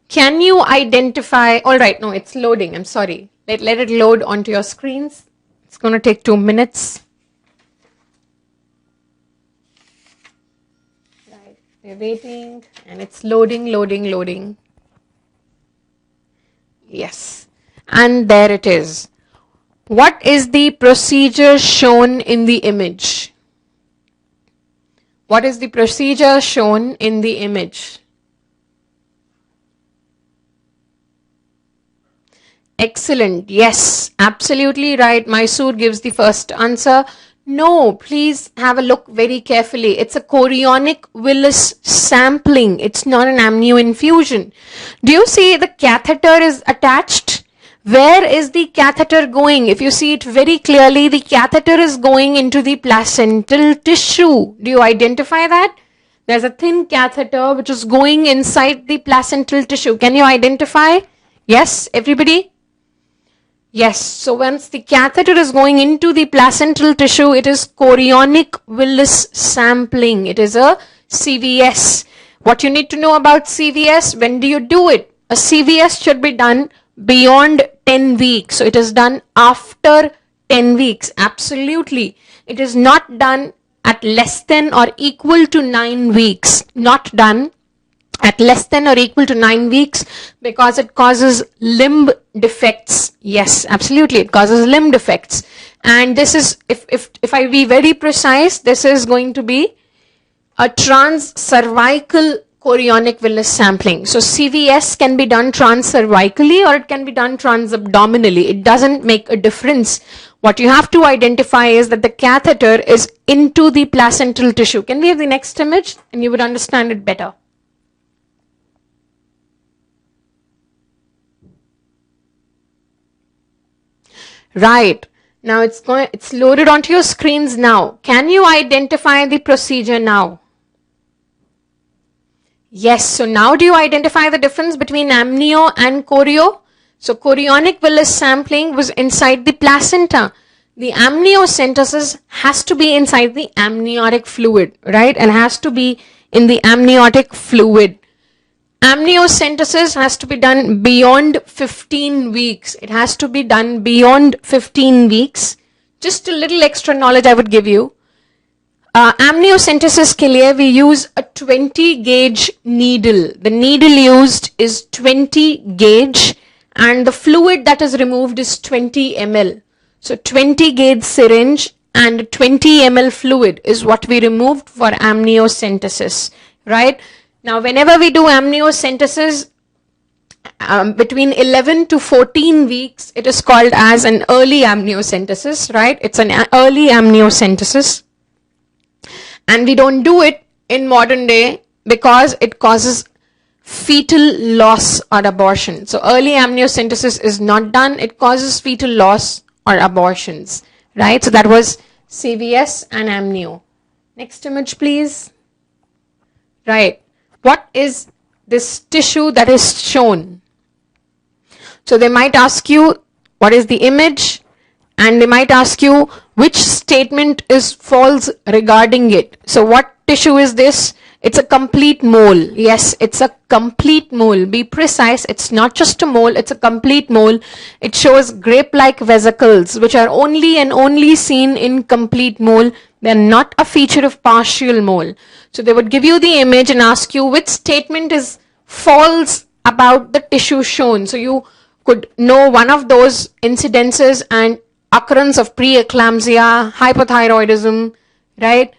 Can you identify, all right, no, it's loading, I'm sorry. Let it load onto your screens. It's going to take 2 minutes. Right, we're waiting and it's loading. Yes, and there it is. What is the procedure shown in the image? What is the procedure shown in the image? Excellent. Yes, absolutely right. Mysore gives the first answer. No, please have a look very carefully. It's a chorionic villus sampling. It's not an amnio infusion. Do you see the catheter is attached? Where is the catheter going? If you see it very clearly, the catheter is going into the placental tissue. Do you identify that? There's a thin catheter which is going inside the placental tissue. Can you identify? Yes, everybody? Yes, so once the catheter is going into the placental tissue, it is chorionic villus sampling. It is a CVS. What you need to know about CVS, when do you do it? A CVS should be done beyond 10 weeks. So it is done after 10 weeks. Absolutely. It is not done at less than or equal to 9 weeks. Not done at less than or equal to 9 weeks because it causes limb defects. Yes, absolutely, it causes limb defects. And this is, if I be very precise, this is going to be a transcervical chorionic villus sampling. So CVS can be done transcervically or it can be done transabdominally. It doesn't make a difference. What you have to identify is that the catheter is into the placental tissue. Can we have the next image and you would understand it better? Right. Now it's loaded onto your screens now. Can you identify the procedure now? Yes. So now do you identify the difference between amnio and chorio? So chorionic villus sampling was inside the placenta. The amniocentesis has to be inside the amniotic fluid, right? And has to be in the amniotic fluid. Amniocentesis has to be done beyond 15 weeks. It has to be done beyond 15 weeks. Just a little extra knowledge I would give you. Amniocentesis ke liye we use a 20 gauge needle. The needle used is 20 gauge and the fluid that is removed is 20 ml. So 20 gauge syringe and 20 ml fluid is what we removed for amniocentesis, right? Now, whenever we do amniocentesis between 11 to 14 weeks, it is called as an early amniocentesis, right? It's an early amniocentesis. And we don't do it in modern day because it causes fetal loss or abortion. So early amniocentesis is not done. It causes fetal loss or abortions, right? So that was CVS and amnio. Next image, please. Right. What is this tissue that is shown? So they might ask you, what is the image? And they might ask you, which statement is false regarding it? So what tissue is this? It's a complete mole. Yes, it's a complete mole. Be precise. It's not just a mole. It's a complete mole. It shows grape-like vesicles, which are only and only seen in complete mole. They're not a feature of partial mole. So they would give you the image and ask you which statement is false about the tissue shown. So you could know one of those incidences and occurrence of preeclampsia, hypothyroidism, right?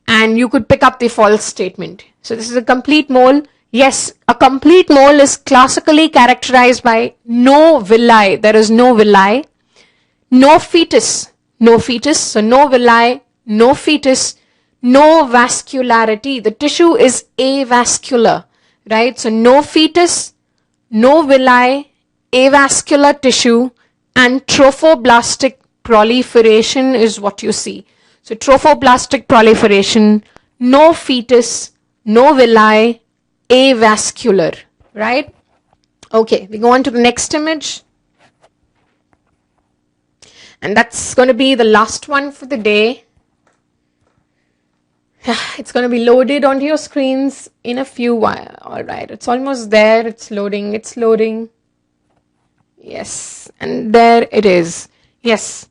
And you could pick up the false statement. So this is a complete mole. Yes, a complete mole is classically characterized by no villi. There is no villi, no fetus. No fetus, so no villi, no fetus, no vascularity. The tissue is avascular, right? So no fetus, no villi, avascular tissue, and trophoblastic proliferation is what you see. So trophoblastic proliferation, no fetus, no villi, avascular, right? Okay, we go on to the next image. And that's going to be the last one for the day. It's going to be loaded onto your screens in a few while. All right, it's almost there. It's loading. It's loading. Yes, and there it is. Yes,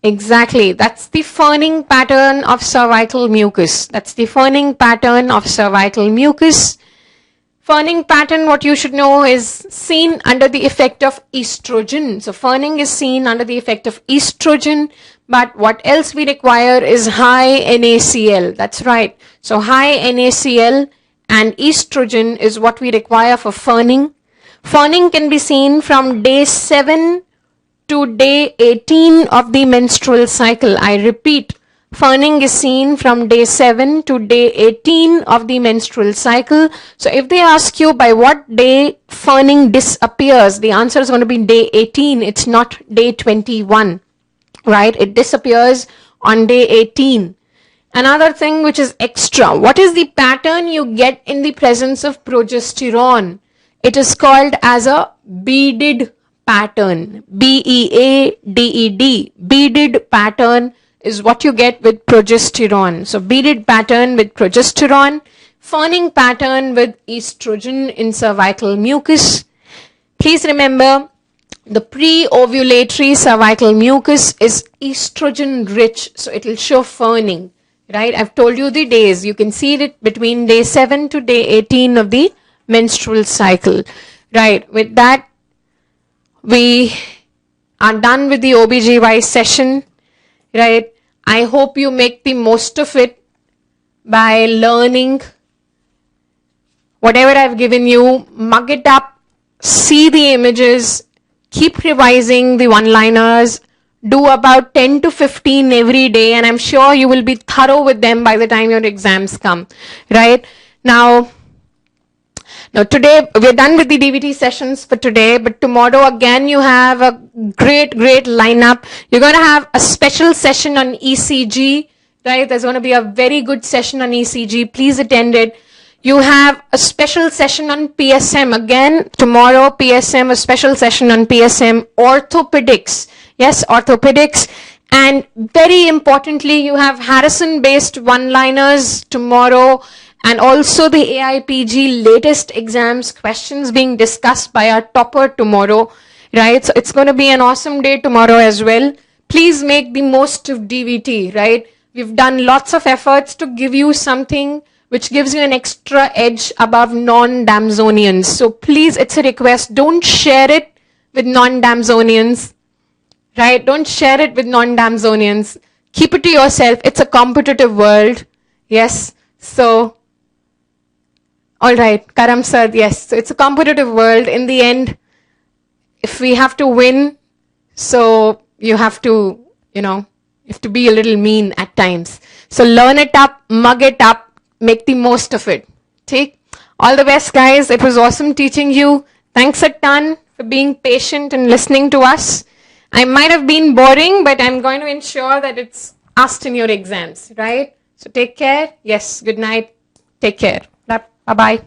exactly. That's the ferning pattern of cervical mucus. That's the ferning pattern of cervical mucus. Ferning pattern, what you should know, is seen under the effect of estrogen. So ferning is seen under the effect of estrogen, but what else we require is high NaCl. That's right. So high NaCl and estrogen is what we require for ferning. Ferning can be seen from day 7 to day 18 of the menstrual cycle. I repeat, ferning is seen from day 7 to day 18 of the menstrual cycle. So if they ask you by what day ferning disappears, the answer is going to be day 18. It's not day 21, right? It disappears on day 18. Another thing which is extra, what is the pattern you get in the presence of progesterone? It is called as a beaded pattern. B-E-A-D-E-D. Beaded pattern is what you get with progesterone. So beaded pattern with progesterone, ferning pattern with estrogen in cervical mucus. Please remember, the pre-ovulatory cervical mucus is estrogen rich, so it will show ferning, right? I've told you the days. You can see it between day 7 to day 18 of the menstrual cycle, right? With that, we are done with the OBGY session, right? I hope you make the most of it by learning whatever I've given you, mug it up, see the images, keep revising the one-liners, do about 10 to 15 every day, and I'm sure you will be thorough with them by the time your exams come, right? Now today, we're done with the DVT sessions for today, but tomorrow again you have a great lineup. You're going to have a special session on ECG, right? There's going to be a very good session on ECG. Please attend it. You have a special session on PSM. Again, tomorrow, PSM, a special session on PSM. Orthopedics. Yes, orthopedics. And very importantly, you have Harrison-based one-liners tomorrow, and also the AIPG latest exams questions being discussed by our topper tomorrow, right? So it's going to be an awesome day tomorrow as well. Please make the most of DVT, right? We've done lots of efforts to give you something which gives you an extra edge above non-Damsonians. So please, it's a request, don't share it with non-Damsonians, right? Don't share it with non-Damsonians. Keep it to yourself. It's a competitive world. Yes. So, all right, Karam sir, yes. So it's a competitive world. In the end, if we have to win, so you have to, you have to be a little mean at times. So learn it up, mug it up, make the most of it. Take all the best, guys. It was awesome teaching you. Thanks a ton for being patient and listening to us. I might have been boring, but I'm going to ensure that it's asked in your exams, right? So take care. Yes, good night. Take care. Bye-bye.